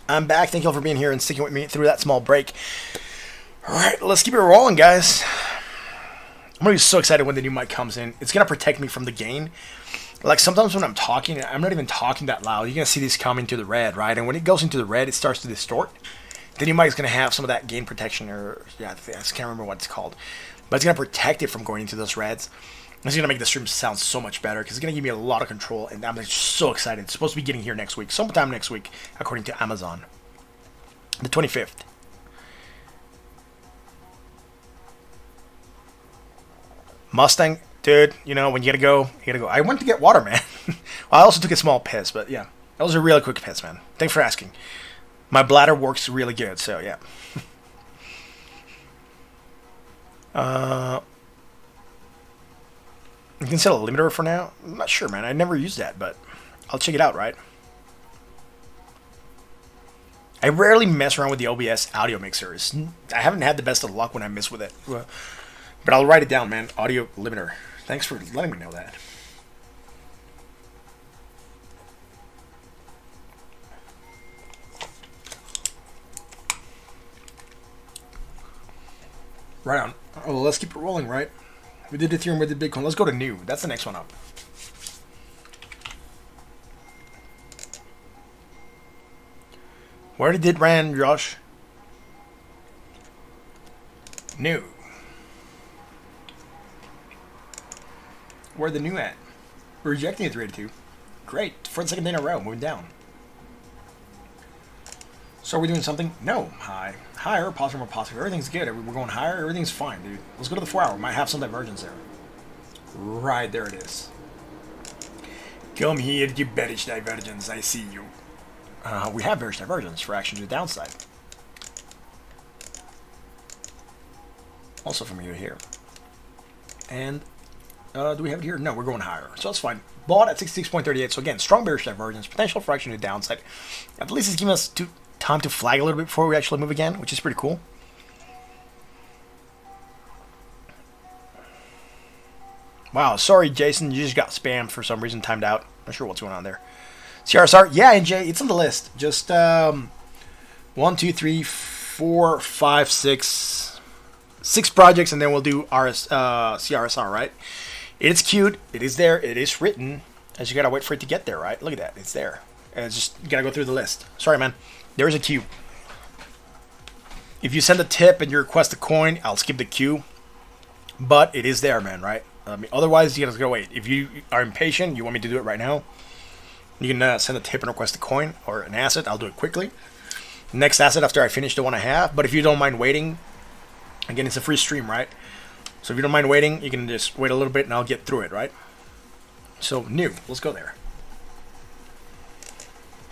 I'm back. Thank you all for being here and sticking with me through that small break. Alright, let's keep it rolling, guys. I'm going to be so excited when the new mic comes in. It's going to protect me from the gain. Like, sometimes when I'm talking, I'm not even talking that loud. You're going to see this come into the red, right? And when it goes into the red, it starts to distort. The new mic is going to have some of that gain protection, or, yeah, I can't remember what it's called. But it's going to protect it from going into those reds. It's going to make the stream sound so much better because it's going to give me a lot of control, and I'm just so excited. It's supposed to be getting here next week, sometime next week, according to Amazon. The 25th. Mustang, dude, you know, when you gotta go, you gotta go. I went to get water, man. Well, I also took a small piss, but yeah. That was a really quick piss, man. Thanks for asking. My bladder works really good, so yeah. You can set a limiter for now? I'm not sure, man. I never used that, but I'll check it out, right? I rarely mess around with the OBS audio mixers. I haven't had the best of luck when I mess with it. But I'll write it down, man. Audio limiter. Thanks for letting me know that. Right on. Oh, well, let's keep it rolling, right? We did Ethereum, we did Bitcoin. Let's go to new. That's the next one up. Where did Ran, Josh? New. Where the new at? We're rejecting it 3-2. Great. For the second day in a row, moving down. So are we doing something? No. High. Higher, positive, more positive. Everything's good. We're going higher. Everything's fine, dude. Let's go to the 4 hour. Might have some divergence there. Right, there it is. Come here, you bearish divergence. I see you. We have bearish divergence for action to the downside. Also from here to here. And do we have it here? No, we're going higher. So that's fine. Bought at 66.38. So again, strong bearish divergence. Potential for action to the downside. At least it's giving us time to flag a little bit before we actually move again, which is pretty cool. Wow, sorry, Jason. You just got spammed for some reason, timed out. Not sure what's going on there. CRSR, yeah, NJ, it's on the list. Just 1, 2, 3, 4, 5, 6 projects, and then we'll do CRSR, right? It's cute. It is there. It is written. As you gotta wait for it to get there, right? Look at that. It's there. And it's just, you gotta go through the list. Sorry, man. There's a queue. If you send a tip and you request a coin, I'll skip the queue. But it is there, man, right? I mean, otherwise, you gotta wait. If you are impatient, you want me to do it right now, you can send a tip and request a coin or an asset. I'll do it quickly. Next asset after I finish the one I have. But if you don't mind waiting, again, it's a free stream, right? So if you don't mind waiting, you can just wait a little bit and I'll get through it, right? So, new. Let's go there.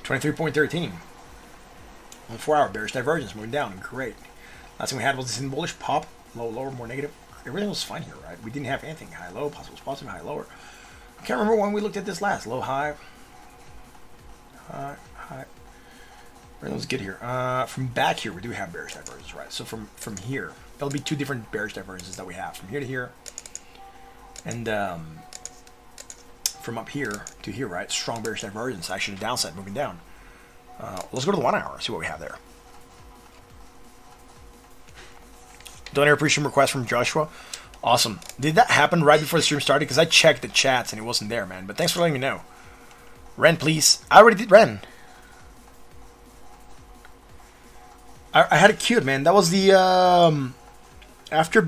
23.13. On 4 hour, bearish divergence, moving down. Great. Last thing we had was this bullish pop. Low, lower, more negative. Everything was fine here, right? We didn't have anything. High, low, positive, high, lower. I can't remember when we looked at this last. Low, high. High. Everything was good here. From back here, we do have bearish divergence, right? So from here, there'll be two different bearish divergences that we have. From here to here. And from up here to here, right? Strong bearish divergence. Actually, the downside moving down. Let's go to the 1 hour. See what we have there. Donor appreciation request from Joshua. Awesome. Did that happen right before the stream started? Because I checked the chats and it wasn't there, man. But thanks for letting me know. Ren, please. I already did Ren. I had it queued, man. That was the after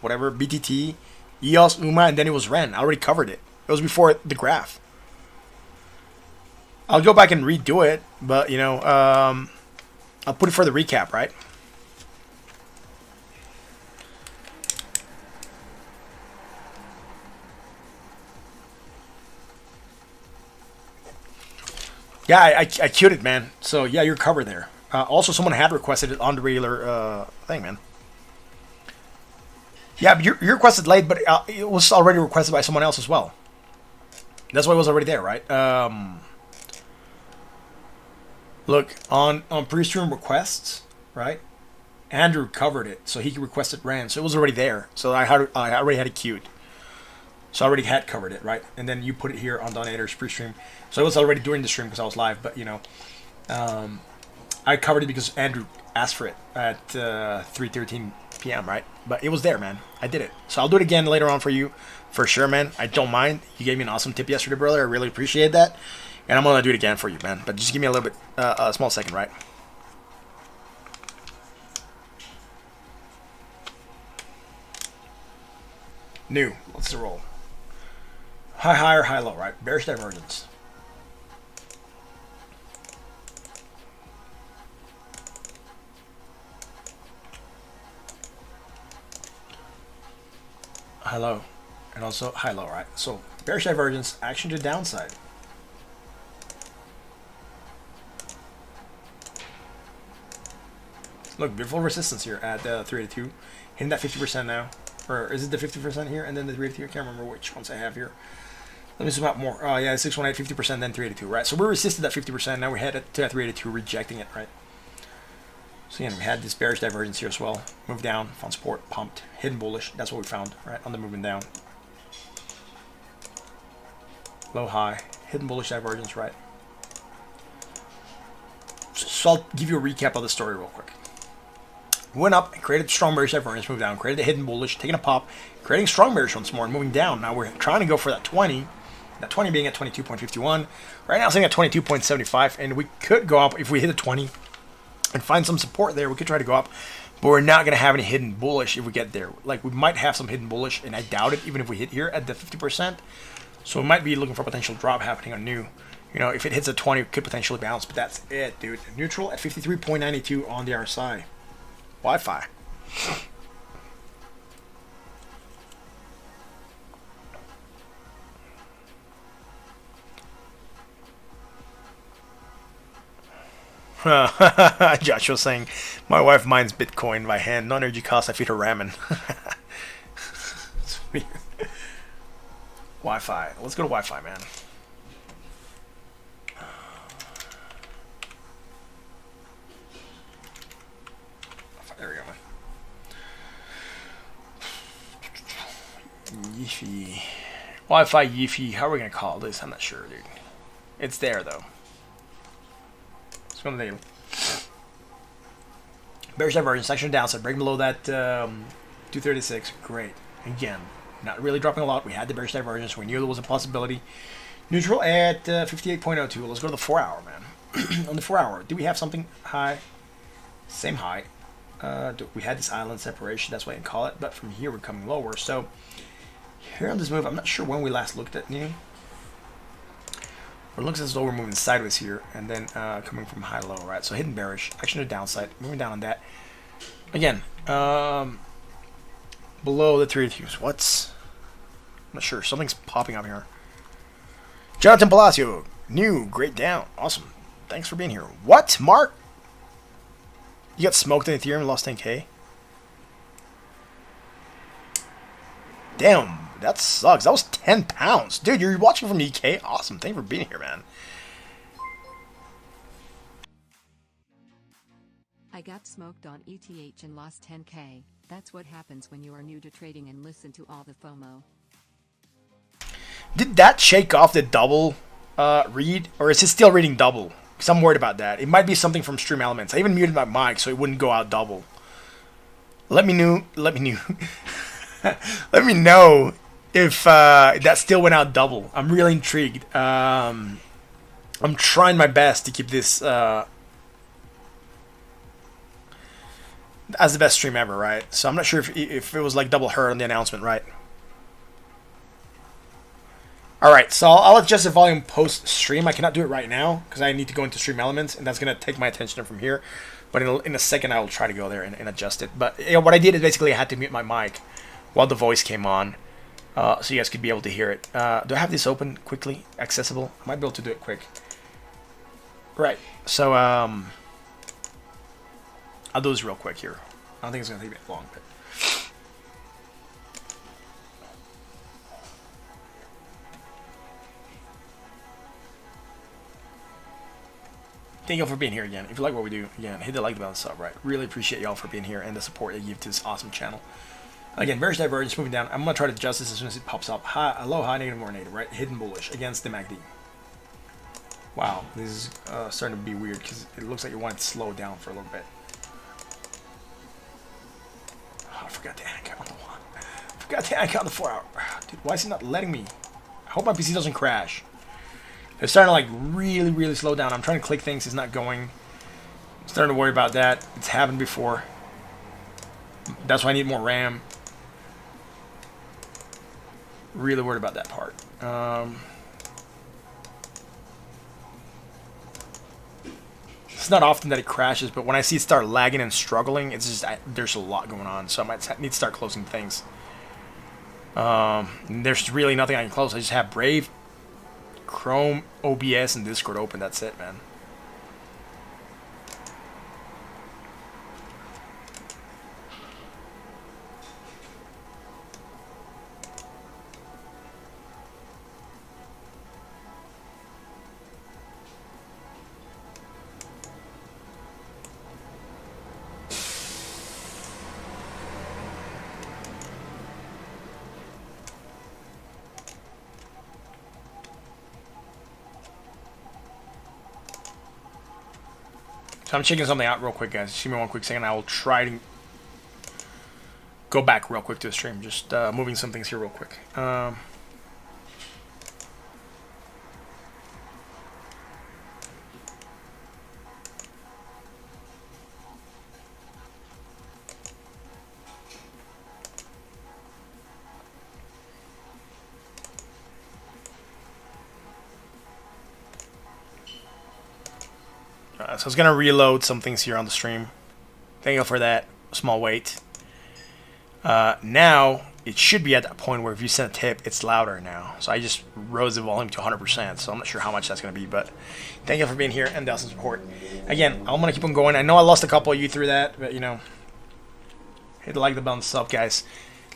whatever BTT, EOS, Yuma, and then it was Ren. I already covered it. It was before the graph. I'll go back and redo it, but you know, I'll put it for the recap, right? Yeah, I queued it, man. So yeah, you're covered there. Also, someone had requested it on the regular thing, man. Yeah, but you requested late, but it was already requested by someone else as well. That's why it was already there, right? Look, on pre-stream requests, right? Andrew covered it, so he requested Ran, so it was already there. So I already had it queued. So I already had covered it, right? And then you put it here on Donator's pre-stream. So it was already during the stream because I was live, but you know, I covered it because Andrew asked for it at 3:13 p.m., right? But it was there, man. I did it. So I'll do it again later on for you, for sure, man. I don't mind. You gave me an awesome tip yesterday, brother. I really appreciate that. And I'm going to do it again for you, man. But just give me a little bit, a small second, right? New. Let's roll. High, high, or high, low, right? Bearish divergence. High, low. And also high, low, right? So bearish divergence, action to downside. Look, beautiful resistance here at 382. Hitting that 50% now. Or is it the 50% here and then the 382? I can't remember which ones I have here. Let me zoom out more. Oh, yeah, 618, 50%, then 382, right? So we resisted that 50%. Now we head to that 382, rejecting it, right? So again, we had this bearish divergence here as well. Moved down, found support, pumped, hidden bullish. That's what we found, right? On the movement down. Low, high, hidden bullish divergence, right? So I'll give you a recap of the story real quick. Went up, created strong bearish divergence, moved down, created a hidden bullish, taking a pop, creating strong bearish once more, and moving down. Now we're trying to go for that 20. That 20 being at 22.51. Right now, sitting at 22.75, and we could go up if we hit a 20 and find some support there. We could try to go up, but we're not going to have any hidden bullish if we get there. Like, we might have some hidden bullish, and I doubt it, even if we hit here at the 50%. So we might be looking for a potential drop happening on new. You know, if it hits a 20, it could potentially bounce, but that's it, dude. Neutral at 53.92 on the RSI. Wi-Fi. Joshua saying, my wife mines Bitcoin by hand. No energy cost, I feed her ramen. It's weird. Wi-Fi. Let's go to Wi-Fi, man. There we go, man. Yiffy. Wi-Fi Yiffy. How are we going to call this? I'm not sure, dude. It's there, though. Let's go to the daily. Bearish divergence, section downside, breaking below that 236. Great. Again, not really dropping a lot. We had the bearish divergence. We knew there was a possibility. Neutral at 58.02. Let's go to the 4 hour, man. On the 4 hour, do we have something high? Same high. We had this island separation. That's what I can call it. But from here, we're coming lower. So here on this move, I'm not sure when we last looked at new. It looks as though we're moving sideways here, and then coming from high-low, right? So hidden bearish, action to downside, moving down on that. Again, below the 382s. What's... I'm not sure. Something's popping up here. Jonathan Palacio, new, great down. Awesome. Thanks for being here. What, Mark? You got smoked in Ethereum and lost 10K? Damn. That sucks. That was 10 pounds. Dude, you're watching from EK? Awesome. Thank you for being here, man. I got smoked on ETH and lost 10K. That's what happens when you are new to trading and listen to all the FOMO. Did that shake off the double read? Or is it still reading double? Because I'm worried about that. It might be something from Stream Elements. I even muted my mic so it wouldn't go out double. Let me know. Let me know if that still went out double. I'm really intrigued. I'm trying my best to keep this as the best stream ever, right? So I'm not sure if it was like double heard on the announcement, right? Alright, so I'll adjust the volume post-stream. I cannot do it right now because I need to go into Stream Elements, and that's going to take my attention from here. But in a second, I will try to go there and adjust it. But you know, what I did is basically I had to mute my mic while the voice came on. So you guys could be able to hear it. Do I have this open quickly, accessible? I might be able to do it quick. Right. So I'll do this real quick here. I don't think it's gonna take me long, but thank y'all for being here again. If you like what we do, again, hit the like button, sub, right? Really appreciate y'all for being here and the support that you give to this awesome channel. Again, bearish divergence moving down. I'm going to try to adjust this as soon as it pops up. High, low, high, negative, more negative, right? Hidden bullish against the MACD. Wow, this is starting to be weird because it looks like you want it to slow down for a little bit. Oh, I forgot to anchor on the one. I forgot to anchor on the 4 hour. Dude, why is it not letting me? I hope my PC doesn't crash. It's starting to like really, really slow down. I'm trying to click things. It's not going. I'm starting to worry about that. It's happened before. That's why I need more RAM. Really worried about that part. It's not often that it crashes, but when I see it start lagging and struggling, it's just there's a lot going on, so I might need to start closing things. There's really nothing I can close. I just have Brave, Chrome, OBS, and Discord open. That's it, man. So I'm checking something out real quick, guys. Just give me one quick second. I will try to go back real quick to the stream. Just moving some things here real quick. So I was going to reload some things here on the stream. Thank you for that. Small wait. Now, it should be at that point where if you send a tip, it's louder now. So I just rose the volume to 100%, so I'm not sure how much that's going to be, but thank you for being here and Delson's support. Again, I'm going to keep on going. I know I lost a couple of you through that, but, you know, hit the like the button, sub, guys.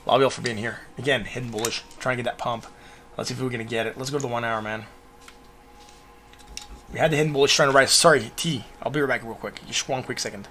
Love you all for being here. Again, hidden bullish, trying to get that pump. Let's see if we're going to get it. Let's go to the 1 hour, man. We had the hidden bullish trying to rise. Sorry, T. I'll be right back real quick. Just one quick second.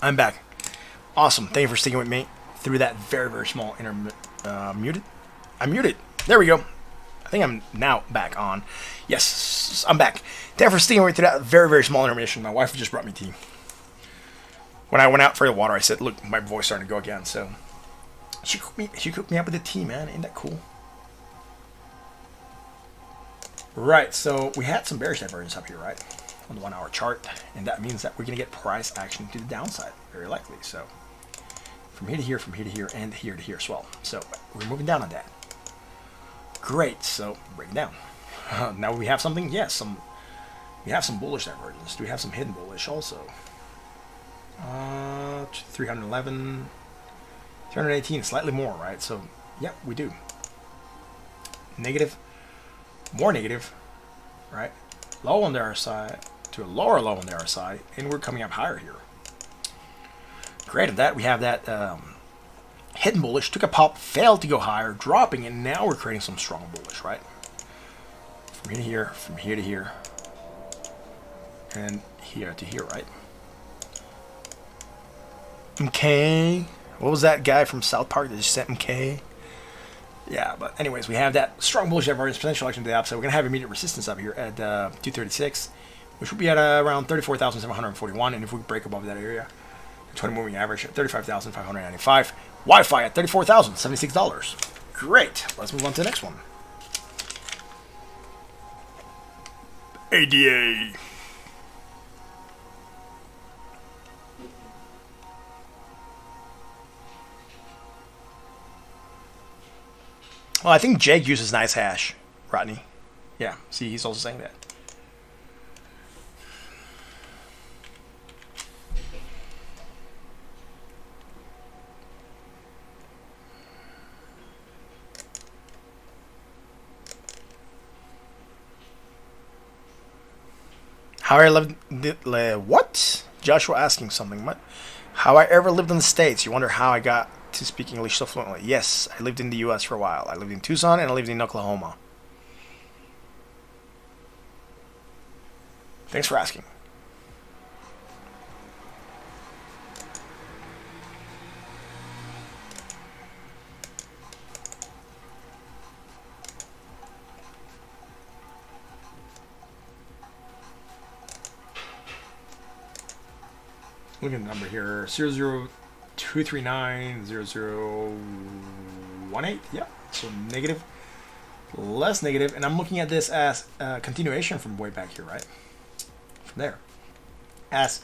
I'm back. Awesome. Thank you for sticking with me through that very, very small muted. I'm muted. There we go. I think I'm now back on. Yes, I'm back. Thank you for sticking with me through that very, very small intermission. My wife just brought me tea. When I went out for the water, I said, look, my voice starting to go again. So she cooked me up with the tea, man. Ain't that cool? Right, so we had some bearish divergence up here, right? On the 1 hour chart. And that means that we're going to get price action to the downside, very likely. So from here to here, and here to here as well. So we're moving down on that. Great, so break it down. Now we have something, yes, we have some bullish divergence. Do we have some hidden bullish also? 311, 318, slightly more, right? So, yeah, we do. Negative, more negative, right? Low on the RSI to a lower low on the RSI, and we're coming up higher here. Great, at that we have that hidden bullish, took a pop, failed to go higher, dropping, and now we're creating some strong bullish, right? From here to here, and here to here, right? MK. What was that guy from South Park that just sent MK? Yeah, but anyways, we have that strong bullish divergence, potential action to the upside. We're going to have immediate resistance up here at 236, which will be at around 34,741, and if we break above that area, 20 moving average at 35,595. Wi-Fi at $34,076. Great. Let's move on to the next one. ADA. Well, I think Jake uses nice hash, Rodney. Yeah, see, he's also saying that. How I love what? Joshua asking something. What? How I ever lived in the States? You wonder how I got to speak English so fluently. Yes, I lived in the U.S. for a while. I lived in Tucson and I lived in Oklahoma. Thanks for asking. Look at the number here, 002390018. Yeah, so negative, less negative, and I'm looking at this as a continuation from way back here, right? From there, as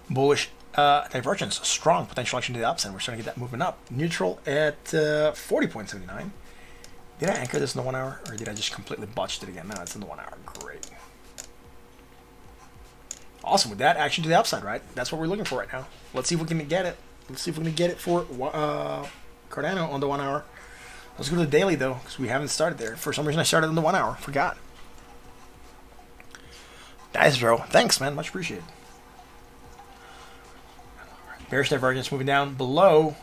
bullish divergence, strong potential action to the upside. We're starting to get that movement up. Neutral at 40.79. Did I anchor this in the 1 hour, or did I just completely botched it again? No, it's in the 1 hour. Great. Awesome. With that, action to the upside, right? That's what we're looking for right now. Let's see if we can get it. Let's see if we can get it for Cardano on the 1 hour. Let's go to the daily, though, because we haven't started there. For some reason, I started on the 1 hour. Forgot. Nice, bro. Thanks, man. Much appreciated. Bearish divergence moving down below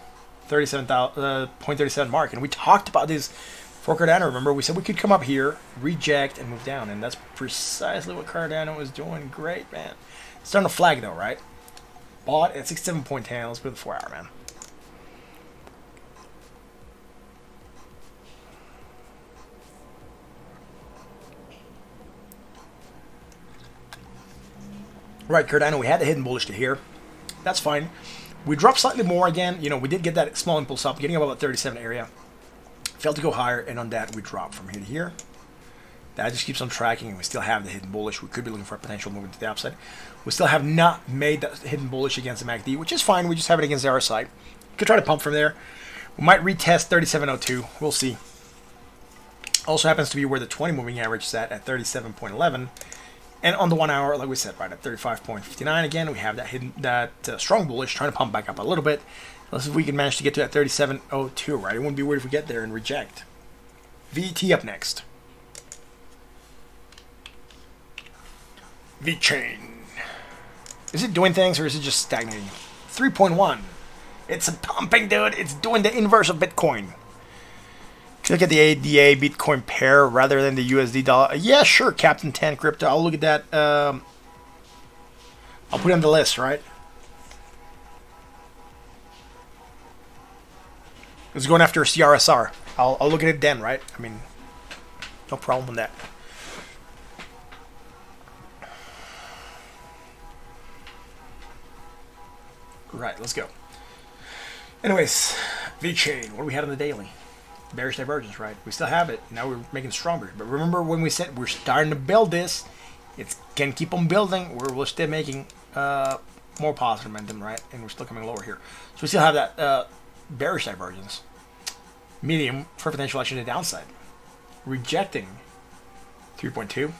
0.37 mark. And we talked about this for Cardano. Remember, we said we could come up here, reject, and move down. And that's precisely what Cardano was doing. Great, man. Starting to flag, though, right? Bought at 67.10. Let's go to the 4 hour, man. Right, Cardano, we had the hidden bullish to here. That's fine. We dropped slightly more again. You know, we did get that small impulse up, getting above that 37 area. Failed to go higher, and on that, we dropped from here to here. That just keeps on tracking, and we still have the hidden bullish. We could be looking for a potential movement to the upside. We still have not made that hidden bullish against the MACD, which is fine. We just have it against the RSI. Could try to pump from there. We might retest 37.02. We'll see. Also happens to be where the 20 moving average is at 37.11. And on the 1 hour, like we said, right at 35.59 again, we have that hidden, strong bullish trying to pump back up a little bit. Let's see if we can manage to get to that 37.02, right? It wouldn't be weird if we get there and reject. VT up next. VChain. Is it doing things or is it just stagnating? 3.1. It's pumping, dude. It's doing the inverse of Bitcoin. Look at the ADA Bitcoin pair rather than the USD dollar. Yeah, sure, Captain 10 Crypto. I'll look at that. I'll put it on the list, right? It's going after CRSR. I'll look at it then, right? I mean, no problem with that. Right, let's go. Anyways, VChain. What do we had on the daily? Bearish divergence, right? We still have it. Now we're making it stronger. But remember when we said we're starting to build this, it can keep on building. We're still making more positive momentum, right? And we're still coming lower here. So we still have that bearish divergence. Medium for potential action to the downside. Rejecting 3.2.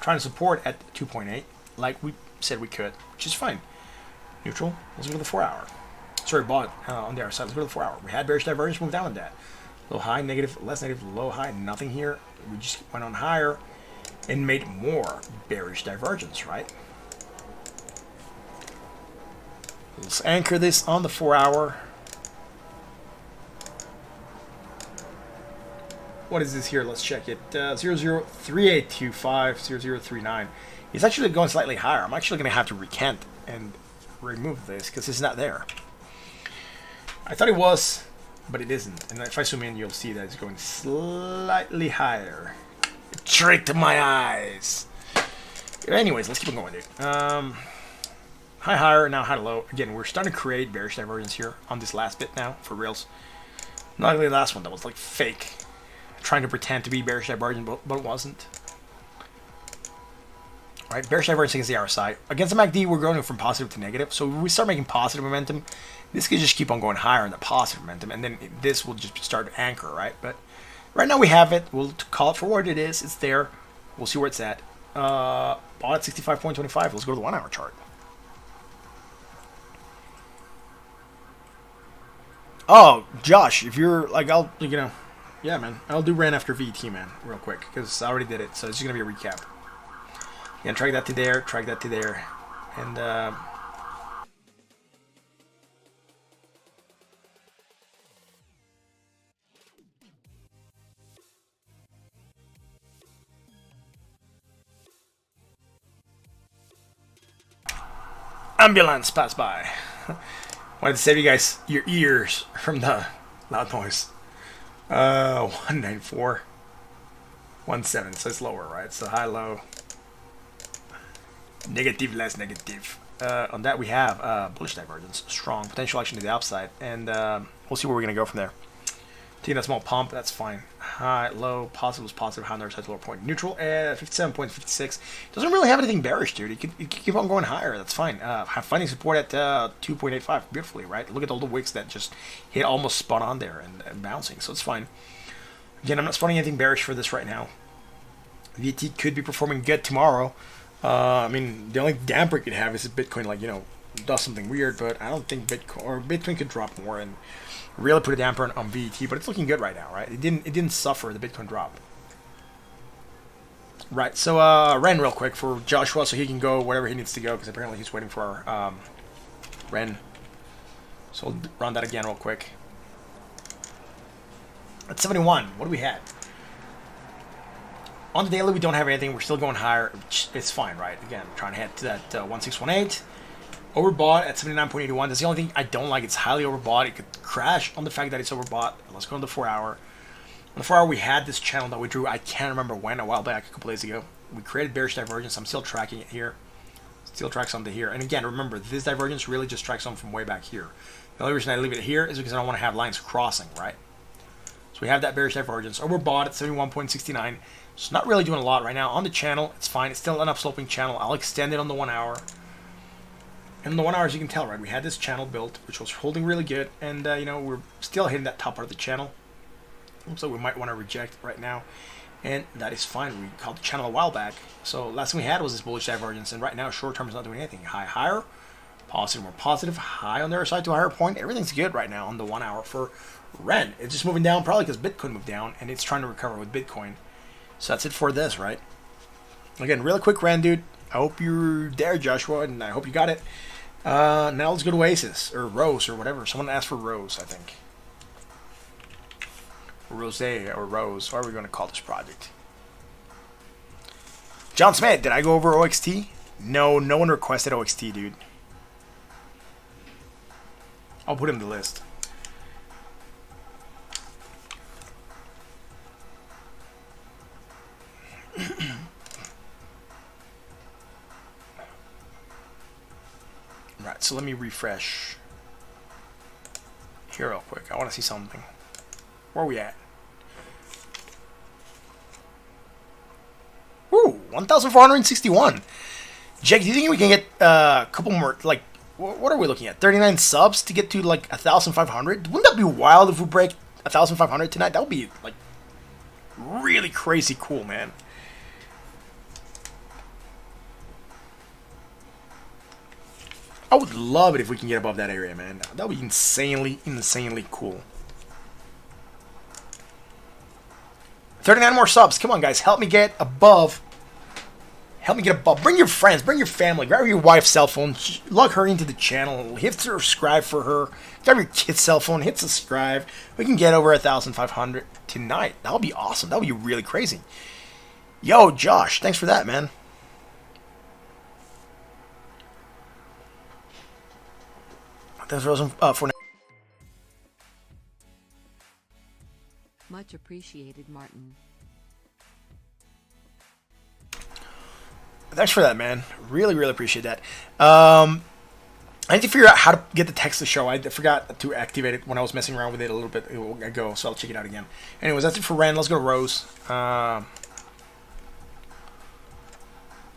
Trying to support at 2.8 like we said we could, which is fine. Neutral. Let's go to the 4 hour. Sorry, bought on the other side. Let's go to the 4 hour. We had bearish divergence, moved down with that. Low, high, negative, less negative, low, high, nothing here. We just went on higher and made more bearish divergence, right? Let's anchor this on the 4 hour. What is this here? Let's check it. 003825, 0039. It's actually going slightly higher. I'm actually going to have to recant and remove this because it's not there. I thought it was, but it isn't. And if I zoom in, you'll see that it's going slightly higher. It tricked my eyes. Anyways, let's keep on going, dude. High, higher, now high to low. Again, we're starting to create bearish divergence here on this last bit now, for reals. Not like the last one, that was like fake. Trying to pretend to be bearish divergence, but it wasn't. Alright, bearish divergence against the RSI. Against the MACD, we're going from positive to negative. So when we start making positive momentum, this could just keep on going higher in the positive momentum, and then this will just start to anchor, right? But right now we have it. We'll call it for what it is. It's there. We'll see where it's at. Bought at 65.25. Let's go to the 1 hour chart. Oh, Josh, if you're like, yeah, man, I'll do ran after VT, man, real quick, because I already did it, so it's just gonna be a recap. Yeah, track that to there, and ambulance passed by. Wanted to save you guys your ears from the loud noise. 194. 17, so it's lower, right? So high, low. Negative, less negative. On that we have bullish divergence, strong potential action to the upside, and we'll see where we're gonna go from there. Taking a small pump, that's fine. High, low, positive was positive, high on the other side, lower point. Neutral at 57.56. Doesn't really have anything bearish, dude. It could keep on going higher. That's fine. Finding support at 2.85 beautifully, right? Look at all the wicks that just hit almost spot on there and bouncing, so it's fine. Again, I'm not spotting anything bearish for this right now. VT could be performing good tomorrow. I mean, the only damper it could have is if Bitcoin, like, you know, does something weird, but I don't think Bitcoin could drop more and really put a damper on VT, but it's looking good right now, right? It didn't suffer the Bitcoin drop. Right, so Ren real quick for Joshua so he can go wherever he needs to go, because apparently he's waiting for our Ren. So we'll run that again real quick. At 71, what do we have? On the daily, we don't have anything. We're still going higher. It's fine, right? Again, trying to head to that 1618. Overbought at 79.81. That's the only thing I don't like. It's highly overbought. It could crash on the fact that it's overbought. Let's go on the 4 hour. On the 4 hour, we had this channel that we drew. I can't remember when, a while back, a couple days ago. We created bearish divergence. I'm still tracking it here. Still tracks on to here. And again, remember, this divergence really just tracks on from way back here. The only reason I leave it here is because I don't want to have lines crossing, right? So we have that bearish divergence. Overbought at 71.69. It's not really doing a lot right now. On the channel, it's fine. It's still an upsloping channel. I'll extend it on the 1 hour. And on the 1 hour, as you can tell, right, we had this channel built, which was holding really good. And, you know, we're still hitting that top part of the channel. So we might want to reject right now. And that is fine. We called the channel a while back. So last thing we had was this bullish divergence. And right now, short term is not doing anything. High, higher. Positive, more positive. High on the other side to a higher point. Everything's good right now on the 1 hour for Ren. It's just moving down probably because Bitcoin moved down. And it's trying to recover with Bitcoin. So that's it for this, right? Again, really quick Ren, dude. I hope you're there, Joshua, and I hope you got it. Now let's go to Oasis, or Rose, or whatever. Someone asked for Rose, I think. Rose, or Rose. What are we going to call this project? John Smith, did I go over OXT? No, no one requested OXT, dude. I'll put him in the list. Right, so let me refresh here real quick. I want to see something. Where are we at? Ooh, 1,461. Jake, do you think we can get a couple more, like, what are we looking at? 39 subs to get to, like, 1,500? Wouldn't that be wild if we break 1,500 tonight? That would be, like, really crazy cool, man. I would love it if we can get above that area, man. That would be insanely, insanely cool. 39 more subs. Come on, guys. Help me get above. Help me get above. Bring your friends. Bring your family. Grab your wife's cell phone. Log her into the channel. Hit subscribe for her. Grab your kid's cell phone. Hit subscribe. We can get over 1,500 tonight. That would be awesome. That would be really crazy. Yo, Josh. Thanks for that, man. Thanks for Much appreciated, Martin. Thanks for that, man. Really, really appreciate that. I need to figure out how to get the text to show. I forgot to activate it when I was messing around with it a little bit ago, so I'll check it out again. Anyways, that's it for Ren. Let's go to Rose.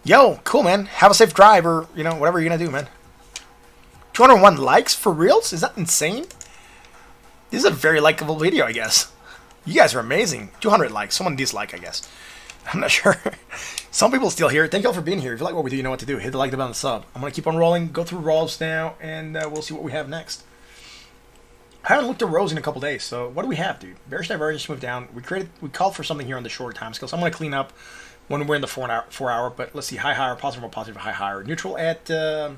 Yo, cool, man. Have a safe drive, or, you know, whatever you're going to do, man. 201 likes for reals? Is that insane? This is a very likable video, I guess. You guys are amazing. 200 likes. Someone dislike, I guess. I'm not sure. Some people still here. Thank you all for being here. If you like what we do, you know what to do. Hit the like button and sub. I'm going to keep on rolling. Go through rolls now, and we'll see what we have next. I haven't looked at Rose in a couple days, so what do we have, dude? Bearish divergence moved down. We called for something here on the short time scale, so I'm going to clean up when we're in the 4 hour, but let's see. High, higher, positive, more positive, high, higher. Neutral at... bought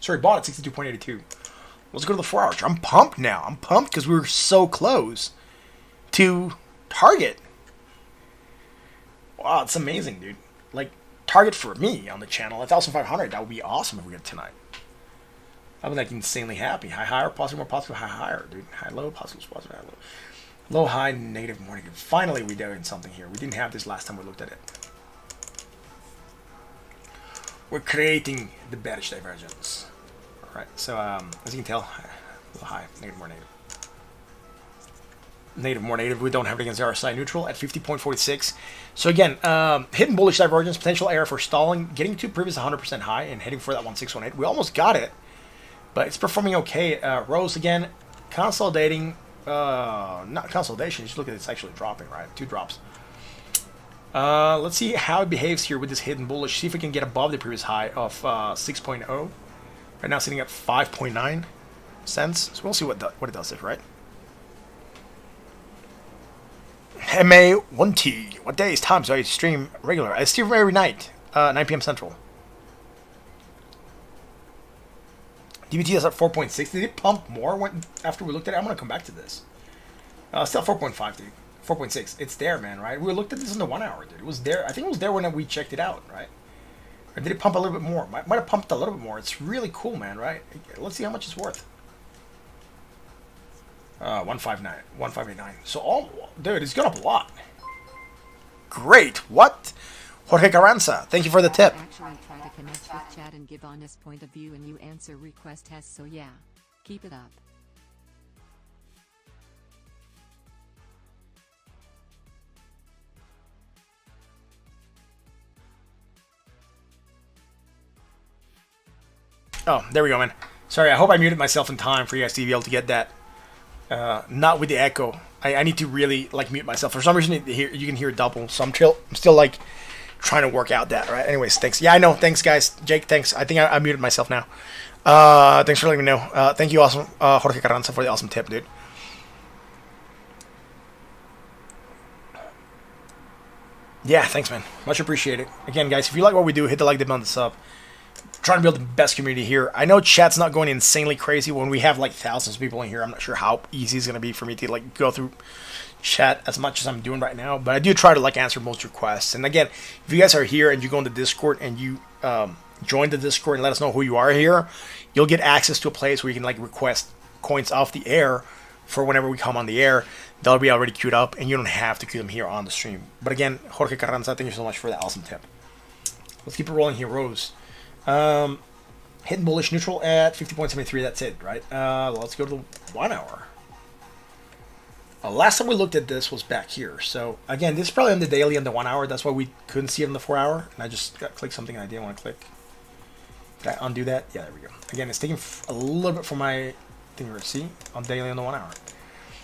at 62.82. Let's go to the 4 hour. I'm pumped now. I'm pumped because we were so close to target. Wow, it's amazing, dude. Like, target for me on the channel, 1,500. That would be awesome if we get it tonight. I'm like insanely happy. High, higher, positive, more positive, high, higher, dude. High, low, positive, positive, high, low. Low, high, negative, more negative. Finally, we're doing something here. We didn't have this last time we looked at it. We're creating the bearish divergence. All right, so as you can tell, a little high, negative, more negative. Negative, more negative. We don't have it against RSI neutral at 50.46. So again, hidden bullish divergence, potential area for stalling, getting to previous 100% high and heading for that 1618. We almost got it, but it's performing okay. Rose again, consolidating. Not consolidation. Just look at it, it's actually dropping, right? 2 drops. Let's see how it behaves here with this hidden bullish. See if we can get above the previous high of 6.0. Right now sitting at 5.9 cents. So we'll see what it does it, right? MA1T. What days, times do I stream regular? I stream every night, 9 p.m. Central. DBT is at 4.6. Did it pump more after we looked at it? I'm going to come back to this. Still 4.5, dude. 4.6. It's there, man, right? We looked at this in the 1 hour, dude. It was there. I think it was there when we checked it out, right? Or did it pump a little bit more? Might have pumped a little bit more. It's really cool, man, right? Let's see how much it's worth. 159, 1589. So, dude, it's gone up a lot. Great. What? Jorge Carranza, thank you for the tip. Actually try to connect with chat and give honest point of view and you answer request tests, so yeah. Keep it up. Oh, there we go, man. Sorry, I hope I muted myself in time for you guys to be able to get that. Not with the echo. I need to really like mute myself. For some reason, you can hear it double. So I'm still like trying to work out that, right? Anyways, thanks. Yeah, I know. Thanks, guys. Jake, thanks. I think I muted myself now. Thanks for letting me know. Thank you, awesome Jorge Carranza, for the awesome tip, dude. Yeah, thanks, man. Much appreciated. Again, guys, if you like what we do, hit the like button on the sub. Trying to build the best community here. I know chat's not going insanely crazy when we have like thousands of people in here. I'm not sure how easy it's going to be for me to like go through chat as much as I'm doing right now, but I do try to like answer most requests. And again, if you guys are here and you go into Discord and you join the Discord and let us know who you are here, you'll get access to a place where you can like request coins off the air for whenever we come on the air. They'll be already queued up and you don't have to queue them here on the stream. But again, Jorge Carranza, thank you so much for that awesome tip. Let's keep it rolling here, Rose. Hidden bullish neutral at 50.73. That's it, right? Let's go to the 1 hour. Last time we looked at this was back here. So again, this is probably on the daily and the 1 hour. That's why we couldn't see it on the 4 hour. And I just clicked something I didn't want to click. Did I undo that? Yeah, there we go. Again, it's taking a little bit for my thing to see on daily and the 1 hour.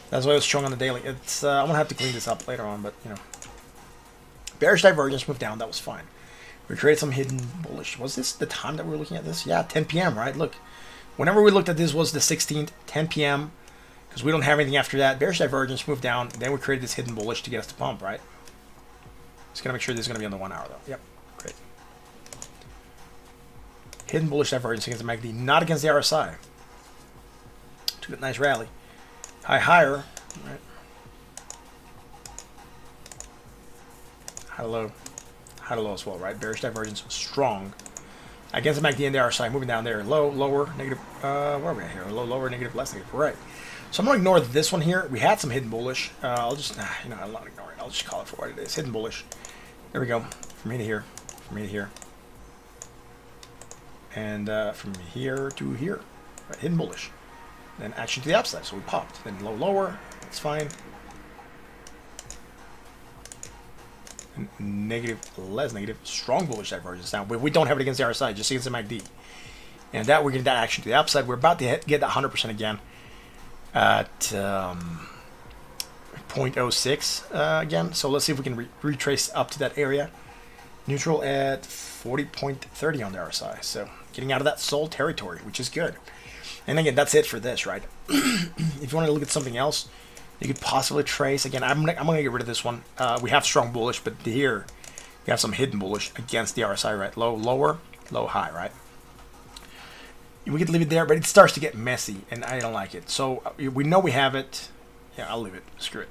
That's why it was showing on the daily. It's I'm gonna have to clean this up later on, but you know, bearish divergence moved down. That was fine. We created some hidden bullish. Was this the time that we were looking at this? Yeah, 10 p.m., right? Look, whenever we looked at this was the 16th, 10 p.m., because we don't have anything after that. Bearish divergence moved down. Then we created this hidden bullish to get us to pump, right? Just going to make sure this is going to be on the 1 hour, though. Yep, great. Hidden bullish divergence against the MACD, not against the RSI. Took a nice rally. High higher, right? High low. High to low as well, right? Bearish divergence strong against the MACD and the RSI, moving down there. Low, lower, negative. Where are we at here? Low, lower, negative, less negative. Right. So I'm gonna ignore this one here. We had some hidden bullish. I'll just, you know, I'll not ignore it. I'll just call it for what it is. Hidden bullish. There we go. From here to here. From here to here. And from here to here. Right. Hidden bullish. Then action to the upside. So we popped. Then low, lower. That's fine. Negative, less negative, strong bullish divergence. Now, we don't have it against the RSI, just against the MACD. And that we're getting that action to the upside. We're about to get that 100% again at 0.06 again. So let's see if we can retrace up to that area. Neutral at 40.30 on the RSI. So getting out of that sold territory, which is good. And again, that's it for this, right? If you want to look at something else, you could possibly trace. Again, I'm gonna get rid of this one. We have strong bullish, but here you have some hidden bullish against the RSI, right? Low, lower, low, high, right? We could leave it there, but it starts to get messy, and I don't like it. So we know we have it. Yeah, I'll leave it. Screw it.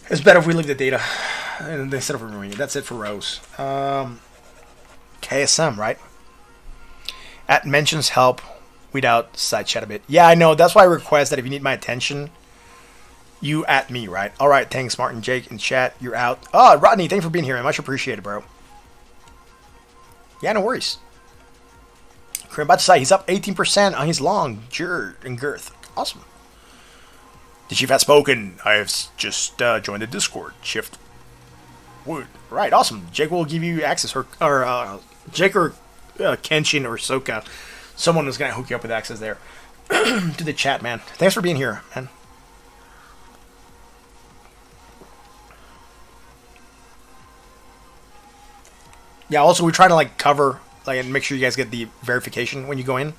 It's better if we leave the data instead of removing it. That's it for Rose. KSM, right? At mentions help weed out side chat a bit. Yeah, I know. That's why I request that if you need my attention, you at me, right? All right, thanks, Martin, Jake, in chat. You're out. Oh, Rodney, thanks for being here. I much appreciated, bro. Yeah, no worries. I'm about to say he's up 18% on his long and girth. Awesome. The chief has spoken. I have just joined the Discord. Shift wood. Right, awesome. Jake will give you access, or Jake or Kenshin or Soka. Someone is gonna hook you up with access there to the chat, man. Thanks for being here, man. Yeah. Also, we try to like cover and make sure you guys get the verification when you go in.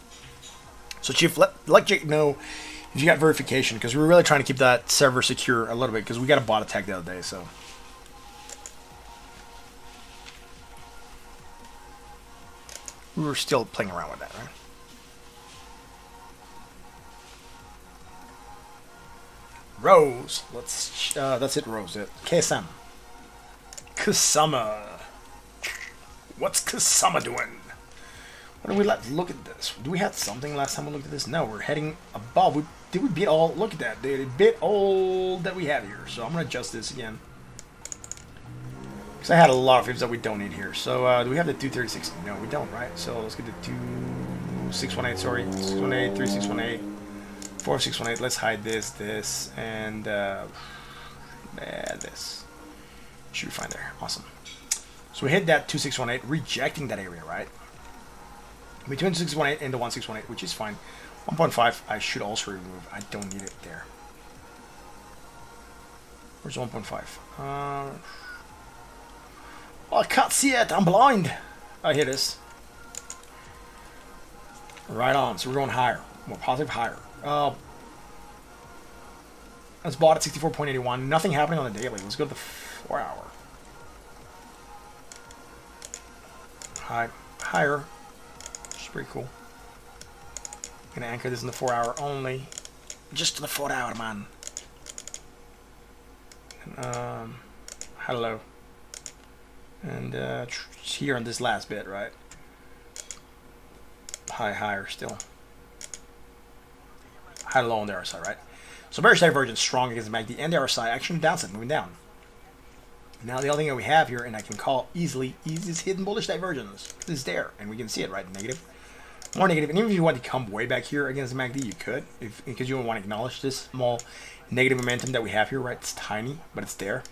So, Chief, let Jake know if you got verification, because we're really trying to keep that server secure a little bit, because we got a bot attack the other day, so. We were still playing around with that, right? Rose. That's it, Rose. KSM. Kusama. What's Kusama doing? What do we look at this? Do we have something last time we looked at this? No, we're heading above. Did we beat all? Look at that. They bit all that we have here. So I'm going to adjust this again. Because I had a lot of things that we don't need here. So do we have the 236? No, we don't, right? So let's get the 2618, sorry. 618, 3618, 4618. Let's hide this, and this. Should be fine there. Awesome. So we hit that 2618, rejecting that area, right? Between 2618 and the 1618, which is fine. 1.5, I should also remove. I don't need it there. Where's 1.5? Oh, I can't see it. I'm blind. Oh, here it is. Right on. So we're going higher. More positive, higher. Let's bought at 64.81. Nothing happening on the daily. Let's go to the 4 hour. Higher. Which is pretty cool. Gonna anchor this in the 4 hour only. Just to the 4 hour, man. And, hello. And here on this last bit, right? Higher still. High low on the RSI, right? So bearish divergence strong against the MACD and the RSI. Action downside, moving down. Now the only thing that we have here, and I can call easily, is hidden bullish divergence. It's there, and we can see it, right? Negative. More negative. And even if you want to come way back here against the MACD, you could. Because you don't want to acknowledge this small negative momentum that we have here, right? It's tiny, but it's there.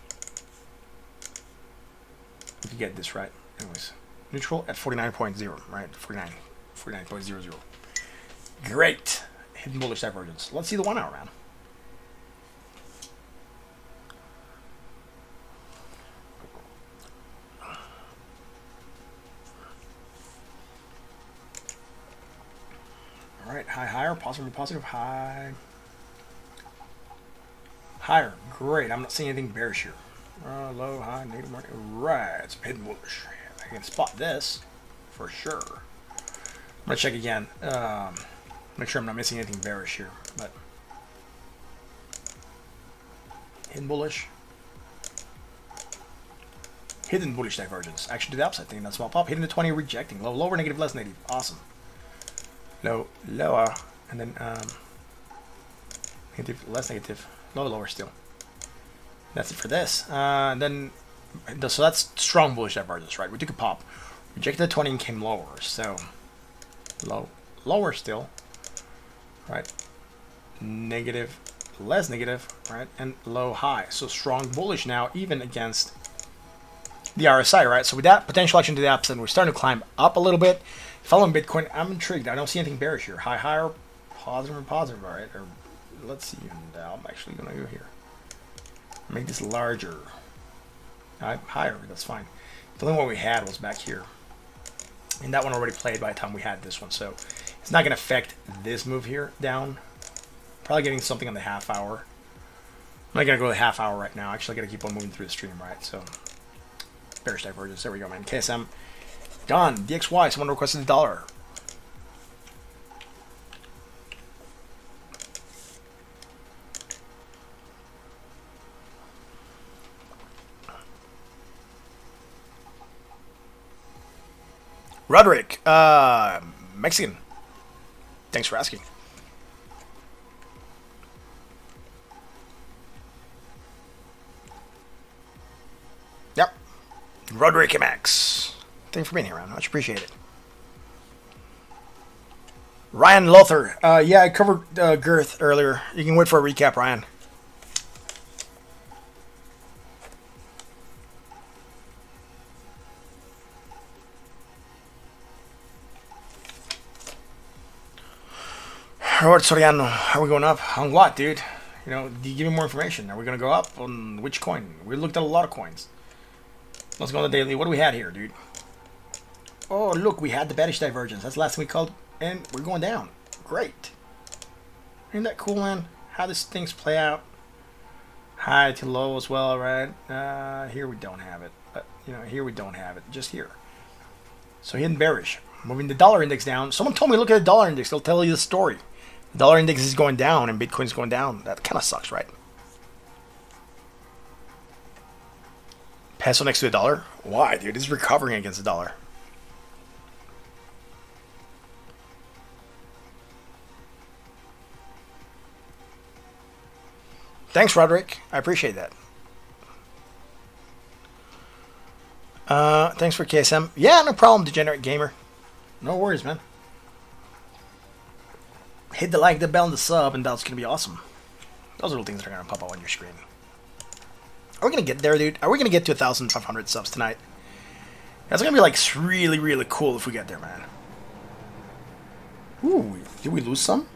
We can get this right. Anyways, neutral at 49.0, right? 49.00. Great. Hidden bullish divergence. Let's see the 1 hour, man. All right, higher, positive, high. Higher, great. I'm not seeing anything bearish here. Low, high, negative market. Right, it's hidden bullish. I can spot this for sure. I'm gonna check again. Make sure I'm not missing anything bearish here. But hidden bullish. Hidden bullish divergence. Action to the upside thing. That small pop. Hitting the 20, rejecting. Low, lower, negative, less negative. Awesome. Low, lower, and then negative, less negative. Low, lower still. That's it for this. So that's strong bullish divergence, right? We took a pop, rejected the 20 and came lower. So low, lower still, right? Negative, less negative, right? And low, high. So strong bullish now, even against the RSI, right? So with that potential action to the upside, we're starting to climb up a little bit. Following Bitcoin, I'm intrigued. I don't see anything bearish here. Higher, positive, all right? Or let's see. And I'm actually gonna go here. Make this larger. Higher, that's fine. The only one we had was back here. And that one already played by the time we had this one. So it's not going to affect this move here down. Probably getting something on the half hour. I'm not going to go to the half hour right now. Actually, I got to keep on moving through the stream, right? So bearish divergence. There we go, man. KSM. Done. DXY. Someone requested $1. Roderick, Mexican. Thanks for asking. Yep. Roderick MX. Thanks for being here, man. Much appreciated. Ryan Lothar. Yeah, I covered Girth earlier. You can wait for a recap, Ryan. Robert Soriano, are we going up? On what, dude? You know, do you give me more information? Are we going to go up on which coin? We looked at a lot of coins. Let's go on the daily. What do we had here, dude? Oh, look, we had the bearish divergence. That's the last thing we called, and we're going down. Great. Isn't that cool, man? How these things play out. High to low as well, right? Here we don't have it. But, you know, here we don't have it. Just here. So hidden bearish. Moving the dollar index down. Someone told me look at the dollar index. They'll tell you the story. The dollar index is going down and Bitcoin's going down. That kind of sucks, right? Peso next to the dollar? Why, dude? It's recovering against the dollar. Thanks, Roderick. I appreciate that. Thanks for KSM. Yeah, no problem, Degenerate Gamer. No worries, man. Hit the like, the bell, and the sub, and that's going to be awesome. Those are little things that are going to pop up on your screen. Are we going to get there, dude? Are we going to get to 1,500 subs tonight? That's going to be, like, really, really cool if we get there, man. Ooh, did we lose some?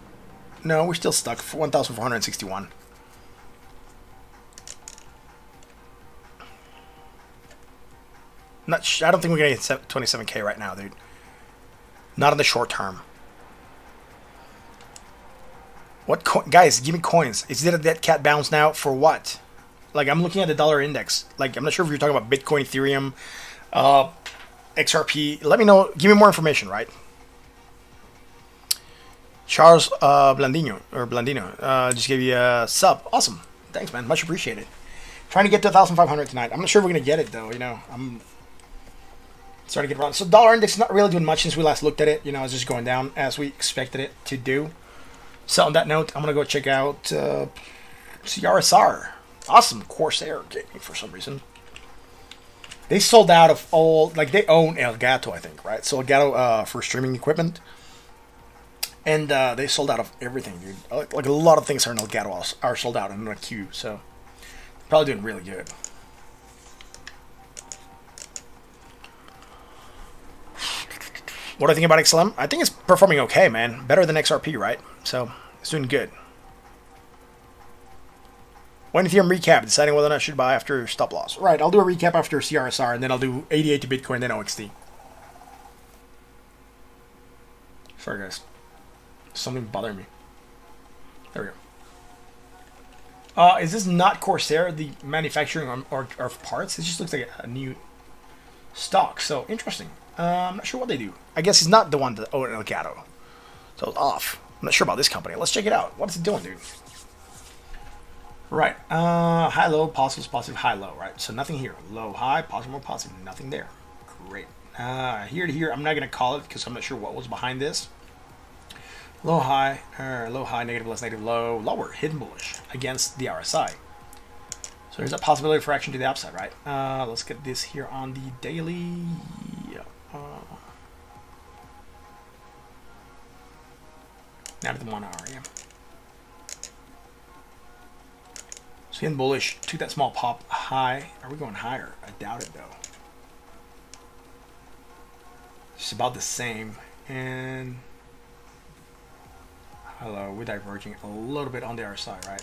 No, we're still stuck for 1,461. I don't think we're going to get 27k right now, dude. Not in the short term. What guys, give me coins. Is it a dead cat bounce now for what? Like, I'm looking at the dollar index. Like, I'm not sure if you're talking about Bitcoin, Ethereum, XRP. Let me know. Give me more information, right? Charles Blandino just gave you a sub. Awesome. Thanks, man. Much appreciated. Trying to get to 1,500 tonight. I'm not sure if we're going to get it, though. You know, I'm starting to get around. So dollar index not really doing much since we last looked at it. You know, it's just going down as we expected it to do. So on that note, I'm going to go check out CRSR. Awesome. Corsair Gaming for some reason. They sold out of all, like they own Elgato, I think, right? So Elgato for streaming equipment. And they sold out of everything, dude. Like a lot of things are in Elgato are sold out in a queue. So probably doing really good. What do I think about XLM? I think it's performing okay, man. Better than XRP, right? So, it's doing good. When Ethereum recap, deciding whether or not I should buy after stop loss. Right, I'll do a recap after CRSR, and then I'll do 88 to Bitcoin, then OXT. Sorry, guys. Something bothering me. There we go. Is this not Corsair, the manufacturing or parts? It just looks like a new stock. So, interesting. I'm not sure what they do. I guess it's not the one that owned Elgato. So it's off. I'm not sure about this company. Let's check it out. What is it doing, dude? Right. High, low, positive, positive, high, low, right? So nothing here. Low, high, positive, more positive. Nothing there. Great. Here to here, I'm not going to call it because I'm not sure what was behind this. Low, high, negative, less, negative, low, lower, hidden bullish against the RSI. So there's a possibility for action to the upside, right? Let's get this here on the daily. Not the 1 hour, yeah. So hidden bullish, took that small pop high. Are we going higher? I doubt it, though. It's about the same. And hello, we're diverging a little bit on the RSI, right?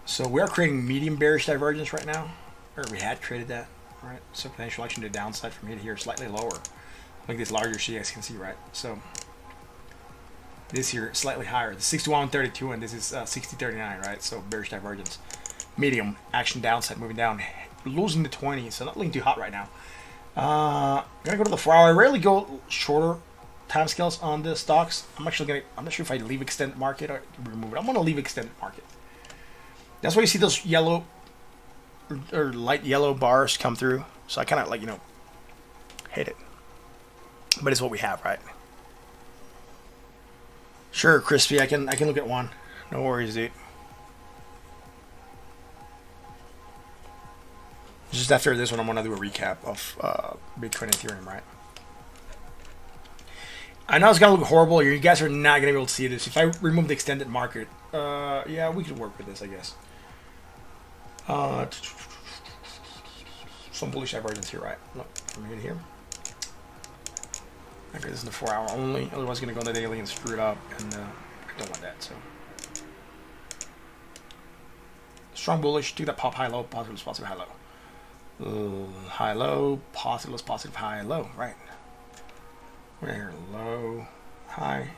So we're creating medium bearish divergence right now, or we had created that, right? So potential action to the downside from here to here, slightly lower. Make this larger so you guys can see, right? So this here slightly higher. The 61.32 and this is 60.39, right? So bearish divergence, medium action downside, moving down, losing the 20. So not looking too hot right now. I'm gonna go to the 4 hour. I rarely go shorter timescales on the stocks. I'm not sure if I leave extended market or remove it. I'm gonna leave extended market. That's why you see those yellow or light yellow bars come through. So I kind of like, you know, hate it. But it's what we have, right? Sure, Crispy. I can look at one. No worries, dude. Just after this one, I'm gonna do a recap of Bitcoin and Ethereum, right? I know it's gonna look horrible. You guys are not gonna be able to see this. If I remove the extended market, yeah, we could work with this, I guess. Some bullish divergence here, right? Look, from here to here. Okay, this is the 4 hour only. Otherwise, it's gonna go on the daily and screw it up, and I don't want that. So, strong bullish. Do that pop high low, positive, positive, high low. High low, positive, positive, high low, right? We're here, low, high,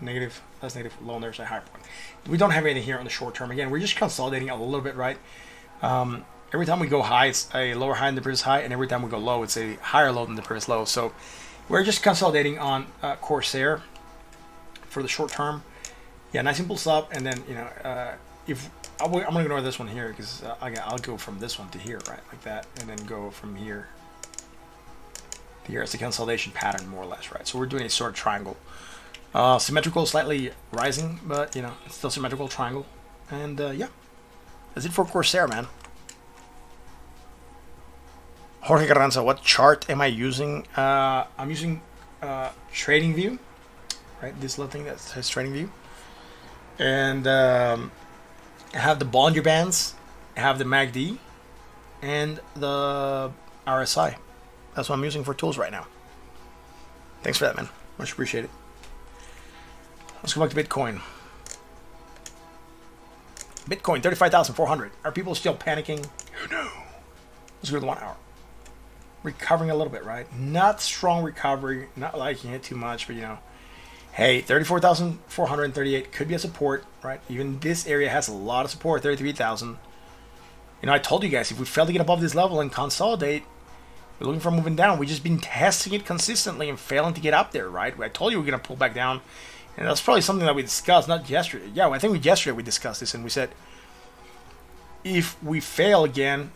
negative, less negative, low, and there's a high point. We don't have anything here on the short term. Again, we're just consolidating a little bit, right? Every time we go high, it's a lower high than the previous high, and every time we go low, it's a higher low than the previous low. So we're just consolidating on Corsair for the short term. Yeah, nice impulse up, and then, you know, if I'm going to ignore this one here because I'll go from this one to here, right, like that, and then go from here to here. It's a consolidation pattern, more or less, right? So we're doing a sort of triangle. Symmetrical, slightly rising, but, you know, it's still symmetrical triangle. And, yeah, that's it for Corsair, man. Jorge Carranza, what chart am I using? I'm using TradingView, right? This little thing that says TradingView. And I have the Bollinger Bands, I have the MACD, and the RSI. That's what I'm using for tools right now. Thanks for that, man. Much appreciated. Let's go back to Bitcoin. Bitcoin, 35,400. Are people still panicking? No. Let's go to the 1 hour. Recovering a little bit, right? Not strong recovery. Not liking it too much, but, you know. Hey, 34,438 could be a support, right? Even this area has a lot of support, 33,000. You know, I told you guys, if we fail to get above this level and consolidate, we're looking for moving down. We've just been testing it consistently and failing to get up there, right? I told you we're going to pull back down. And that's probably something that we discussed, not yesterday. Yeah, I think yesterday we discussed this, and we said, if we fail again,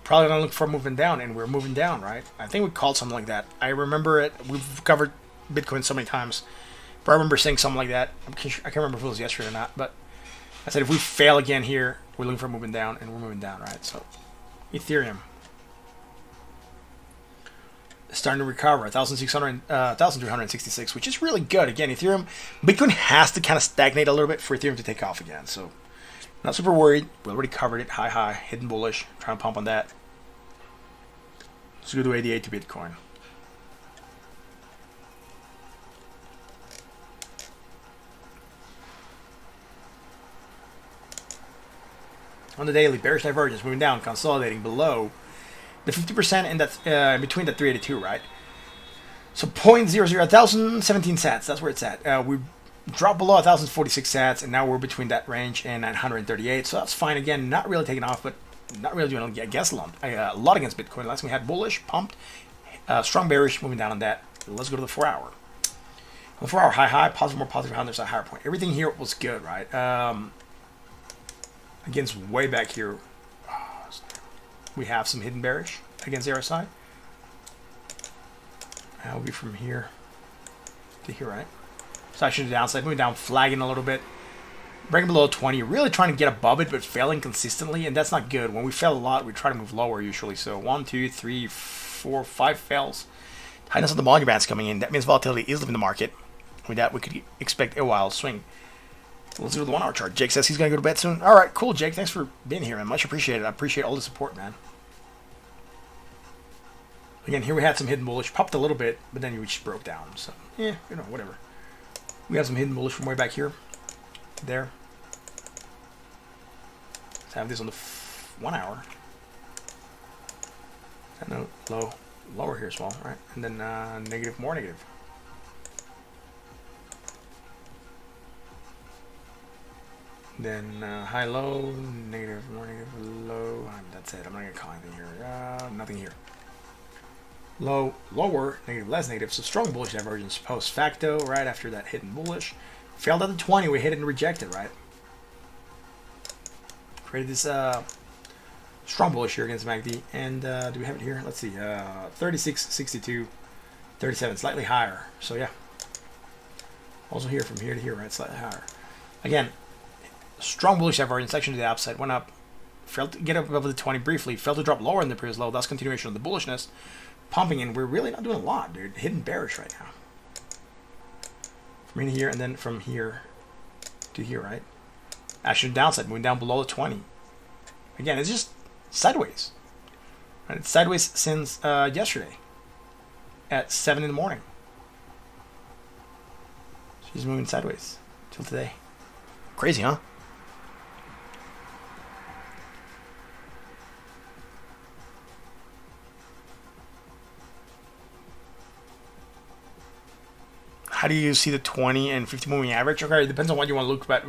probably going to look for moving down, and we're moving down, right? I think we called something like that. I remember it. We've covered Bitcoin so many times. But I remember saying something like that. I can't remember if it was yesterday or not, but I said if we fail again here, we're looking for moving down, and we're moving down, right? So, Ethereum starting to recover, 1,366, which is really good. Again, Ethereum, Bitcoin has to kind of stagnate a little bit for Ethereum to take off again. So, not super worried. We already covered it. High, hidden bullish. Trying to pump on that. Let's go to ATH to Bitcoin. On the daily, bearish divergence, moving down, consolidating below the 50% in that between the 382, right? So 0.00, 1,017 sats, that's where it's at. We dropped below 1,046 sats, and now we're between that range and 938. So that's fine. Again, not really taking off, but not really doing a lot against Bitcoin. Last time we had bullish, pumped, strong bearish, moving down on that. Let's go to the 4 hour. On the 4 hour, high, positive, more positive, high, there's a higher point. Everything here was good, right? Against way back here, we have some hidden bearish against the RSI. That'll be from here to here, right? So actually the downside, moving down, flagging a little bit, breaking below 20, really trying to get above it, but failing consistently, and that's not good. When we fail a lot, we try to move lower usually. So 1, 2, 3, 4, 5 fails. Tightness of the Bollinger Bands coming in. That means volatility is leaving the market. With that, we could expect a wild swing. Let's do the 1 hour chart. Jake says he's going to go to bed soon. All right, cool, Jake. Thanks for being here, man. Much appreciated. I appreciate all the support, man. Again, here we had some hidden bullish. Popped a little bit, but then we just broke down. So, yeah, you know, whatever. We have some hidden bullish from way back here. There. Let's have this on the 1 hour. No, lower here as well, right? And then negative, more negative. Then high, low, negative, more negative, low. That's it. I'm not going to call anything here. Nothing here. Low, lower, negative, less negative. So strong bullish divergence post facto, right after that hidden bullish. Failed at the 20. We hit it and rejected, right? Created this strong bullish here against MACD. And do we have it here? Let's see. 36, 62, 37. Slightly higher. So yeah. Also here, from here to here, right? Slightly higher. Again, strong bullish divergence. Section to the upside. Went up. Failed to get up above the 20 briefly. Failed to drop lower in the previous low. That's continuation of the bullishness. Pumping in. We're really not doing a lot, dude. Hidden bearish right now. From here and then from here to here, right? Action downside. Moving down below the 20. Again, it's just sideways. Right? It's sideways since yesterday at 7 in the morning. She's moving sideways till today. Crazy, huh? How do you see the 20 and 50 moving average? Okay, it depends on what you want to look at.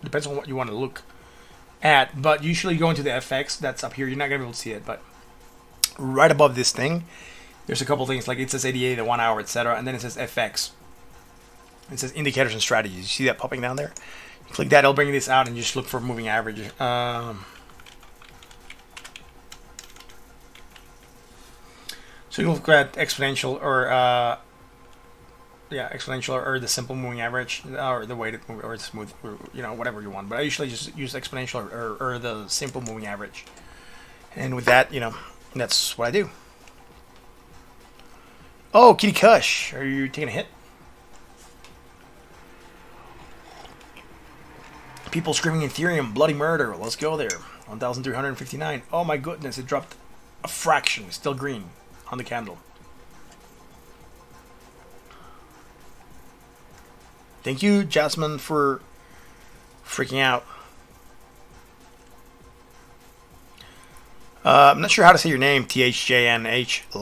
Depends on what you want to look at. But usually go into the FX that's up here. You're not gonna be able to see it, but right above this thing, there's a couple things like it says 88, the 1 hour, etc., and then it says FX. It says indicators and strategies. You see that popping down there? You click that, it'll bring this out, and you just look for moving averages. So you can look at exponential or exponential or the simple moving average, or the weighted or the smooth, or, whatever you want. But I usually just use exponential or the simple moving average. And with that, that's what I do. Oh, Kitty Kush, are you taking a hit? People screaming Ethereum, bloody murder. Let's go there. 1,359. Oh my goodness, it dropped a fraction. Still green on the candle. Thank you, Jasmine, for freaking out. I'm not sure how to say your name. THJNH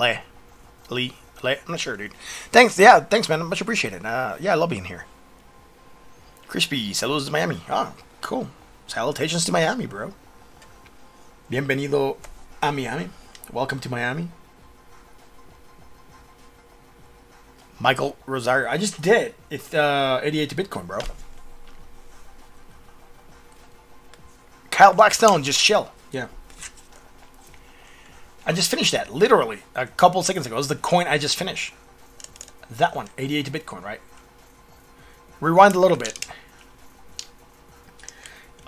Lee. I'm not sure, dude. Thanks. Yeah, thanks, man. Much appreciated. Yeah, I love being here. Crispy, saludos to Miami. Ah, cool. Salutations to Miami, bro. Bienvenido a Miami. Welcome to Miami. Michael Rosario. I just did. It's 88 to Bitcoin, bro. Kyle Blackstone, just chill. Yeah. I just finished that, literally, a couple seconds ago. It was the coin I just finished. That one, 88 to Bitcoin, right? Rewind a little bit.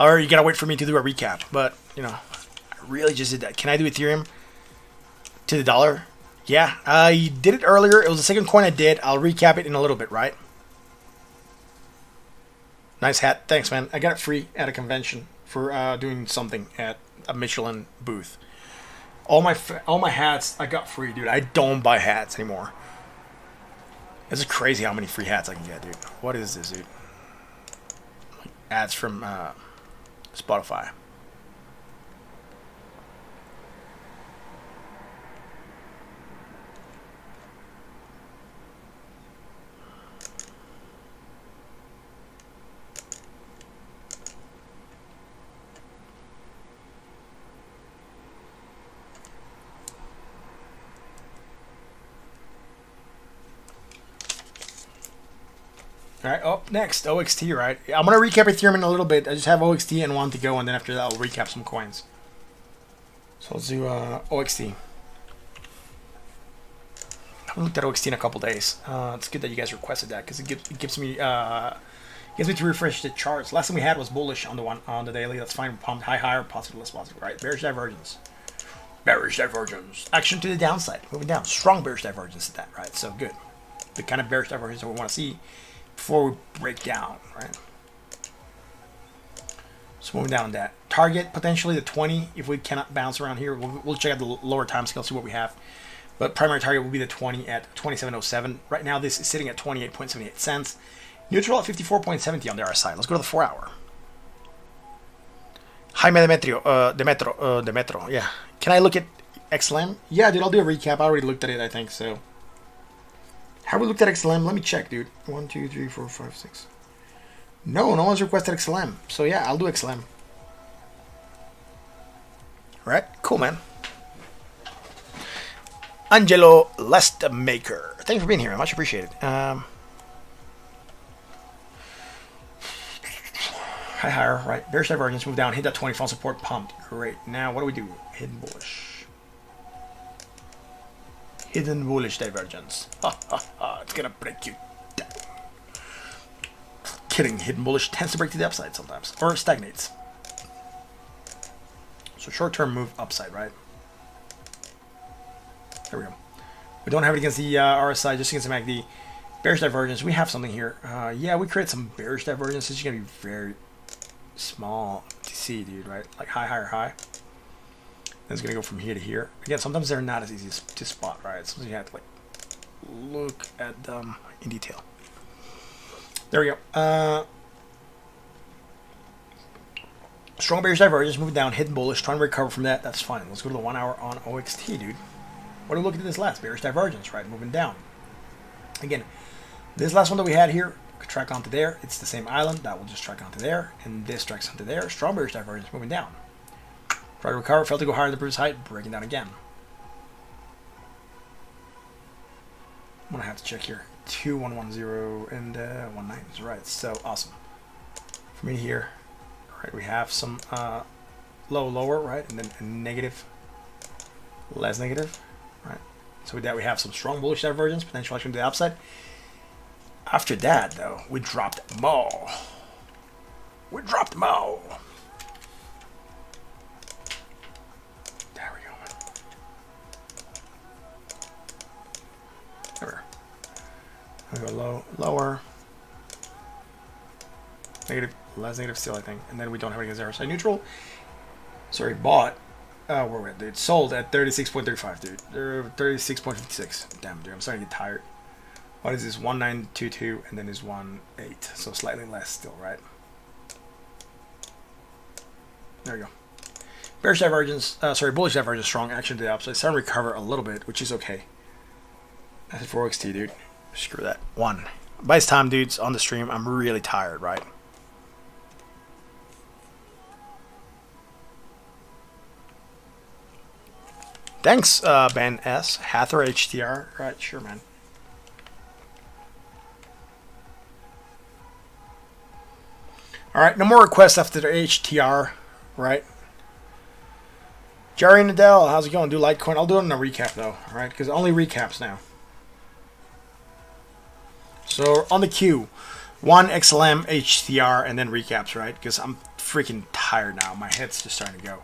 Or you gotta wait for me to do a recap. But, I really just did that. Can I do Ethereum to the dollar? Yeah, I did it earlier. It was the second coin I did. I'll recap it in a little bit, right? Nice hat. Thanks, man. I got it free at a convention for doing something at a Michelin booth. All my hats I got free, dude. I don't buy hats anymore. It's crazy how many free hats I can get, dude. What is this, dude? Ads from Spotify. Alright, up next, OXT, right? I'm going to recap Ethereum in a little bit. I just have OXT and one to go, and then after that I'll recap some coins. So let's do OXT. I haven't looked at OXT in a couple days. It's good that you guys requested that, because it gives me to refresh the charts. Last time we had was bullish on the daily. That's fine. Pumped high, higher, positive, less positive, right? Bearish divergence. Bearish divergence. Action to the downside. Moving down. Strong bearish divergence at that, right? So good. The kind of bearish divergence that we want to see before we break down, right? So moving down that target, potentially the 20. If we cannot bounce around here, we'll check out the lower time scale, see what we have. But primary target will be the 20 at 27.07. Right now, this is sitting at 28.78 cents. Neutral at 54.70 on the RSI. Let's go to the 4 hour. Jaime Demetro, yeah. Can I look at XLM? Yeah, dude, I'll do a recap. I already looked at it, I think, so. Have we looked at XLM? Let me check, dude. 1, 2, 3, 4, 5, 6. No one's requested XLM. So yeah, I'll do XLM. Alright, cool, man. Angelo Lestmaker. Thanks for being here. Much appreciated. Higher, right? Bearish divergence, move down, hit that 20, fall support, pumped. Great. Now, what do we do? Hidden bullish. Hidden bullish divergence. It's gonna break you down. Kidding, hidden bullish tends to break to the upside sometimes, or stagnates. So short-term move upside, right? There we go. We don't have it against the RSI, just against the MACD. Bearish divergence, we have something here. Yeah, we create some bearish divergence. It's going to be very small to see, dude, right? Like high, higher, high. Then it's going to go from here to here. Again, sometimes they're not as easy to spot, right? Sometimes you have to like look at them in detail. There we go. Strong bearish divergence, moving down, hidden bullish, trying to recover from that. That's fine. Let's go to the 1 hour on OXT, dude. What are we looking at this last? Bearish divergence, right? Moving down. Again, this last one that we had here, could track onto there. It's the same island. That will just track onto there. And this tracks onto there. Strong bearish divergence, moving down. Try to recover, failed to go higher than the previous height, breaking down again. I'm going to have to check here. 2110 and 19 is right. So awesome. For me here, right, we have some low, lower, right, and then a negative, less negative, right. So with that, we have some strong bullish divergence, potential action to the upside. After that, though, we dropped more. We dropped more. There we go. There we go. Low, lower, negative, less negative still, I think, and then we don't have it against RSI neutral. Sorry, bought. Where were we? Dude, sold at 36.35, dude. 36.56. Damn, dude, I'm starting to get tired. What is this? 1922, and then is 18, so slightly less still, right? There we go. Bearish divergence, bullish divergence, strong action to the upside. Starting to recover a little bit, which is okay. That's it for OXT, dude. Screw that. One. By this time, dudes, on the stream, I'm really tired, right? Thanks, Ben S. Hathor HTR. Right, sure, man. Alright, no more requests after the HTR, right? Jerry Nadell, how's it going? Do Litecoin? I'll do it in a recap, though, alright? Because only recaps now. So, on the queue, 1 XLM, HTR, and then recaps, right? Because I'm freaking tired now. My head's just starting to go.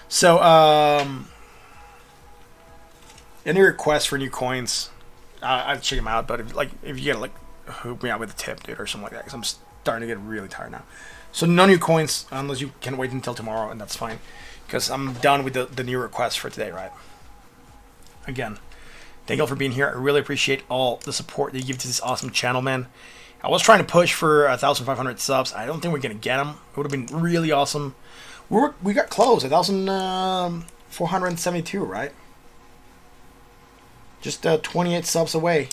So, any requests for new coins, I'd check them out. But if you get like hook me out with a tip, dude, or something like that, because I'm starting to get really tired now. So no new coins unless you can wait until tomorrow, and that's fine, because I'm done with the new requests for today, right? Again, thank you all for being here. I really appreciate all the support that you give to this awesome channel, man. I was trying to push for 1,500 subs. I don't think we're gonna get them. It would have been really awesome. We got close, 1,472, right? Just 28 subs away.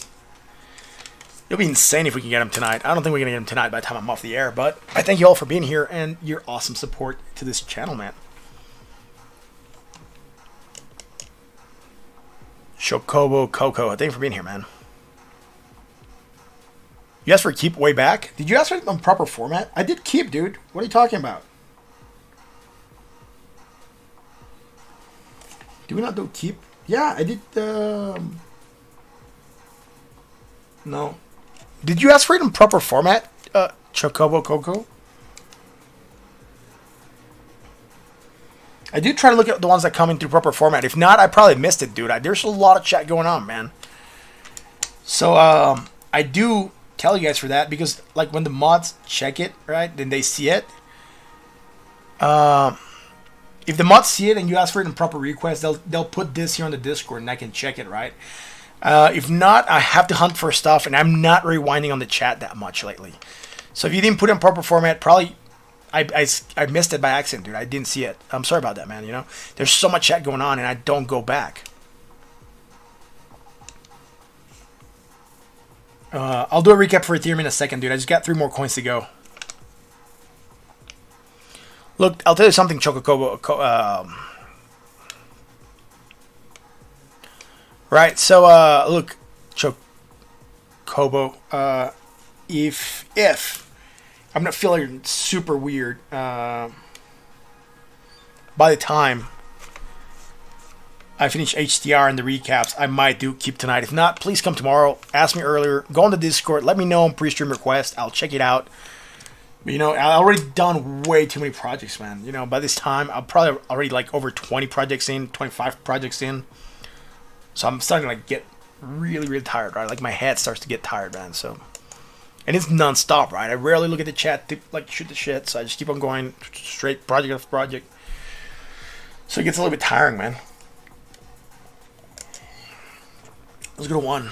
It'll be insane if we can get them tonight. I don't think we're going to get them tonight by the time I'm off the air, but I thank you all for being here and your awesome support to this channel, man. Shokobo Coco, thank you for being here, man. You asked for a keep way back? Did you ask for it on proper format? I did keep, dude. What are you talking about? Do we not do keep? Yeah, I did. No. Did you ask for it in proper format, Chocobo Coco? I do try to look at the ones that come in through proper format. If not, I probably missed it, dude. There's a lot of chat going on, man. So, I do tell you guys for that, because, like, when the mods check it, right, then they see it. If the mods see it and you ask for it in proper request, they'll put this here on the Discord and I can check it, right? If not, I have to hunt for stuff, and I'm not rewinding on the chat that much lately. So if you didn't put it in proper format, probably I missed it by accident, dude. I didn't see it. I'm sorry about that, man. You know, there's so much chat going on, and I don't go back. I'll do a recap for Ethereum in a second, dude. I just got 3 more coins to go. Look, I'll tell you something, Chococobo. Right, so, look, Chocobo, if I'm not feeling super weird, by the time I finish HDR and the recaps, I might do keep tonight. If not, please come tomorrow. Ask me earlier. Go on the Discord. Let me know on pre-stream request. I'll check it out. You know, I already done way too many projects, man. You know, by this time, I'm probably already like over 20 projects in, 25 projects in. So I'm starting to like get really, really tired, right? Like my head starts to get tired, man. So, and it's non-stop, right? I rarely look at the chat to like shoot the shit. So I just keep on going straight project after project. So it gets a little bit tiring, man. Let's go to one.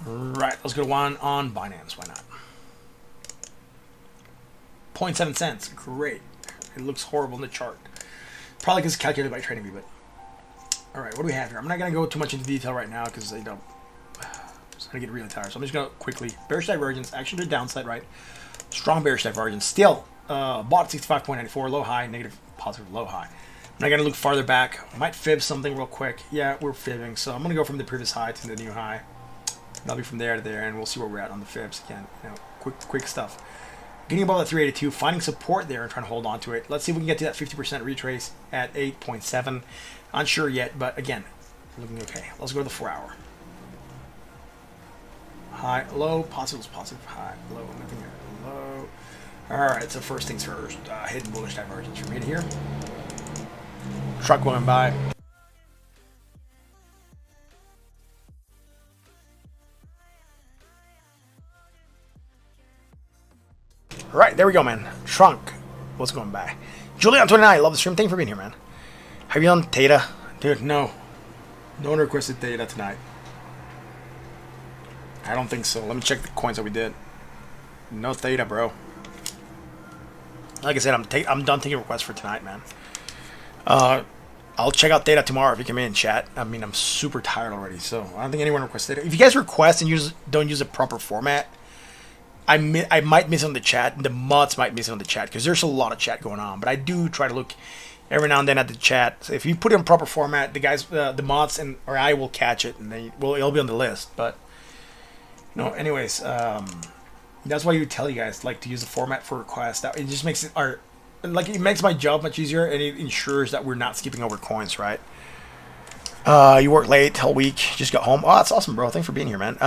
Right, let's go to one on Binance. Why not? 0.7 cents. Great. It looks horrible in the chart. Probably because it's calculated by TradingView, but all right, what do we have here? I'm not going to go too much into detail right now because I don't. It's going to get really tired. So I'm just going to quickly. Bearish divergence. Action to the downside, right? Strong bearish divergence. Still, bought 65.94. Low high. Negative, positive, low high. I'm not going to look farther back. I might fib something real quick. Yeah, we're fibbing. So I'm going to go from the previous high to the new high. That'll be from there to there, and we'll see where we're at on the fibs again. You know, quick stuff. Getting above that 382, finding support there and trying to hold on to it. Let's see if we can get to that 50% retrace at 8.7. Unsure yet, but again, looking okay. Let's go to the 4-hour. High, low, positive, high, low, nothing here. Low. All right, so first things first. Hidden bullish divergence from here. Truck going by. All right, there we go, man. Trunk. What's going by? Julian29, love the stream. Thank you for being here, man. Have you done Theta? Dude, no. No one requested Theta tonight. I don't think so. Let me check the coins that we did. No Theta, bro. Like I said, I'm done taking requests for tonight, man. I'll check out Theta tomorrow if you come in, chat. I mean, I'm super tired already, so I don't think anyone requested Theta. If you guys request and don't use a proper format, I might miss on the chat. The mods might miss on the chat because there's a lot of chat going on. But I do try to look every now and then at the chat. So if you put it in proper format, the guys, the mods, or I will catch it, and it'll be on the list. But you know, anyways, that's why you tell you guys like to use the format for requests. It just makes it makes my job much easier, and it ensures that we're not skipping over coins, right? You work late all week, just got home. Oh, that's awesome, bro. Thanks for being here, man.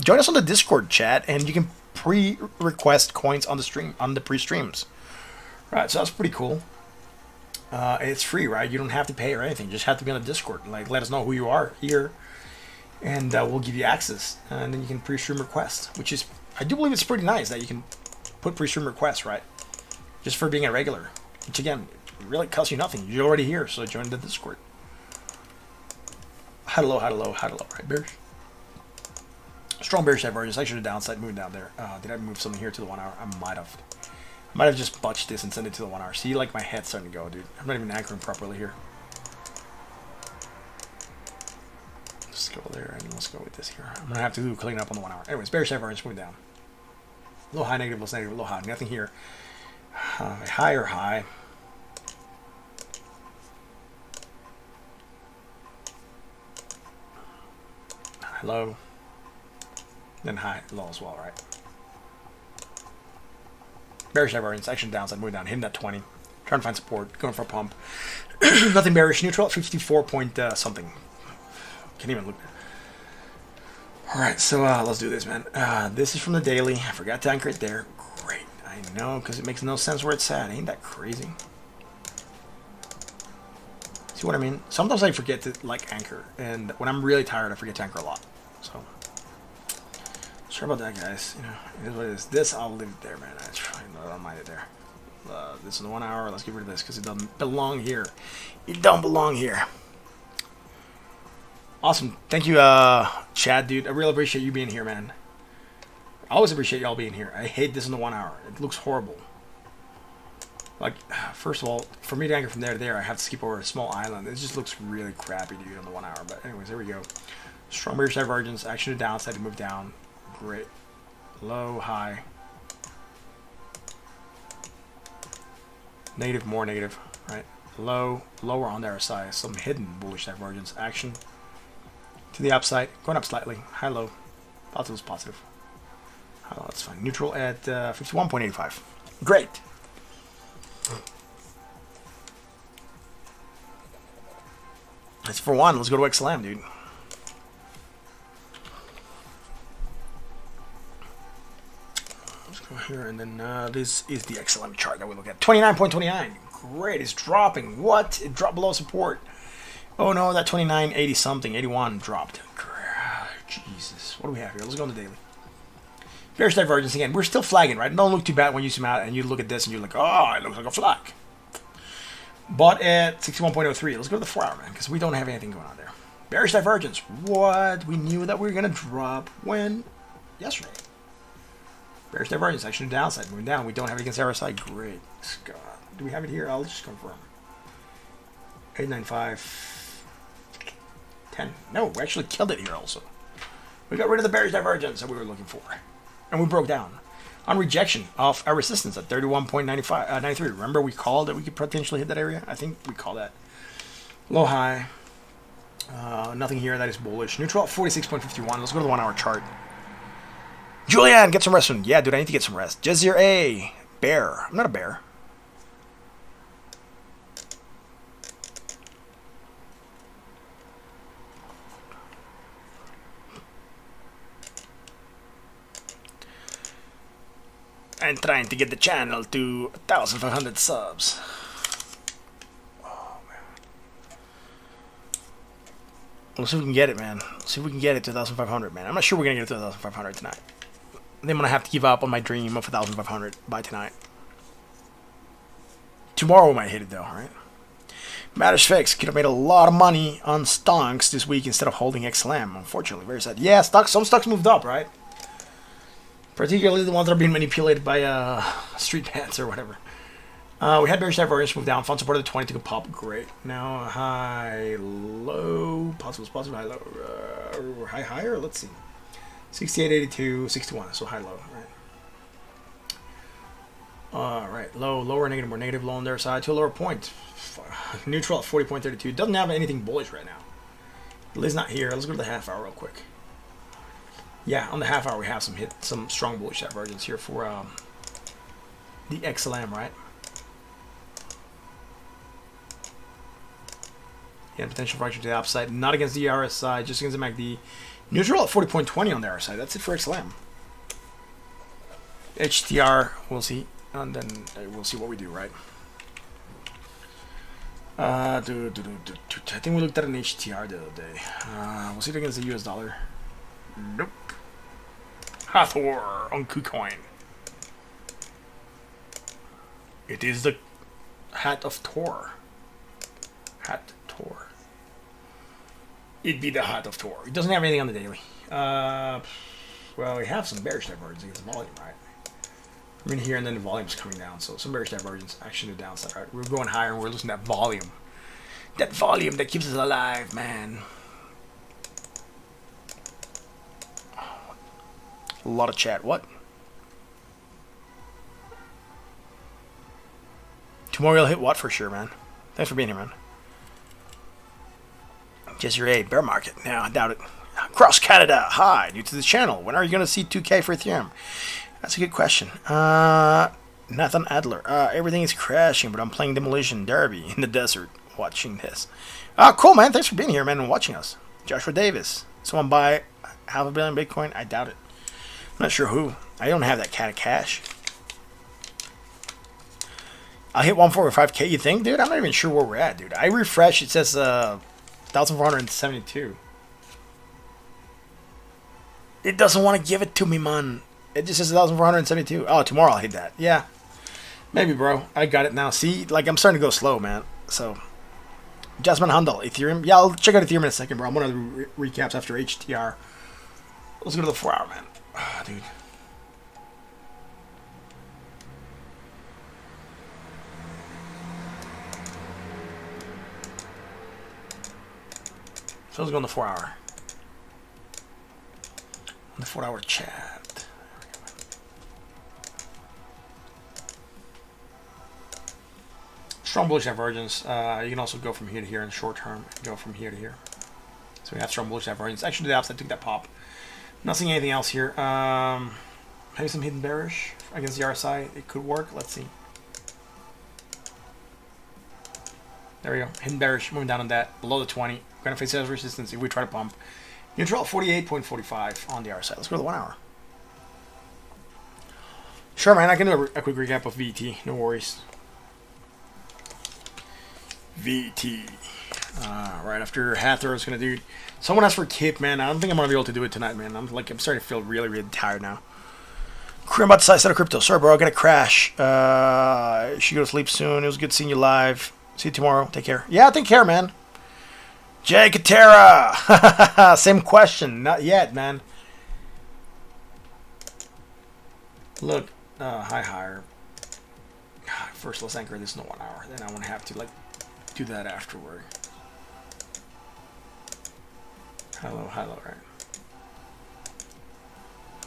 Join us on the Discord chat, and you can pre-request coins on the stream, on the pre-streams. Right, so that's pretty cool. It's free, right? You don't have to pay or anything. You just have to be on the Discord. Like, let us know who you are here, and we'll give you access. And then you can pre-stream requests, which is, I do believe it's pretty nice that you can put pre-stream requests, right? Just for being a regular, which again, really costs you nothing. You're already here, so join the Discord. Hello, right, bearish? Strong bearish divergence. Actually, the downside moving down there. Did I move something here to the 1 hour? I might have just botched this and sent it to the 1 hour. See, like my head's starting to go, dude. I'm not even anchoring properly here. Let's go there and let's go with this here. I'm gonna have to clean up on the 1 hour. Anyways, bearish divergence moving down. Low high negative, low high. Nothing here. High or high. Low. Then high, low as well, right? Bearish divergence, action downside, moving down, hitting that 20. Trying to find support, going for a pump. Nothing bearish, neutral at 54 point something. Can't even look. Alright, so let's do this, man. This is from the daily. I forgot to anchor it there. Great, I know, because it makes no sense where it's at. Ain't that crazy? See what I mean? Sometimes I forget to, like, anchor. And when I'm really tired, I forget to anchor a lot. So, sorry about that, guys. You know, it is what it is. This, I'll leave it there, man. I don't mind it there. This is the 1 hour. Let's get rid of this because it doesn't belong here. It don't belong here. Awesome. Thank you, Chad, dude. I really appreciate you being here, man. I always appreciate y'all being here. I hate this in the 1 hour. It looks horrible. Like, first of all, for me to anchor from there to there, I have to skip over a small island. It just looks really crappy, dude, on the 1 hour. But anyways, there we go. Strong bearish divergence. Action to downside to move down. Great. Low, high. Negative, more negative, right? Low, lower on their side. Some hidden bullish divergence. Action to the upside. Going up slightly. High, low. Positive is positive. High, low, that's fine. Neutral at 51.85. Great. That's for one. Let's go to XLM, dude. here, and then this is the XLM chart that we look at. 29.29. Great, it's dropping. What? It dropped below support. Oh no, that 29.80 something, 81 dropped. Jesus, what do we have here? Let's go on the daily. Bearish divergence again. We're still flagging, right? Don't look too bad when you zoom out and you look at this and you're like, oh, it looks like a flag. Bought at 61.03. Let's go to the 4 hour, man, because we don't have anything going on there. Bearish divergence. What? We knew that we were going to drop when? Yesterday. Bearish divergence. Actually, downside. Moving down. We don't have it against RSI. Great. Scott. Do we have it here? I'll just confirm. 895. 10. No, we actually killed it here also. We got rid of the bearish divergence that we were looking for. And we broke down on rejection of our resistance at 31.93. Remember we called that we could potentially hit that area? I think we call that. Low high. Nothing here that is bullish. Neutral at 46.51. Let's go to the 1 hour chart. Julian, get some rest soon. Yeah, dude, I need to get some rest. Jazir A. Bear. I'm not a bear. I'm trying to get the channel to 1,500 subs. Oh, man. Let's see if we can get it, man. Let's see if we can get it to 1,500, man. I'm not sure we're going to get it to 1,500 tonight. I think I'm going to have to give up on my dream of 1,500 by tonight. Tomorrow we might hit it, though, right? Matters fixed. Could have made a lot of money on stonks this week instead of holding XLM. Unfortunately, very sad. Yeah, stocks. Some stocks moved up, right? Particularly the ones that are being manipulated by street pants or whatever. We had bearish divergence move down. Fund support at the 20 to pop. Great. Now high, low, possible, high, low, high, higher. Let's see. 68.82, 61. So high, low, right? All right. Low, lower, negative, more negative, low on their side to a lower point. Neutral at 40.32. Doesn't have anything bullish right now. Liz not here. Let's go to the half hour real quick. Yeah, on the half hour we have some strong bullish divergence here for the XLM, right? Yeah, potential fraction to the upside, not against the RSI, just against the MACD. Neutral at 40.20 on the RSI. That's it for XLM. HTR, we'll see, and then we'll see what we do, right? I think we looked at an HTR the other day. We'll see it against the US dollar. Nope. Hathor on KuCoin. It is the hat of Thor. Hathor. It'd be the hat of Thor. It doesn't have anything on the daily. Well, we have some bearish divergence against the volume, right? We're in here and then the volume's coming down. So some bearish divergence, actually the downside, right? We're going higher and we're losing that volume. That volume that keeps us alive, man. A lot of chat. What? Tomorrow you'll hit what for sure, man? Thanks for being here, man. Just your A. Bear market. No, I doubt it. Cross Canada. Hi. New to the channel. When are you going to see 2K for Ethereum? That's a good question. Nathan Adler. Everything is crashing, but I'm playing Demolition Derby in the desert watching this. Cool, man. Thanks for being here, man, and watching us. Joshua Davis. Someone buy 500 million Bitcoin? I doubt it. I'm not sure who. I don't have that kind of cash. I'll hit 145K, you think, dude? I'm not even sure where we're at, dude. I refresh. It says 1,472. It doesn't want to give it to me, man. It just says 1,472. Oh, tomorrow I'll hit that. Yeah. Maybe, bro. I got it now. See, like, I'm starting to go slow, man. So, Jasmine Handel, Ethereum. Yeah, I'll check out Ethereum in a second, bro. I'm going to recaps after HTR. Let's go to the 4 hour, man. Oh, dude. So let's go on the 4 hour. On the 4 hour chat. Strong bullish divergence. You can also go from here to here in the short term. Go from here to here. So we have strong bullish divergence. Actually, the opposite took that pop. Not seeing anything else here. Maybe some hidden bearish against the RSI. It could work. Let's see. There we go. Hidden bearish. Moving down on that. Below the 20. We're going to face sales resistance if we try to pump. Neutral 48.45 on the RSI. Let's go to the 1 hour. Sure, man. I can do a quick recap of VT. No worries. VT. Right after Hathor, I was gonna do. Someone asked for Kip, man. I don't think I'm gonna be able to do it tonight, man. I'm starting to feel really, really tired now. I'm about to side of crypto. Sorry, bro. I gotta crash. Should go to sleep soon. It was good seeing you live. See you tomorrow. Take care. Yeah, take care, man. Jay Katera. Same question. Not yet, man. Look. Hi, higher. First, let's anchor this in 1 hour. Then I want to have to do that afterward. Hello, right?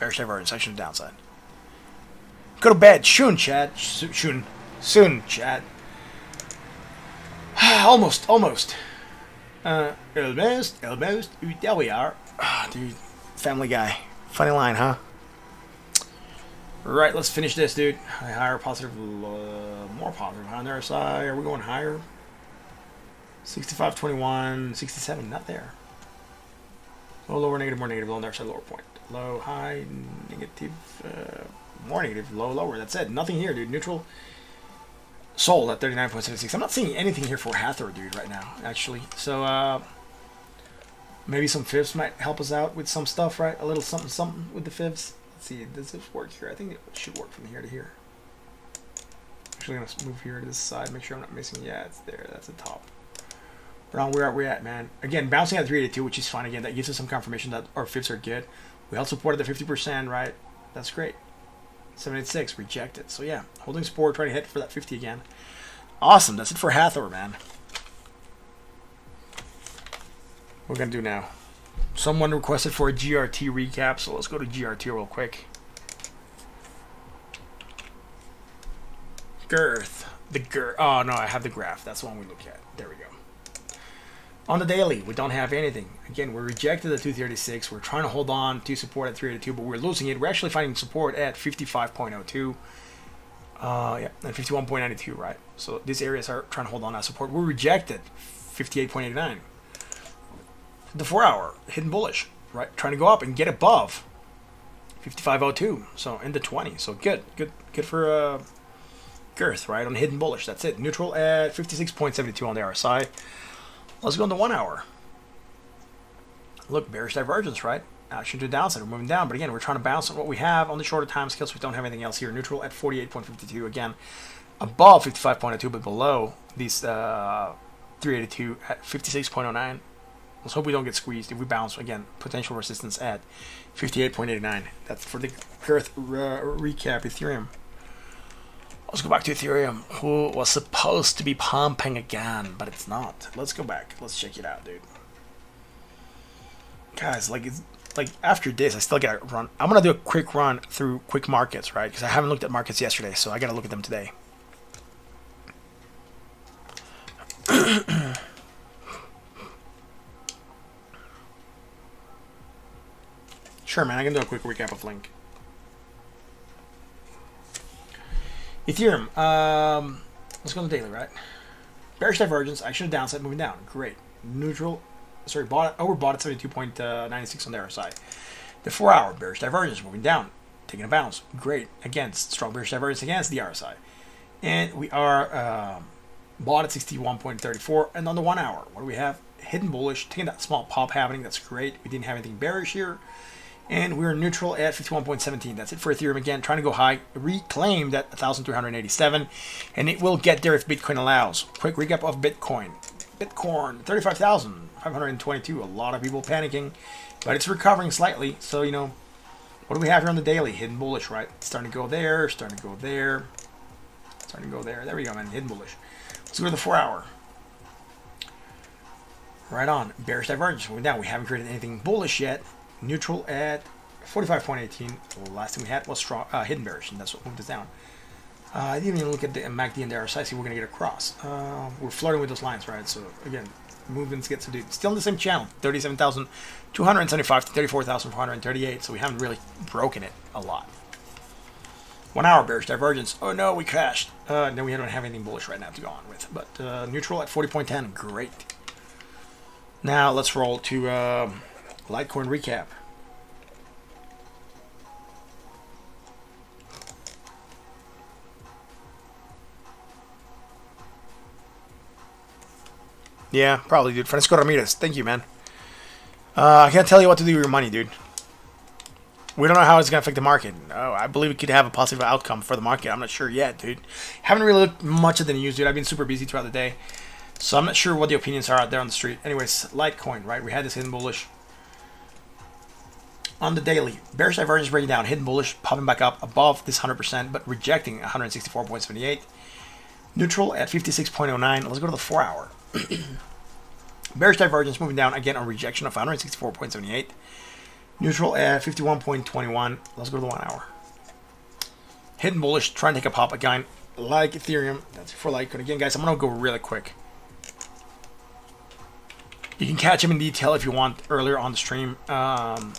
Bearish divergence, section of downside. Go to bed. Soon, chat. Soon, chat. Almost. Almost. There we are. Dude, Family Guy. Funny line, huh? Right, let's finish this, dude. Higher, positive, more positive. On their side, are we going higher? 65.21, 67, not there. Low, lower, negative, more negative, low, on their side, lower point. Low, high, negative, more negative, low, lower. That's it. Nothing here, dude. Neutral. Sold at 39.76. I'm not seeing anything here for Hathor, dude, right now, actually. So, maybe some fibs might help us out with some stuff, right? A little something with the fibs. Let's see, does this work here? I think it should work from here to here. Actually, I'm gonna move here to this side, make sure I'm not missing. Yeah, it's there. That's the top. Around where are we at, man? Again, bouncing at 382, which is fine. Again, that gives us some confirmation that our fibs are good. We held support at the 50%, right? That's great. 786, rejected. So yeah, holding support, trying to hit for that 50 again. Awesome. That's it for Hathor, man. What we're gonna do now? Someone requested for a GRT recap, so let's go to GRT real quick. Girth. Oh, no, I have the graph. That's the one we look at. There we go. On the daily, we don't have anything. Again, we're rejected at 236. We're trying to hold on to support at 382, but we're losing it. We're actually finding support at 55.02. Yeah, and 51.92, right? So these areas are trying to hold on that support. We're rejected. 58.89. The 4 hour, hidden bullish, right? Trying to go up and get above 55.02. So in the 20. So good for Girth, right? On hidden bullish. That's it. Neutral at 56.72 on the RSI. Let's go on the 1 hour. Look, bearish divergence, right? Action to the downside. We're moving down, but again, we're trying to bounce on what we have on the shorter time scales. We don't have anything else here. Neutral at 48.52. Again, above 55.02, but below these 382 at 56.09. Let's hope we don't get squeezed. If we bounce, again, potential resistance at 58.89. That's for the Girth recap. Ethereum. Let's go back to Ethereum, who was supposed to be pumping again, but it's not. Let's go back. Let's check it out, dude. Guys, after this, I still gotta run. I'm gonna do a quick run through quick markets, right? Because I haven't looked at markets yesterday, so I gotta look at them today. Sure, man. I can do a quick recap of Link. Ethereum. Let's go to the daily, right? Bearish divergence. Action downside, moving down. Great. Neutral. Sorry, overbought at 72.96 on the RSI. The 4 hour bearish divergence, moving down, taking a bounce. Great. Against strong bearish divergence against the RSI. And we are bought at 61.34. And on the 1 hour, what do we have? Hidden bullish, taking that small pop happening. That's great. We didn't have anything bearish here. And we're neutral at 51.17. That's it for Ethereum again. Trying to go high. Reclaim that 1,387. And it will get there if Bitcoin allows. Quick recap of Bitcoin. Bitcoin, 35,522. A lot of people panicking. But it's recovering slightly. So, you know, what do we have here on the daily? Hidden bullish, right? Starting to go there. Starting to go there. Starting to go there. There we go, man. Hidden bullish. Let's go to the 4 hour. Right on. Bearish divergence. We're down. We haven't created anything bullish yet. Neutral at 45.18. The last thing we had was strong, hidden bearish, and that's what moved us down. I didn't even look at the MACD and the RSI, see we're going to get across. We're flirting with those lines, right? So, again, movements get subdued. Still in the same channel, 37,275 to 34,438, so we haven't really broken it a lot. 1 hour bearish divergence. Oh, no, we crashed. No, we don't have anything bullish right now to go on with. But neutral at 40.10, great. Now, let's roll to Litecoin recap. Yeah, probably, dude. Francisco Ramirez, thank you, man. I can't tell you what to do with your money, dude. We don't know how it's going to affect the market. I believe it could have a positive outcome for the market. I'm not sure yet, dude. Haven't really looked much at the news, dude. I've been super busy throughout the day. So I'm not sure what the opinions are out there on the street. Anyways, Litecoin, right? We had this hidden bullish. On the daily, bearish divergence breaking down. Hidden bullish, popping back up above this 100%, but rejecting 164.78. Neutral at 56.09. Let's go to the 4 hour. Bearish divergence moving down again on rejection of 164.78. Neutral at 51.21. Let's go to the 1 hour. Hidden bullish, trying to take a pop again, like Ethereum. That's for Litecoin. Again, guys, I'm going to go really quick. You can catch him in detail if you want earlier on the stream. Ethereum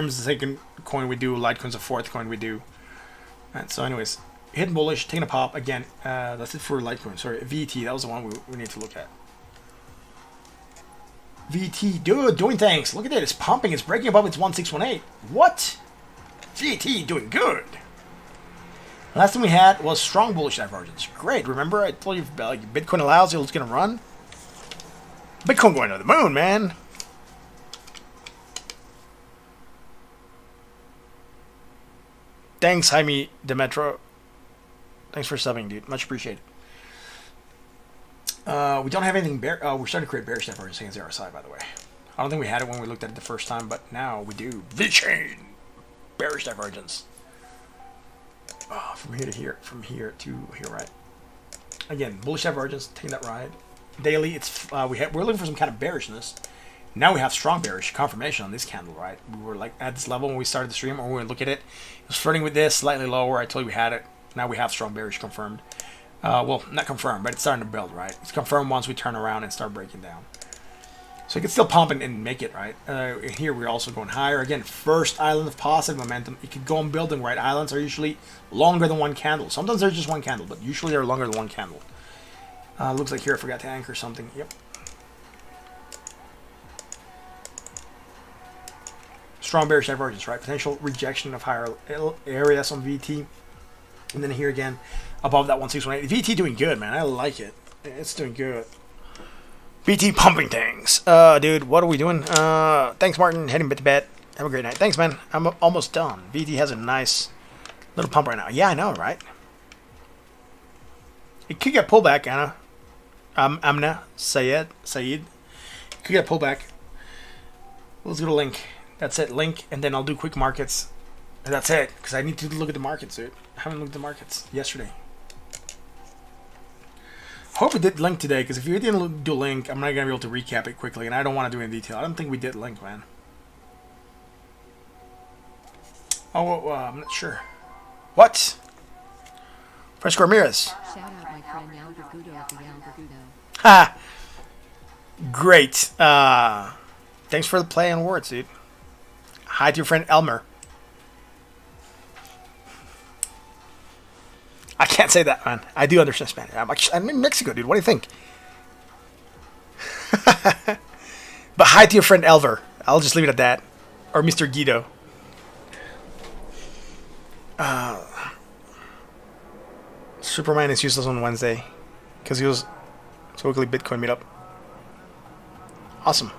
is the second coin we do. Litecoin's the fourth coin we do. Alright, so anyways, hidden bullish, taking a pop again. That's it for Litecoin. Sorry, VT. That was the one we need to look at. VT, dude, doing things. Look at it. It's pumping. It's breaking above its 1618. What? VT doing good. Last thing we had was strong bullish divergence. Great. Remember, I told you like, Bitcoin allows it, it's going to run. Bitcoin going to the moon, man. Thanks, Jaime Demetro. Thanks for subbing, dude. Much appreciated. We don't have anything bear. We're starting to create bearish divergence against the RSI, by the way. I don't think we had it when we looked at it the first time, but now we do. V-chain bearish divergence. From here to here, from here to here, right? Again, bullish divergence, taking that ride. Daily, it's we're looking for some kind of bearishness. Now we have strong bearish confirmation on this candle, right? We were like at this level when we started the stream, or when we look at it. It was flirting with this, slightly lower. I told you we had it. Now we have strong bearish confirmed. Well, not confirmed, but it's starting to build, right? It's confirmed once we turn around and start breaking down. So it can still pump and make it, right? Here we're also going higher. Again, first island of positive momentum. It could go on building, right? Islands are usually longer than one candle. Sometimes they're just one candle, but usually they're longer than one candle. Looks like here I forgot to anchor something. Yep. Strong bearish divergence, right? Potential rejection of higher areas on VT. And then here again, above that 1618. VT doing good, man. I like it. It's doing good. VT pumping things. Dude, what are we doing? Thanks, Martin. Heading bit to bed. Have a great night. Thanks, man. I'm almost done. VT has a nice little pump right now. Yeah, I know, right? It could get pullback, Anna. Amna, Sayed. Could get pullback. Let's go to link. That's it, link, and then I'll do quick markets. And that's it, because I need to look at the markets, dude. I haven't looked at the markets yesterday. Hope we did link today, because if you didn't do link, I'm not going to be able to recap it quickly, and I don't want to do it in detail. I don't think we did link, man. Oh, I'm not sure. What? Francisco Ramirez. Shout out my friend Albergudo of the Albergudo. Ha! Great. Thanks for the play on words, dude. Hi to your friend Elmer. I can't say that, man. I do understand Spanish. I'm in Mexico, dude. What do you think? But hi to your friend Elver. I'll just leave it at that. Or Mr. Guido. Superman is useless on Wednesday because he was so weekly Bitcoin meetup. Awesome.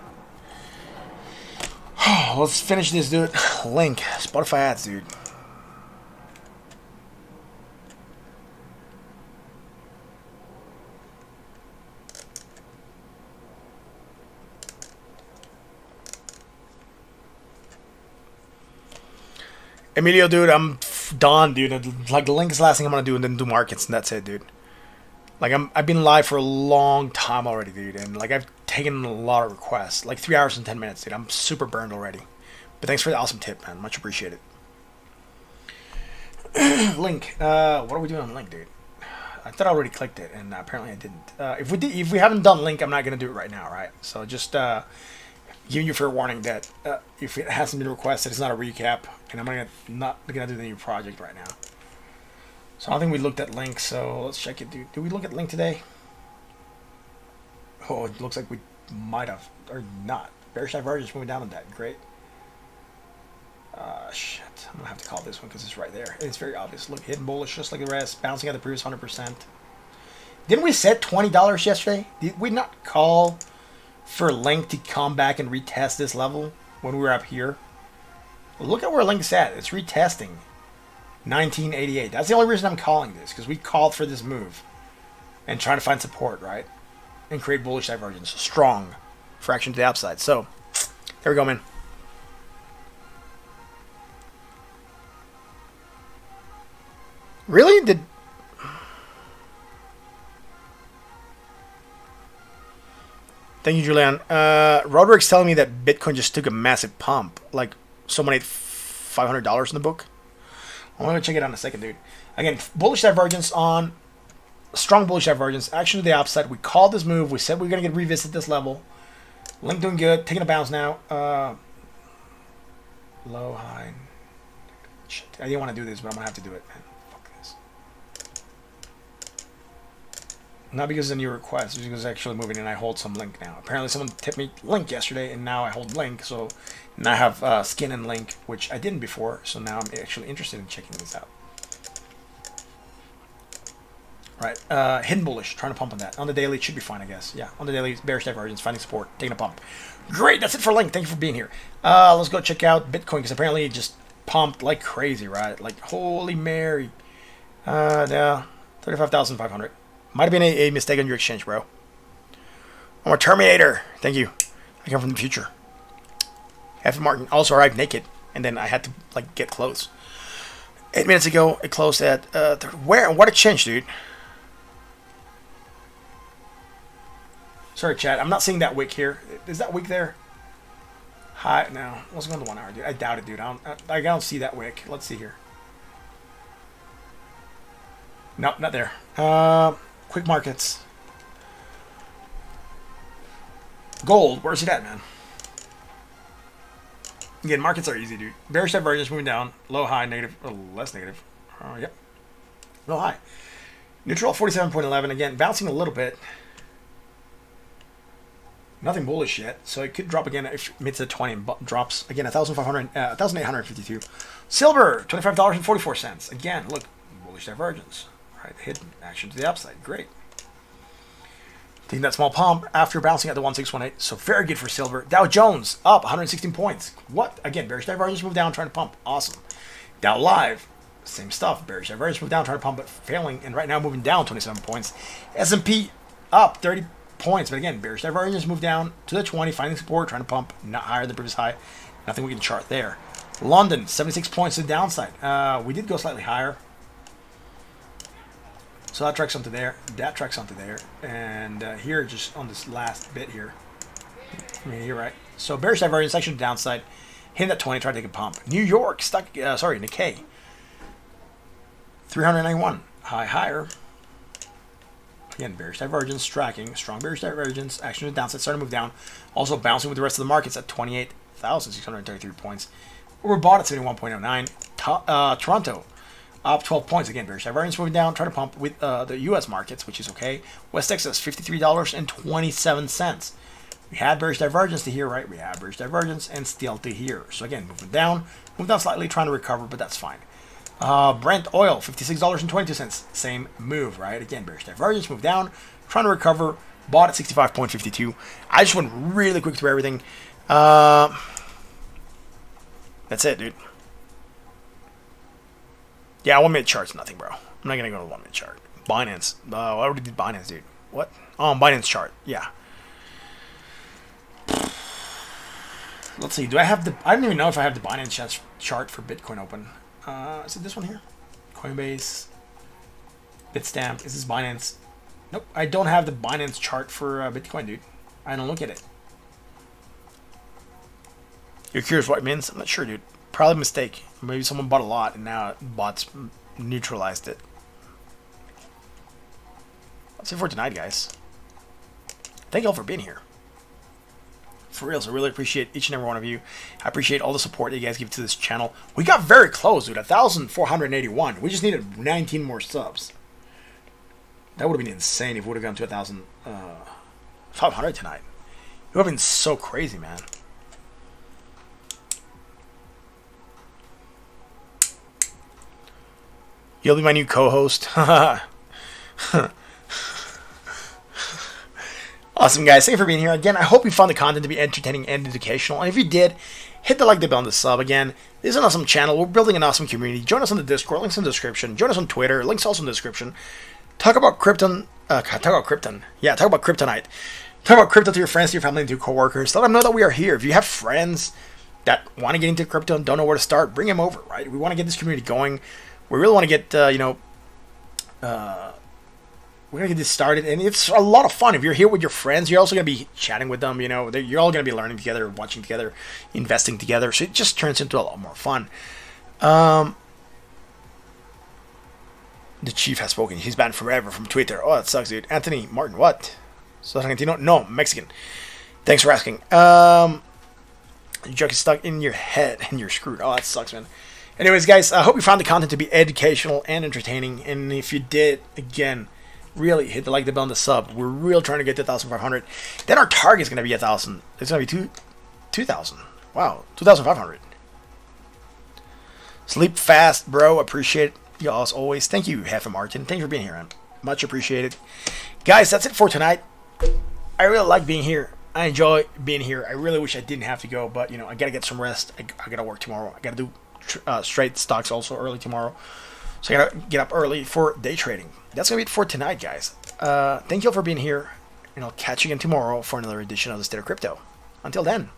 Let's finish this, dude. Link. Spotify ads, dude. Emilio, dude, I'm done, dude. Like, the link is the last thing I'm gonna do, and then do markets, and that's it, dude. Like, I've been live for a long time already, dude, and like I've taken a lot of requests, like 3 hours and 10 minutes, dude. I'm super burned already. But thanks for the awesome tip, man. Much appreciated. Link. What are we doing on link, dude? I thought I already clicked it, and apparently I didn't. If we haven't done link, I'm not gonna do it right now, right? So just giving you fair warning that if it hasn't been requested, it's not a recap, and I'm not gonna do the new project right now. So I don't think we looked at link, so let's check it, dude. Did we look at link today? Oh, it looks like we might have, or not. Bearish divergence moving down on that. Great. Shit. I'm gonna have to call this one because it's right there. It's very obvious. Look, hidden bullish just like the rest, bouncing at the previous 100%. Didn't we set $20 yesterday? Did we not call for Link to come back and retest this level when we were up here? Look at where Link's at. It's retesting 1988. That's the only reason I'm calling this, because we called for this move and trying to find support, right? And create bullish divergence. Strong fraction to the upside. So, there we go, man. Really? Thank you, Julian. Roderick's telling me that Bitcoin just took a massive pump. Like, someone ate $500 in the book. I'm going to check it out in a second, dude. Again, bullish divergence on... Strong bullish divergence. Action to the upside. We called this move. We said we were going to get revisit this level. Link doing good. Taking a bounce now. Low, high. Shit. I didn't want to do this, but I'm going to have to do it, man. Fuck this. Not because of a new request. It's because it's actually moving and I hold some Link now. Apparently someone tipped me Link yesterday and now I hold Link. So now I have skin in Link, which I didn't before. So now I'm actually interested in checking this out. Right, hidden bullish, trying to pump on that. On the daily, it should be fine, I guess. Yeah, on the daily, bearish divergence, finding support, taking a pump. Great, that's it for Link. Thank you for being here. Let's go check out Bitcoin, because apparently it just pumped like crazy, right? Like, holy Mary. Yeah, 35,500. Might have been a mistake on your exchange, bro. I'm a Terminator. Thank you. I come from the future. F. Martin also arrived naked, and then I had to, like, get close. 8 minutes ago, it closed at, where? What a change, dude. Sorry, chat. I'm not seeing that wick here. Is that wick there? Hi. No. Let's go on the 1 hour, dude. I doubt it, dude. I don't see that wick. Let's see here. Nope, not there. Quick markets. Gold. Where's it at, man? Again, markets are easy, dude. Bearish divergence moving down. Low, high, negative. A little less negative. Yep. Low, high. Neutral, 47.11. Again, bouncing a little bit. Nothing bullish yet, so it could drop again if it meets the 20 and drops again 1,852. Silver, $25.44. Again, look, bullish divergence, right? Hidden action to the upside, great. Taking that small pump after bouncing at the 1618, so very good for silver. Dow Jones up 116 points. What? Again, bearish divergence move down, trying to pump. Awesome. Dow Live, same stuff. Bearish divergence move down, trying to pump, but failing, and right now moving down 27 points. S&P up 30 points, but again, bearish divergence move down to the 20, finding support, trying to pump, not higher than previous high. Nothing we can chart there. London, 76 points to the downside. We did go slightly higher. So that tracks onto there. That tracks onto there. And here, just on this last bit here. I mean, you're right. So bearish divergence, actually downside. Hitting that 20, try to take a pump. New York, stuck, Nikkei. 391, high higher. Again, bearish divergence, tracking, strong bearish divergence, action to the downside, starting to move down. Also bouncing with the rest of the markets at 28,633 points. We're bought at 71.09. Toronto, up 12 points. Again, bearish divergence moving down, trying to pump with the U.S. markets, which is okay. West Texas, $53.27. We had bearish divergence to here, right? We had bearish divergence and still to here. So again, moving down, move down slightly, trying to recover, but that's fine. Brent oil, $56.22. Same move, right? Again, bearish divergence, move down, trying to recover. Bought at 65.52. I just went really quick through everything. That's it, dude. Yeah, 1 minute chart's nothing, bro. I'm not gonna go to 1 minute chart. Binance. I already did Binance, dude. What? Oh, Binance chart. Yeah. Let's see. Do I have the? I don't even know if I have the Binance chart for Bitcoin open. Is it this one here? Coinbase. Bitstamp. Is this Binance? Nope. I don't have the Binance chart for Bitcoin, dude. I don't look at it. You're curious what it means? I'm not sure, dude. Probably a mistake. Maybe someone bought a lot and now bots neutralized it. That's it for tonight, guys. Thank you all for being here. For real, so I really appreciate each and every one of you. I appreciate all the support that you guys give to this channel. We got very close, dude. 1,481. We just needed 19 more subs. That would have been insane if we would have gone to 1,500 tonight. It would have been so crazy, man. You'll be my new co-host. Awesome, guys. Thank you for being here. Again, I hope you found the content to be entertaining and educational. And if you did, hit the like, the bell, and the sub. Again, this is an awesome channel. We're building an awesome community. Join us on the Discord. Links in the description. Join us on Twitter. Links also in the description. Talk about Krypton. Talk about Krypton. Yeah, talk about Kryptonite. Talk about crypto to your friends, to your family, and to your coworkers. Let them know that we are here. If you have friends that want to get into crypto and don't know where to start, bring them over, right? We want to get this community going. We really want to get, we're going to get this started. And it's a lot of fun. If you're here with your friends, you're also going to be chatting with them. You're all going to be learning together, watching together, investing together. So it just turns into a lot more fun. The chief has spoken. He's banned forever from Twitter. Oh, that sucks, dude. Anthony Martin, what? So Argentino? No, Mexican. Thanks for asking. Your joke is stuck in your head and you're screwed. Oh, that sucks, man. Anyways, guys, I hope you found the content to be educational and entertaining. And if you did, again, really hit the like, the bell, and the sub. We're real trying to get to 1,500. Then our target is going to be 1,000. It's going to be 2,000. Wow, 2,500. Sleep fast, bro. Appreciate y'all as always. Thank you, Half Martin. Thanks for being here, man. Much appreciated. Guys, that's it for tonight. I really like being here. I enjoy being here. I really wish I didn't have to go, but, I got to get some rest. I got to work tomorrow. I got to do straight stocks also early tomorrow. So I got to get up early for day trading. That's going to be it for tonight, guys. Thank you all for being here, and I'll catch you again tomorrow for another edition of The State of Crypto. Until then.